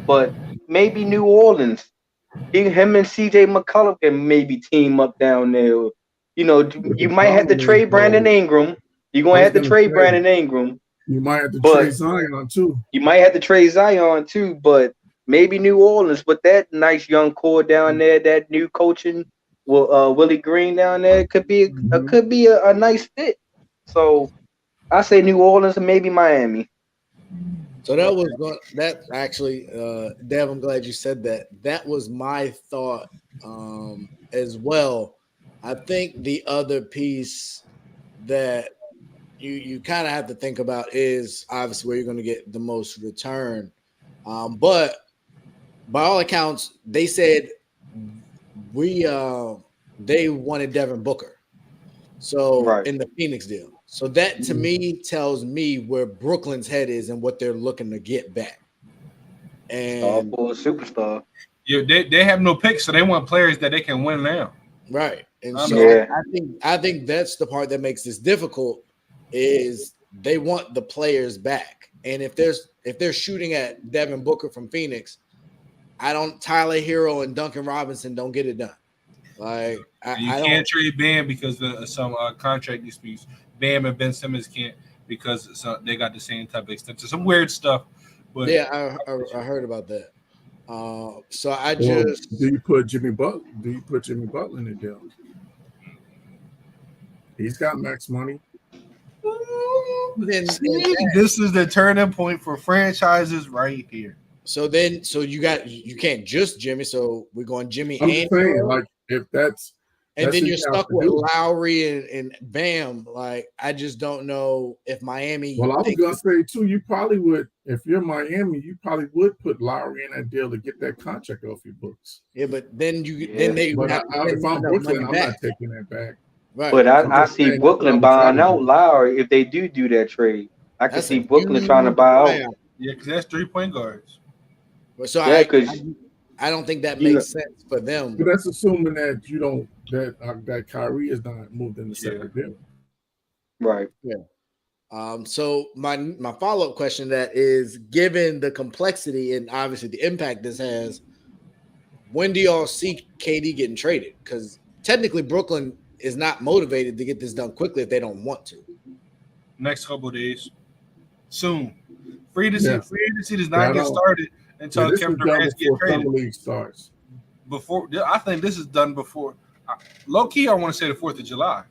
but maybe New Orleans. Him and CJ McCollum can maybe team up down there. You might have to trade Brandon Ingram. You're gonna have to trade Brandon Ingram. You might have to trade Zion too. You might have to trade Zion too, but maybe New Orleans with that nice young core down there, that new coaching with Willie Green down there could be a nice fit. So I say New Orleans and maybe Miami. So that actually, Dev, I'm glad you said that. That was my thought as well. I think the other piece that you kind of have to think about is obviously where you're going to get the most return. But by all accounts, they said they wanted Devin Booker. So right. In the Phoenix deal. So that to me tells me where Brooklyn's head is and what they're looking to get back. And for a superstar. They have no picks, so they want players that they can win now. right. And I'm so Yeah. I think that's the part that makes this difficult is they want the players back. And if they're shooting at Devin Booker from Phoenix, Tyler Hero and Duncan Robinson don't get it done. Like You can't trade Bam because of some contract disputes. Bam and Ben Simmons can't because they got the same type of extension. Some weird stuff. But yeah, I heard about that. So I Well, just do you put Jimmy Butler in the deal? He's got max money. then this is the turning point for franchises right here. so you can't just Jimmy. So we're going Jimmy I'm and just saying, Hero, like, if that's and then what you're you have stuck to with do. Lowry and Bam. Like I just don't know if Miami. Well, I was gonna say too, you probably would, if you're Miami, you probably would put Lowry in that deal to get that contract off your books. Yeah, but then Yeah. then they But have to pay if I'm enough Brooklyn, money I'm back. not taking that back. Right. But I'm I just see saying that's Brooklyn what I buying would try to out do. Lowry if they do that trade. I can That's see a Brooklyn trying to huge buy out. buyout. Yeah, because that's 3-point guards. So Yeah, because I don't think that You makes sense for them. But that's assuming that you don't that Kyrie is not moved in the second deal. right. So my follow-up question to that is, given the complexity and obviously the impact this has, when do y'all see KD getting traded? Because technically Brooklyn is not motivated to get this done quickly if they don't want to. Next couple of days. Soon. Free agency does not I get don't- started until This Kevin is done Durant before gets traded. summer league starts. I think this is done before. Low key, I want to say the 4th of July.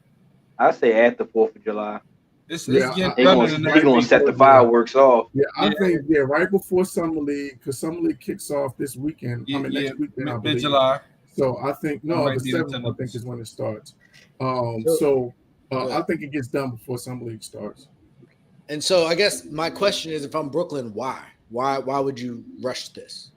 I say after 4th of July. It's Yeah, getting They're done in the going next to week. set the fireworks off. Yeah, I Yeah. think right before summer league, because summer league kicks off this weekend. Next weekend, I believe. mid-July. So I think That might the be 7th, I attendance. think, is when it starts. Yeah. I think it gets done before summer league starts. And so I guess my question is, if I'm Brooklyn, why? Why would you rush this?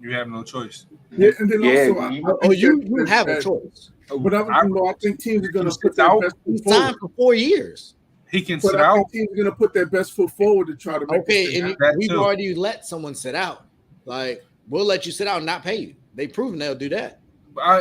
You have no choice. Yeah, and then Yeah, also, You have a choice. But I think teams are going to put their out. best He foot forward. signed for 4 years. He can But sit I out. think teams are going to put their best foot forward to try to make this Okay, thing and happen. that we've too. already let someone sit out. Like, we'll let you sit out and not pay you. They've proven they'll do that.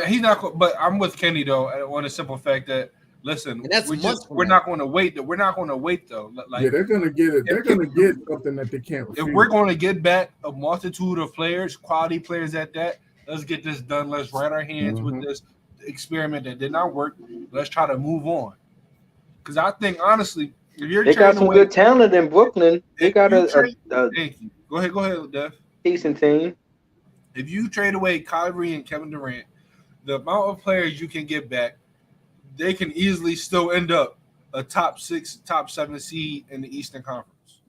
He's not. But I'm with Kenny though on the simple fact that listen, And that's months from we're now. not going to wait. We're not going to wait though. Like Yeah, they're going to get it. They're if- going to get something that they can't refuse. if we're going to get back a multitude of players, quality players at that, let's get this done. Let's write our hands with this experiment that did not work. Let's try to move on. Because I think honestly, if you're They got trading some away, good talent in Brooklyn. They got a thank you. Go ahead, Dev. decent team. If you trade away Kyrie and Kevin Durant, the amount of players you can get back, they can easily still end up a top 6, top 7 seed in the Eastern Conference.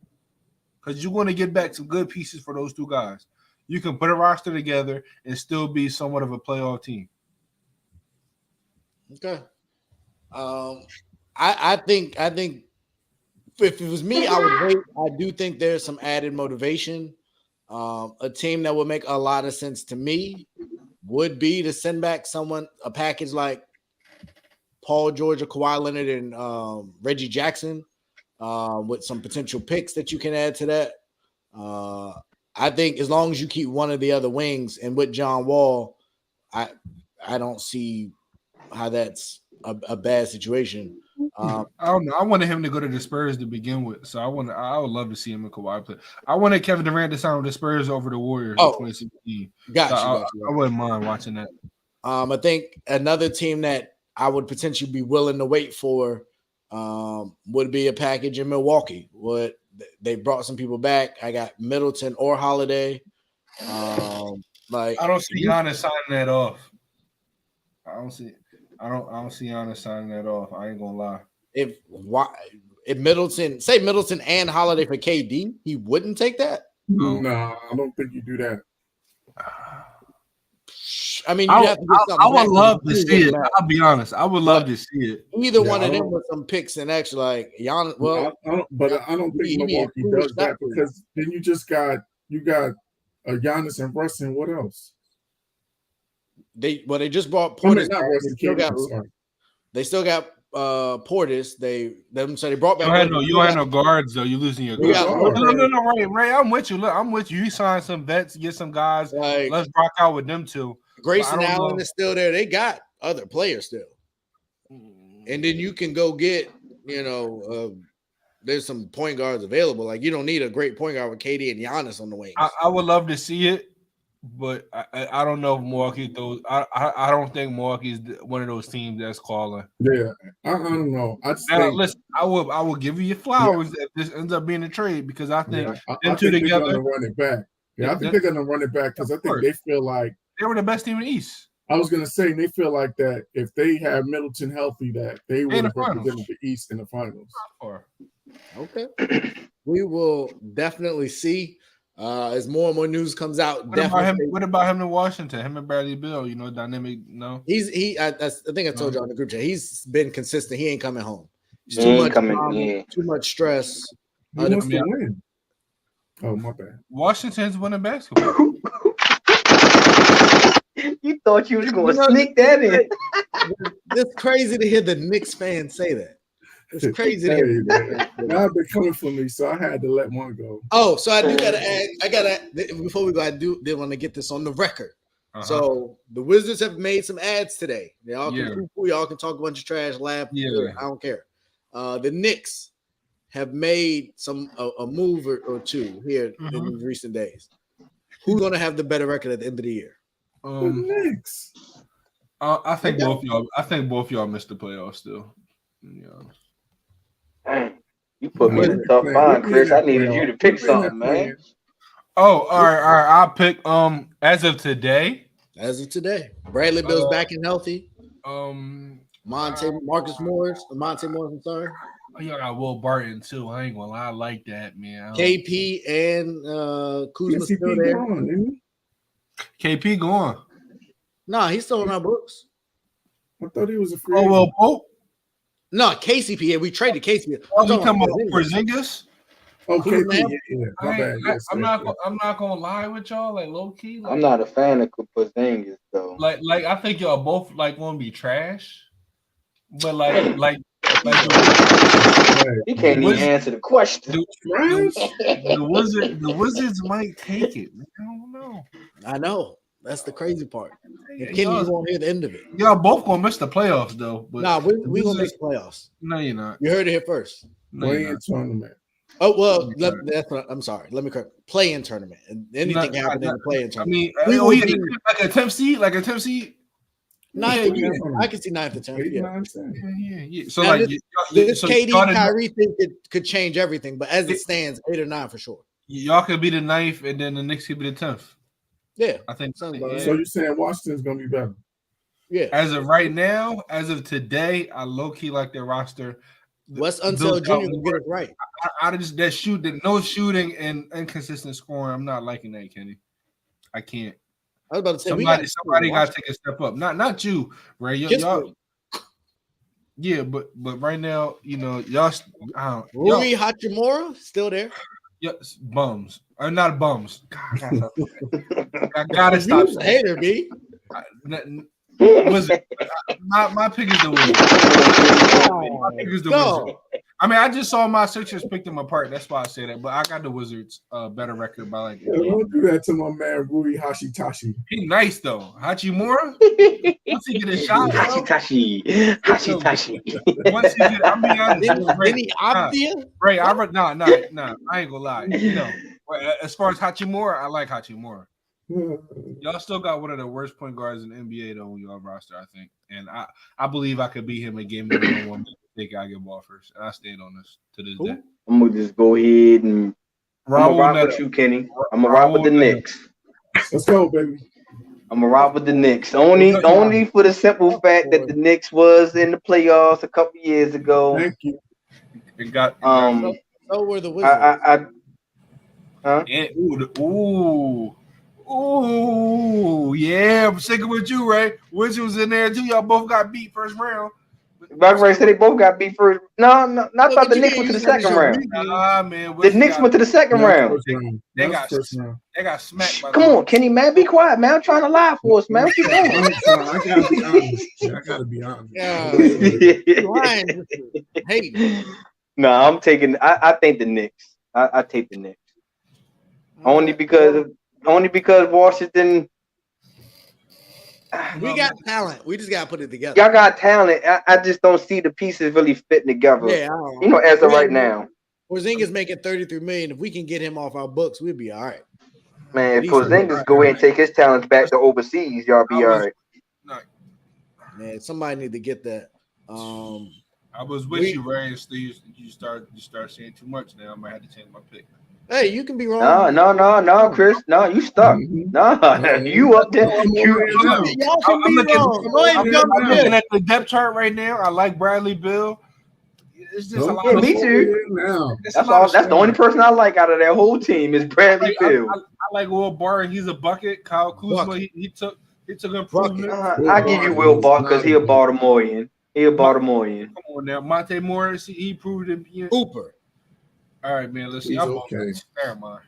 Because you're going to get back some good pieces for those two guys. You can put a roster together and still be somewhat of a playoff team. Okay. I think if it was me, I would wait. I do think there's some added motivation. A team that would make a lot of sense to me would be to send back a package like Paul George or Kawhi Leonard and Reggie Jackson with some potential picks that you can add to that. I think as long as you keep one of the other wings, and with John Wall, I don't see how that's a bad situation. I don't know. I wanted him to go to the Spurs to begin with, so I would love to see him in Kawhi play. I wanted Kevin Durant to sign with the Spurs over the Warriors in 2016. Got you. I wouldn't mind watching that. I think another team that I would potentially be willing to wait for would be a package in Milwaukee. They brought some people back. I got Middleton or Holiday. I don't see Giannis signing that off. I don't see Giannis signing that off. I ain't gonna lie. If Middleton and Holiday for KD, he wouldn't take that. No, I don't think you do that. I mean, I would love to see it. I'll be honest. I would love to see it. Either one of them with some picks and actually like Giannis. Well, I don't think Milwaukee does that because then you got Giannis and Russ and what else? They just brought Portis. Not Russ, They still got Portis. They brought back. You don't have no guards though. You're losing your guards. No, Ray. I'm with you. Look, I'm with you. You sign some vets, get some guys. Like, let's rock out with them too. Grayson Allen is still there. They got other players still, and then you can go get. There's some point guards available. Like, you don't need a great point guard with KD and Giannis on the wings. I would love to see it, but I don't know if Milwaukee those. I don't think Milwaukee's one of those teams that's calling. Yeah, I don't know. Listen, I will give you your flowers if this ends up being a trade because I think them two together they're gonna run it back. Yeah, I think they're gonna run it back because I think they feel like they were the best team in the East. I was gonna say they feel like that if they have Middleton healthy, that they would have represented the East in the finals. Okay, we will definitely see as more and more news comes out. What about him in Washington? Him and Bradley Beal, dynamic. No, I think I told you on the group chat. He's been consistent. He ain't coming home. It's too much stress. He wants to win. Oh, my bad. Washington's winning basketball. You thought you was going to sneak that in. It's crazy to hear the Knicks fans say that. It's crazy. Now they're coming for me, so I had to let one go. Oh, so I do gotta add. Before we go, they want to get this on the record. So the Wizards have made some ads today. Y'all can talk a bunch of trash, laugh. I don't care. The Knicks have made a move or two here in recent days. Who's gonna have the better record at the end of the year? The Knicks. I think both y'all. I think both y'all missed the playoffs still. Dang, you put me in a tough bind, Chris. I needed you to pick something, man. Oh, all right. I'll pick. As of today, Bradley Beal's back and healthy. Marcus Morris. I'm sorry. Oh, y'all got Will Barton too. I ain't gonna lie, I like that, man. KP and Kuzma still there. KP gone. Nah, he's still on our books. I thought he was a free. Oh well, Pope. No, KCP. Yeah, we traded KCP. Oh, you talking about Porzingis? Okay, my bad. I'm not gonna lie with y'all. Like low key, I'm not a fan of Porzingis though. Like I think y'all both gonna be trash. But he can't even answer the question. The Wizards might take it. I don't know. I know. That's the crazy part. Kenny won't hear the end of it. Y'all both gonna miss the playoffs though. But we gonna miss the playoffs. No, you're not. You heard it here first. Play-in tournament. Oh well, I'm sorry. Let me correct. Play-in tournament. And anything happen in the play-in tournament. I mean, like a 10th seed. I can see 9th to 10th. Yeah. So now, like this KD Kyrie thing could change everything, but as it stands, 8 or 9 for sure. Y'all could be the 9th, and then the Knicks could be the 10th. Yeah, I think so. So you're saying Washington's gonna be better? Yeah. As of right now, as of today, I low key like their roster. Wes Unseld Jr. will get it right. I just no shooting and inconsistent scoring. I'm not liking that, Kenny. I can't. I was about to say somebody got to take a step up. Not you, Ray. Y'all. Yeah, but right now, y'all. Rui Hachimura still there. Yes, bums. Or not bums. God, I gotta stop. You hater, B. Wizard. My pick is the Wizards. My pick is the Wizards. I mean, I just saw my Sixers pick them apart. That's why I say that. But I got the Wizards better record by like. Don't do that to my man Rui Hashitashi. He nice though. Hachimura. Once he get a shot, Hashitashi. Once he get, I mean, any obvious? Right. I ain't gonna lie. As far as Hachimura, I like Hachimura. Y'all still got one of the worst point guards in the NBA though on your roster, I think, and I believe I could beat him in game one. Think I get ball first, and I stand on this to this day. I'm gonna just go ahead and rock with you, Kenny. I'm gonna rock with the Knicks. Let's go, baby. I'm gonna rock with the Knicks. Only for the simple fact that the Knicks was in the playoffs a couple years ago. Thank you. So were the Wizards. Ooh, yeah, I'm sticking with you, Ray. Wizards was in there too. Y'all both got beat first round. Ray said they both got beat first. No, I thought the Knicks went to the second round. Nah, man. The Knicks went to the second round. They got smacked. By Come on, Kenny, man, be quiet, man. I'm trying to lie for us, man. What you doing? I gotta be honest. Hey, No, I'm taking. I think the Knicks. I take the Knicks only because Washington. we got talent. We just gotta put it together. Y'all got talent. I just don't see the pieces really fitting together. Yeah, as of right now. Porzingis making $33 million. If we can get him off our books, we'll be all right. Man, if Porzingis go ahead and take his talents back to overseas, y'all be all right. Man, somebody need to get that. I was with you, Ray, and Steve. You start saying too much now. I might have to change my pick. Hey, you can be wrong. No, Chris. No, you stuck. No, you up there. I'm looking at the depth chart right now. I like Bradley Beal. It's just a lot of me too. That's the only person I like out of that whole team is Bradley Beal. I like Will Barton. He's a bucket. Kyle Kuzma, he took improvement. I give you Will Barton because he a Baltimorean. Come on now, Monte Morris. He proved it. Hooper. All right, man. Let's see. Okay. Never mind.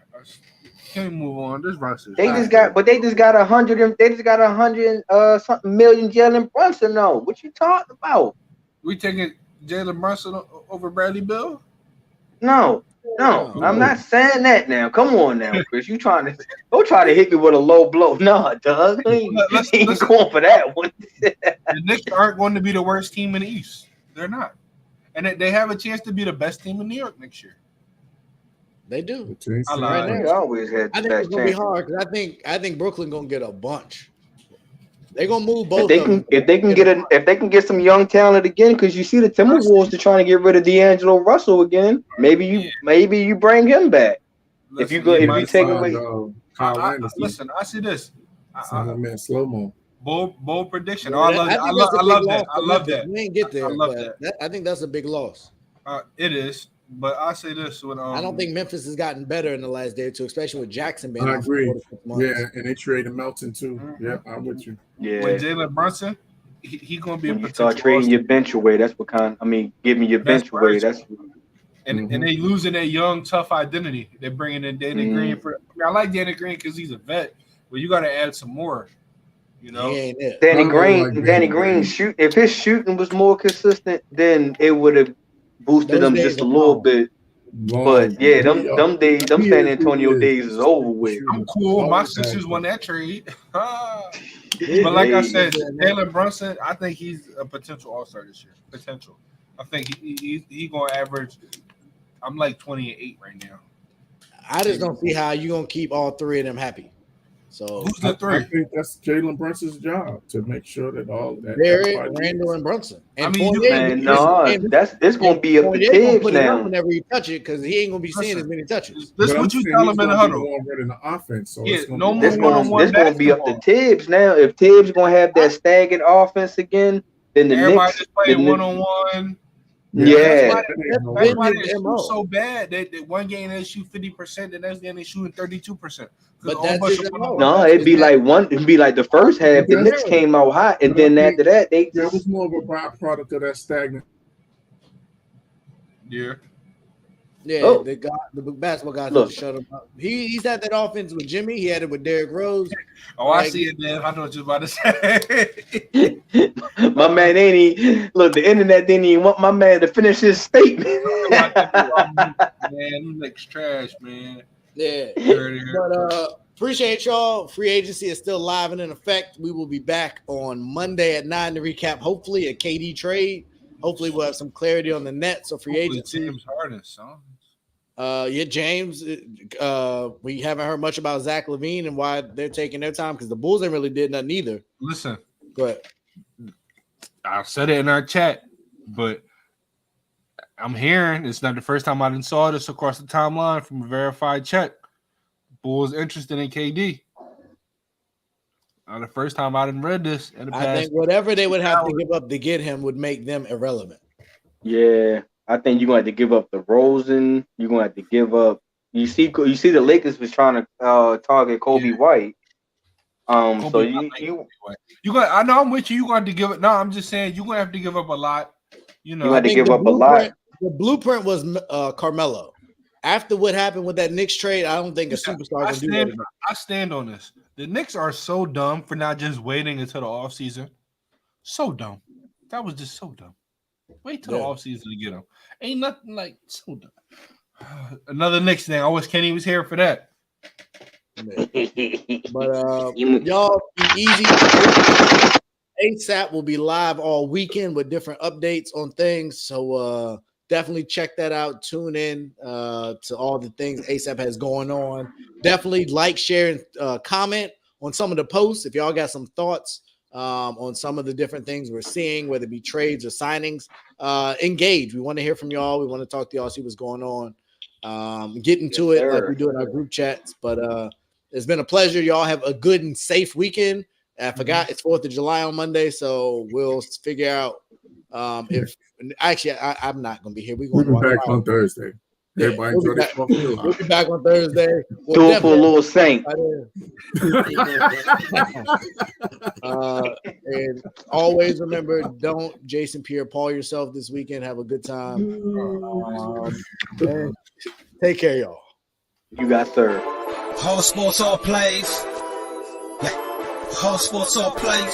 Can't move on. This roster. They just got 100. They just got 100 something million Jalen Brunson. No, what you talking about? We taking Jalen Brunson over Bradley Beal? No, I'm not saying that now. Come on now, Chris. You trying to hit me with a low blow? No, Doug. Ain't going for that one. The Knicks aren't going to be the worst team in the East. They're not, and they have a chance to be the best team in New York next year. They do. I always had. I think it's gonna be hard because I think Brooklyn gonna get a bunch. They're gonna move both. If they can get some young talent again, because you see the Timberwolves are trying to get rid of D'Angelo Russell again. Maybe you bring him back. Listen, if you take away. Listen, I see this. Man, slow mo. Bold prediction. Yeah, I love that. I love that. We ain't get there. I love that. I think that's a big loss. It is. But I say this when I don't think Memphis has gotten better in the last day or two, especially with Jackson being. I agree. Yeah, and they traded Melton too. Mm-hmm. Yeah, I'm with you. Yeah. With Jalen Brunson, he gonna be. When you start trading your bench away, that's what kind. Give me your bench away. That's. And they losing their young, tough identity. They're bringing in Danny Green for. I like Danny Green because he's a vet, but you got to add some more. You know, Danny Green shoot. If his shooting was more consistent, then it would have boosted them just a little bit. But yeah, them San Antonio days is over with. I'm cool. My Sixers won that trade. But like I said, Jalen Brunson, I think he's a potential All-Star this year. Potential. I think he gonna average. I'm like 28 right now. I just don't see how you gonna keep all three of them happy. So who's the three? I think that's Jalen Brunson's job to make sure that all that. Derek, Randall, and Brunson. And it's gonna be up to Tibbs now. Whenever you touch it, because he ain't gonna be seeing as many touches. That's what you tell him in the huddle. In the offense, so it's gonna be up to Tibbs now. If Tibbs gonna have that staggered offense again, then the Everybody just playing one-on-one. Yeah, that's why they shoot so bad. That one game they shoot 50%, the next game they shooting 32%. But it'd be like the first half. The Knicks came out hot, and then after that, that was more of a byproduct of that stagnant. Yeah. Yeah, the basketball guys have to shut him up. He's had that offense with Jimmy. He had it with Derrick Rose. I see it, man. I know what you're about to say. My man the internet didn't even want my man to finish his statement. Man, he looks trash, man. Yeah. But appreciate y'all. Free agency is still live and in effect. We will be back on Monday at 9 to recap, hopefully, a KD trade. Hopefully, we'll have some clarity on the Nets. So free agency. James Harden, son. James. We haven't heard much about Zach LaVine and why they're taking their time because the Bulls ain't really did nothing either. Listen, but I said it in our chat, but I'm hearing it's not the first time I didn't saw this across the timeline from a verified check. Bulls interested in KD. Not the first time I didn't read this in the past. I think whatever they would have to give up to get him would make them irrelevant. Yeah, I think you're going to have to give up the Rosen. You're going to have to give up. You see the Lakers was trying to target Kobe White. So you I know I'm with you. You're going to have to give it. No, I'm just saying you're going to have to give up a lot You You know, had to think give the up a lot. The blueprint was Carmelo. After what happened with that Knicks trade, I don't think a superstar can do that. I stand on this. The Knicks are so dumb for not just waiting until the offseason. So dumb. That was just so dumb. Wait till the offseason to get him. Ain't nothing like so dumb. Another Knicks thing. I wish Kenny was here for that. But y'all be easy. ASAP will be live all weekend with different updates on things. So definitely check that out. Tune in to all the things ASAP has going on. Definitely like, share, and comment on some of the posts. If y'all got some thoughts on some of the different things we're seeing, whether it be trades or signings, engage. We want to hear from y'all. We want to talk to y'all, see what's going on. Get into it like we do in our group chats. But it's been a pleasure. Y'all have a good and safe weekend. I forgot it's 4th of July on Monday, so we'll figure out if actually I'm not going to be here. We'll be back on Thursday. Everybody enjoy their fourth meal. We'll be back on Thursday. Do it for a little Saint. And always remember, don't Jason Pierre-Paul yourself this weekend. Have a good time. And take care, y'all. You got served. Whole sports all plays. Whole sports all plays.